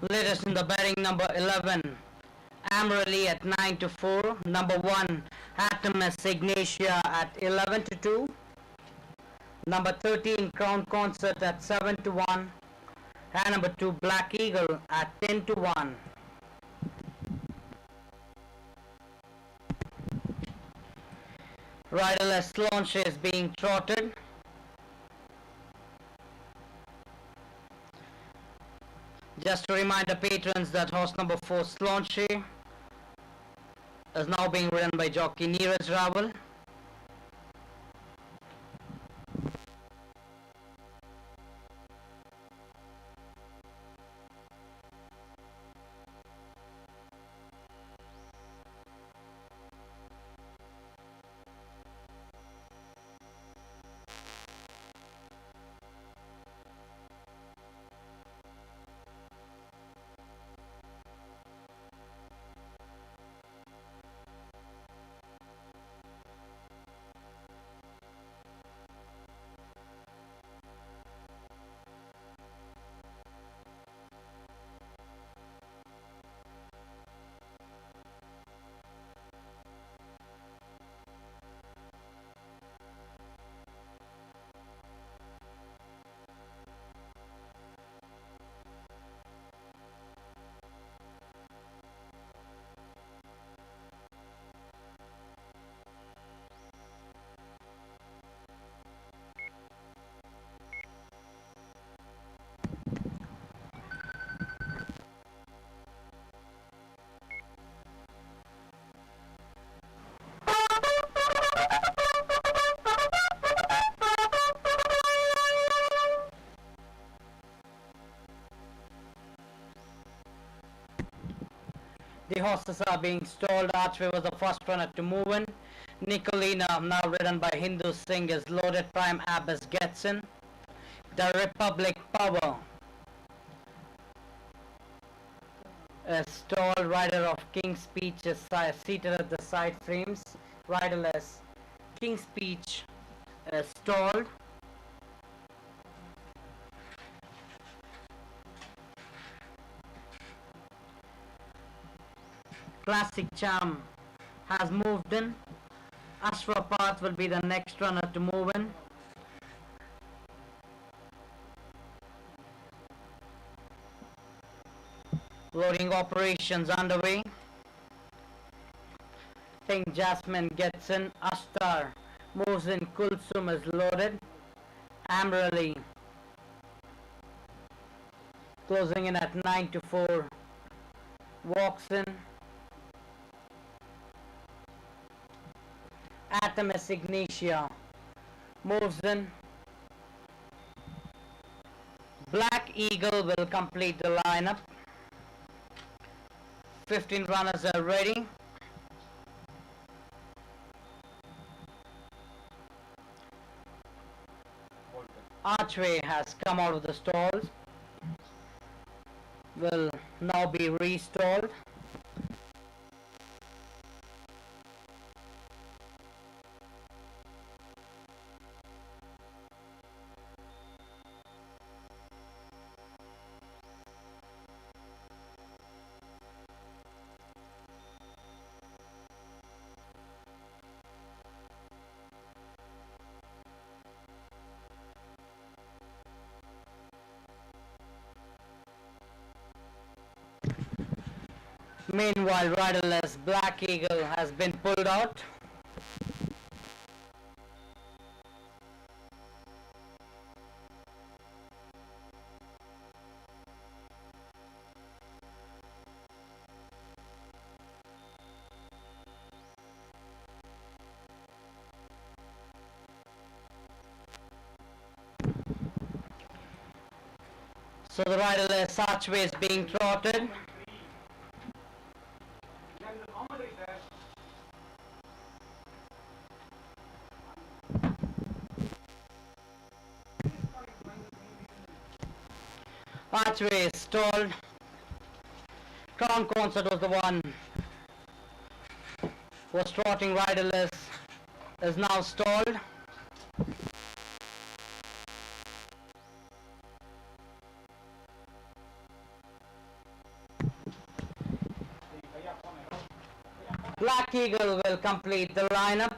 Latest in the betting, number 11, Amarylli at 9 to 4. Number 1, Atomus Ignatia at 11 to 2. Number 13, Crown Concert at 7 to 1. And number 2, Black Eagle at 10 to 1. Riderless launch is being trotted. Just to remind the patrons that horse number 4, Slaunche, is now being ridden by jockey Neeraj Rawal. The horses are being stalled. Archway was the first runner to move in. Nicolina, now ridden by Hindu Singh, is loaded. Prime Abbas gets in. The Republic Power is stalled. Rider of King's Speech is seated at the side frames. Riderless King's Speech is stalled. Classic Charm has moved in. Ashwapath will be the next runner to move in. Loading operations underway. Pink Jasmine gets in. Ashtar moves in. Kulsum is loaded. Amarylli closing in at 9 to 4. Walks in. Atomus Ignatia moves in. Black Eagle will complete the lineup. 15 runners are ready. Archway has come out of the stalls. Will now be restalled. Meanwhile, riderless Black Eagle has been pulled out. So the riderless archway is being trotted. Archway is stalled. Crown Concert was the one who was trotting riderless, is now stalled. Black Eagle will complete the lineup.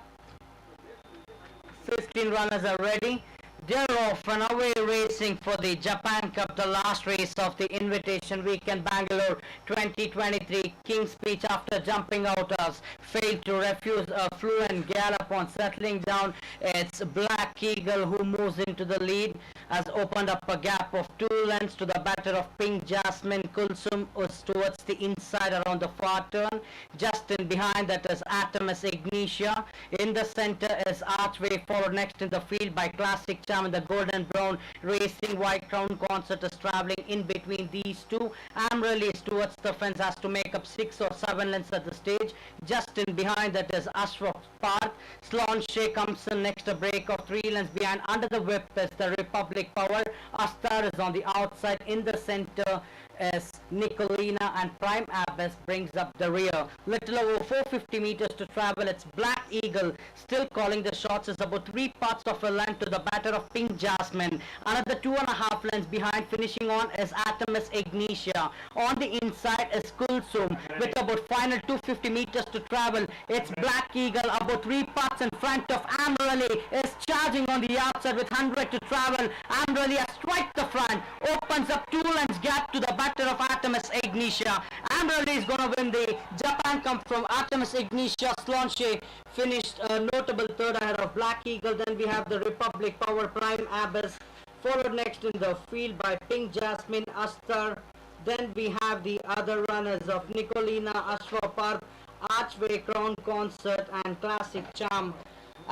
15 runners are ready. They're off and away racing for the Japan Cup, the last race of the Invitation Weekend Bangalore 2023. King's Speech, after jumping out, has failed to refuse a fluent gallop on settling down. It's Black Eagle who moves into the lead, has opened up a gap of 2 lengths to the batter of Pink Jasmine. Kulsum is towards the inside around the far turn. Just in behind that is Atomus Ignitia. In the center is Archway, followed next in the field by Classic Charm and the Golden Brown Racing. White Crown Concert is travelling in between these two. Amrali is towards the fence, has to make up 6 or 7 lengths at the stage. Just in behind that is Ashraf Park. Slaunche comes in next, a break of 3 lengths behind. Under the whip is the Republic Power. Astar is on the outside. In the center is Nicolina, and Prime Abbess brings up the rear. Little over 450 meters to travel. It's Black Eagle still calling the shots. Is about 3 parts of a length to the batter of Pink Jasmine. Another 2.5 lengths behind. Finishing on is Atomus Ignitia. On the inside is Kulsum with about final 250 meters to travel. It's Black Eagle about 3 parts in front of Amrali. Is charging on the outside with 100 to travel. Amrali has strike the front. Opens up 2 lengths gap to the batter of Atomus Ignitia. Amrali is going to win the Japan Cup from Atomus Ignitia. Slaunche finished a notable third ahead of Black Eagle. Then we have the Republic Power, Prime Abbess, followed next in the field by Pink Jasmine, Astar. Then we have the other runners of Nicolina, Ashwa Park, Archway, Crown Concert and Classic Charm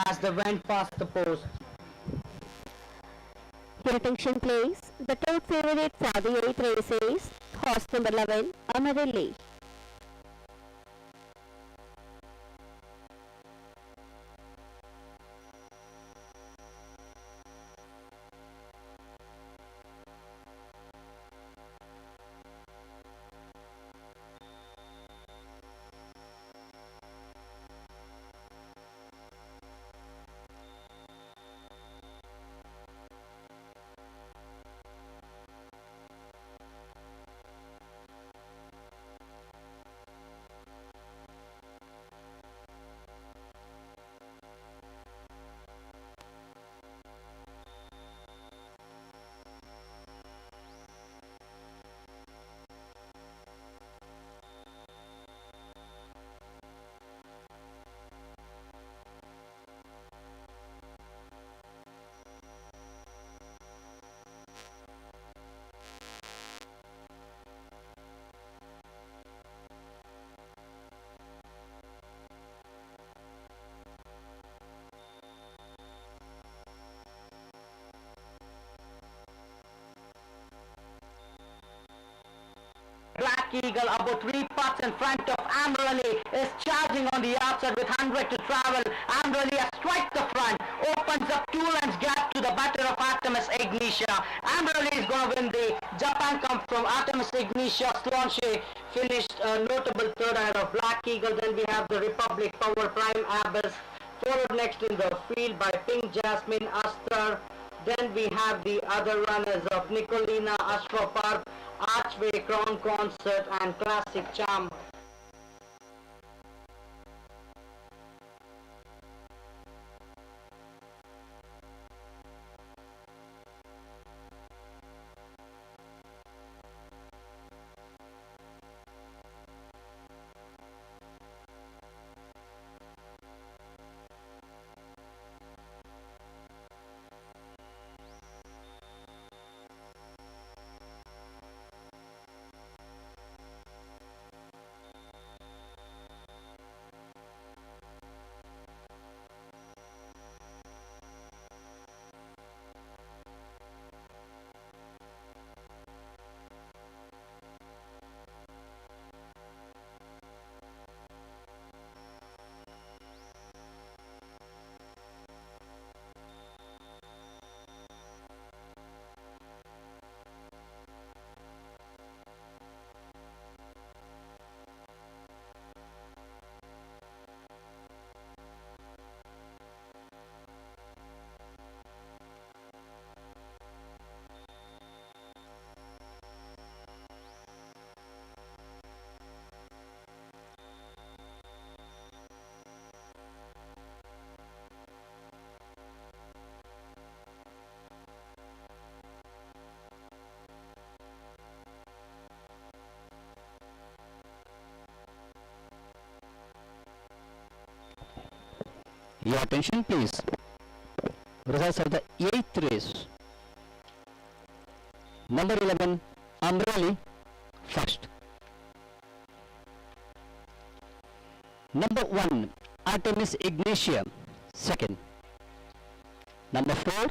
as they went past the post. Your attention please. The top favorites are the 8th races. Horse number 11, Amarelli. Black Eagle about 3 parts in front of Amrali is charging on the outside with 100 to travel. Amrali has strike the front, opens up 2 lengths gap to the batter of Atomus Ignitia. Amrali is going to win the Japan Cup from Atomus Ignitia. Slaunche finished a notable third ahead of Black Eagle. Then we have the Republic Power, Prime Abbess, followed next in the field by Pink Jasmine, Astar. Then we have the other runners of Nicolina, Ashwa Park, Archway, Crown Concert and Classic Charm. Your attention please. Results of the 8th race. Number 11, Amrali, first. Number 1, Artemis Ignatia, second. Number 4,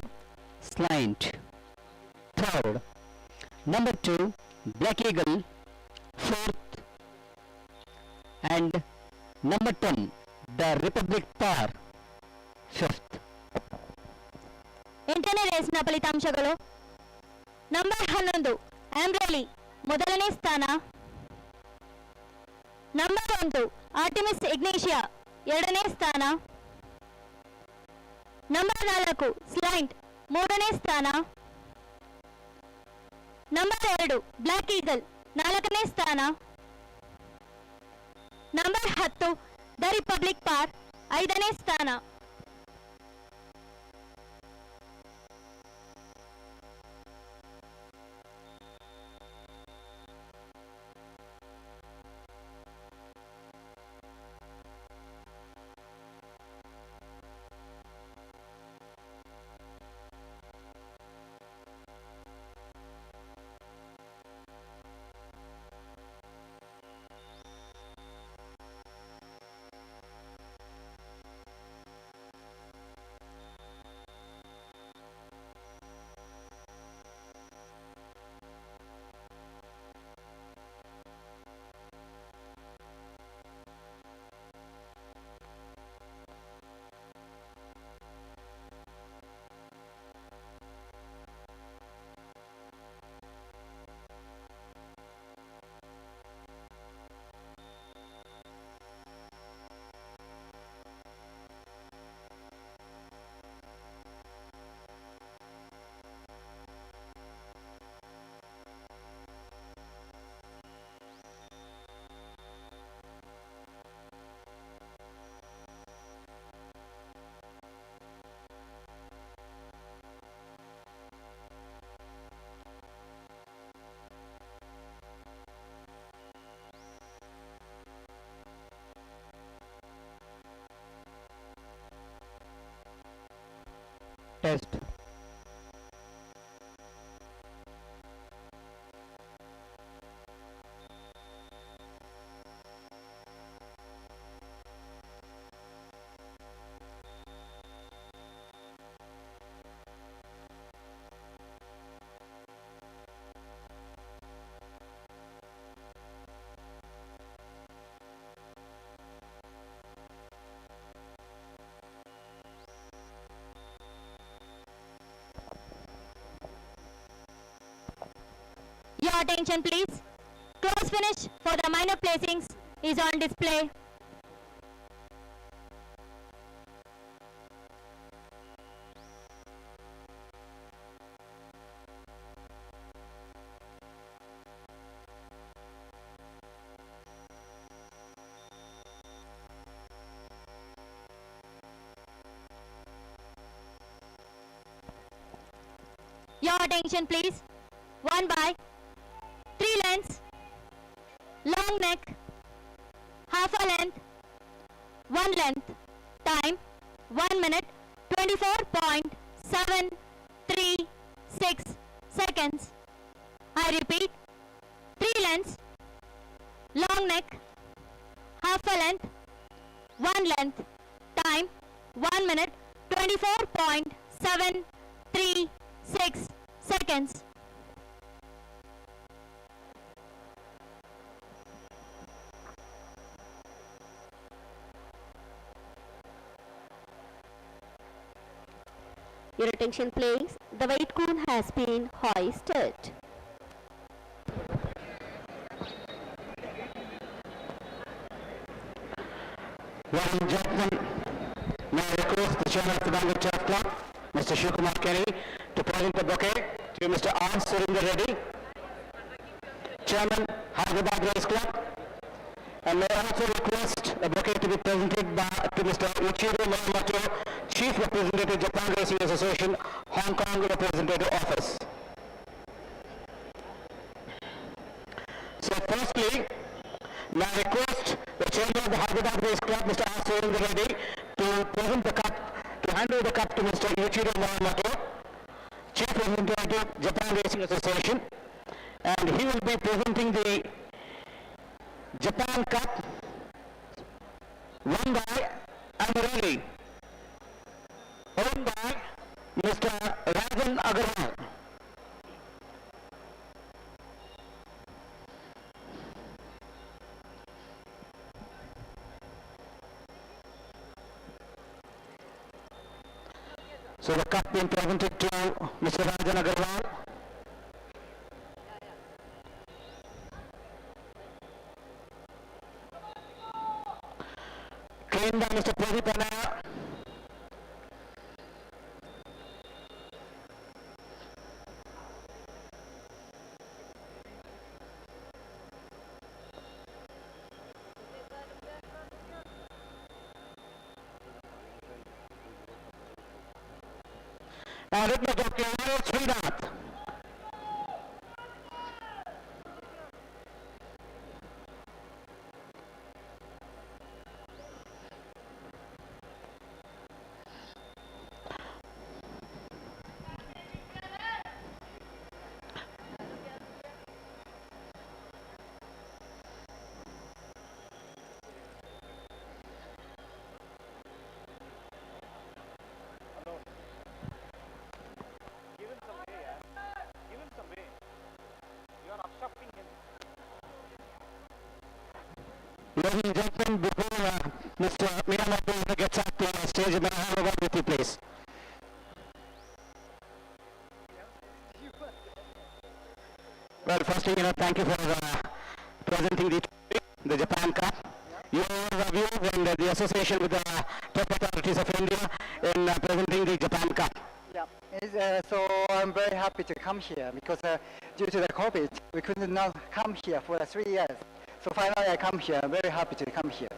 Slant, third. Number 2, Black Eagle, fourth. And number 10, the Republic Par, fifth. ಎಂಟನೇ ರೇಸ್ನ ಫಲಿತಾಂಶಗಳು. Number 11 ಆಂಬ್ರೋಲಿ ಮೊದಲನೇ ಸ್ಥಾನ. Number 1 Artemis ಇಗ್ನೇಷಿಯಾ ಎರಡನೇ ಸ್ಥಾನ. Number 4 ಸ್ಲೈಂಟ್ ಮೂರನೇ ಸ್ಥಾನ. Number 2 black eagle ನಾಲ್ಕನೇ ಸ್ಥಾನ. ನಂಬರ್ 10 ದ ರಿಪಬ್ಲಿಕ್ ಪಾರ್ ಐದನೇ ಸ್ಥಾನ. Test. Your attention please. Close finish for the minor placings is on display. Your attention please. 1 by 3 lengths, long neck, half a length, 1 length, time 1 minute 24.736 seconds. I repeat, 3 lengths, long neck, half a length, 1 length, time 1 minute 24.736 seconds. Your attention please, the weight cone has been hoisted. Ladies and gentlemen, may I request the Chairman of the Bangalore Turf Club, Mr. Shivakumar Kenny, to present the bouquet to Mr. R. Surinder Reddy, Chairman, Hyderabad Race Club, and may I also request a bouquet to be presented to Mr. Ichiro Momoto, Chief Representative, Japan Racing Association, Hong Kong Representative Office. So firstly, may I request the Chairman of the Hyderabad Race Club, Mr. R. Surinder Reddy, to present the cup, to hand over the cup to Mr. Yuichiro Morimoto, Chief Representative, Japan Racing Association, and he will be presenting the Japan Cup won by Amirali, owned by Mr. Rajan Agarwal. So the cup being presented to Mr. Rajan Agarwal. Claimed by Mr. Pradeep Anaya. And written by Dr. Srinath. Ladies and gentlemen, before Mr. Miyamoto gets up to the stage, may I have a word with you, please? Well, firstly, thank you for presenting the Japan Cup. Your view and the association with the top authorities of India in presenting the Japan Cup. Yeah, so I'm very happy to come here because due to the COVID, we could not come here for 3 years. So finally I come here. I'm very happy to come here.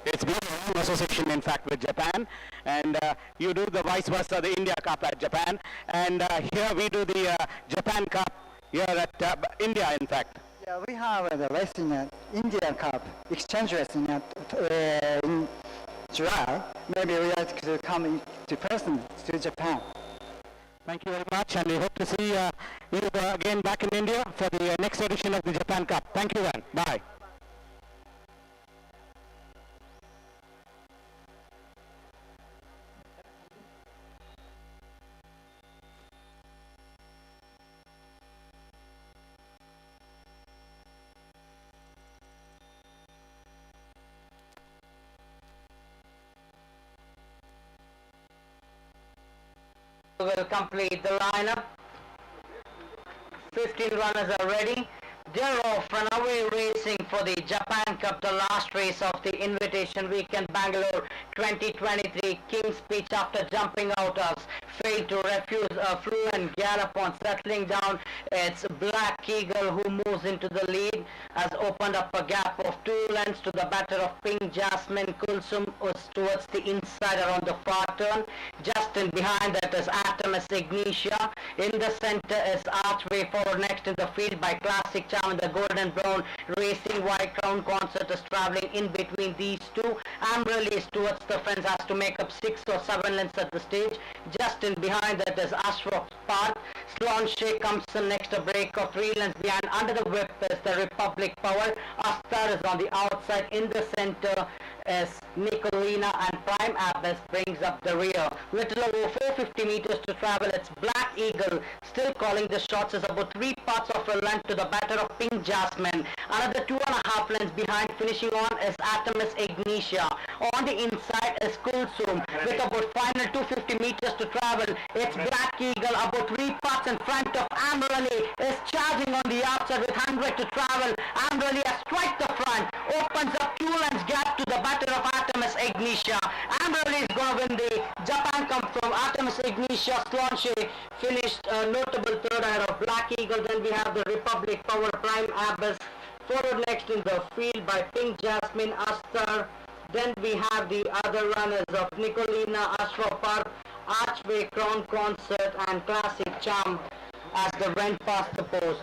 It's been our own association, in fact, with Japan, and you do the vice versa, the India Cup at Japan, and here we do the Japan Cup here at India, in fact. Yeah, we have the racing India Cup exchange racing in July. Maybe we are to come to person to Japan. Thank you very much, and we hope to see you again back in India for the next edition of the Japan Cup. Thank you, then. Bye. Will complete the lineup. 15 runners are ready. They're off and away racing for the Japan Cup, the last race of the Invitation Weekend Bangalore 2023. King's Speech, after jumping out, has failed to refuse a fluent gallop on settling down. It's Black Eagle who moves into the lead, has opened up a gap of 2 lengths to the batter of Pink Jasmine. Kulsum was towards the inside around the far turn. Just in behind that is Atomus Ignitia. In the center is Archway forward. Next in the field by Classic Charm and the Golden Brown Racing White Crown Concert is travelling in between these two. Amberley is towards the fence, has to make up 6 or 7 lengths at the stage. Just in behind that is Ashrock Park. Slanche comes in next, a break of 3 lengths behind. Under the whip is the Republic Power. Astar is on the outside. In the center is Nicolina, and Prime Abbas brings up the rear. Little over 450 meters to travel. It's Black Eagle still calling the shots. Is about 3 parts of a length to the batter of Pink Jasmine. Another 2.5 lengths behind. Finishing on is Atomus Ignitia. On the inside is Kulsum with about final 250 meters to travel. It's Black Eagle about 3 parts in front of Amberley. Is charging on the outside with 100 to travel. Amberley has strike the front. Opens up 2 lengths gap to the batter of Atomus Ignitia. Amberley is going to win the Japan Cup from Atomus Ignitia. Slanche finished a notable third ahead of Black Eagle. Then we have the Republic Power, Prime Abbas. Forward next in the field by Pink Jasmine, Astar. Then we have the other runners of Nicolina, Ashra Park, Archway, Crown Concert and Classic Charm as they went past the post.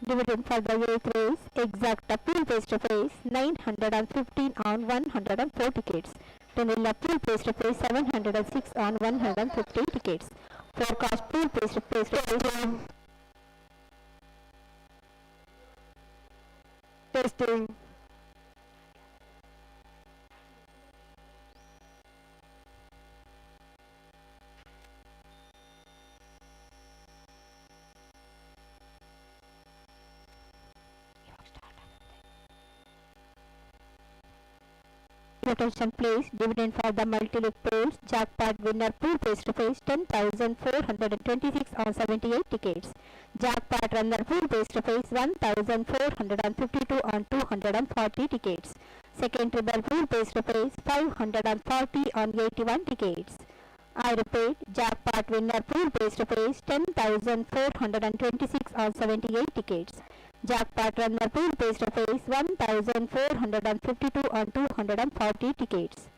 Dividend for the 8th race, exact pool face to face, 915 on 104 tickets. Vanilla pool face to face 706 on 150 tickets. Forecast pool face to face. Testing. Attention please, dividend for the multi-league pools, jackpot winner pool face to face 10,426 on 78 tickets. Jackpot runner pool face to face 1,452 on 240 tickets. Second treble pool face to face 540 on 81 tickets. I repeat, jackpot winner pool face to face 10,426 on 78 tickets. Jackpot runner pool face to face 1,452 on 240 tickets.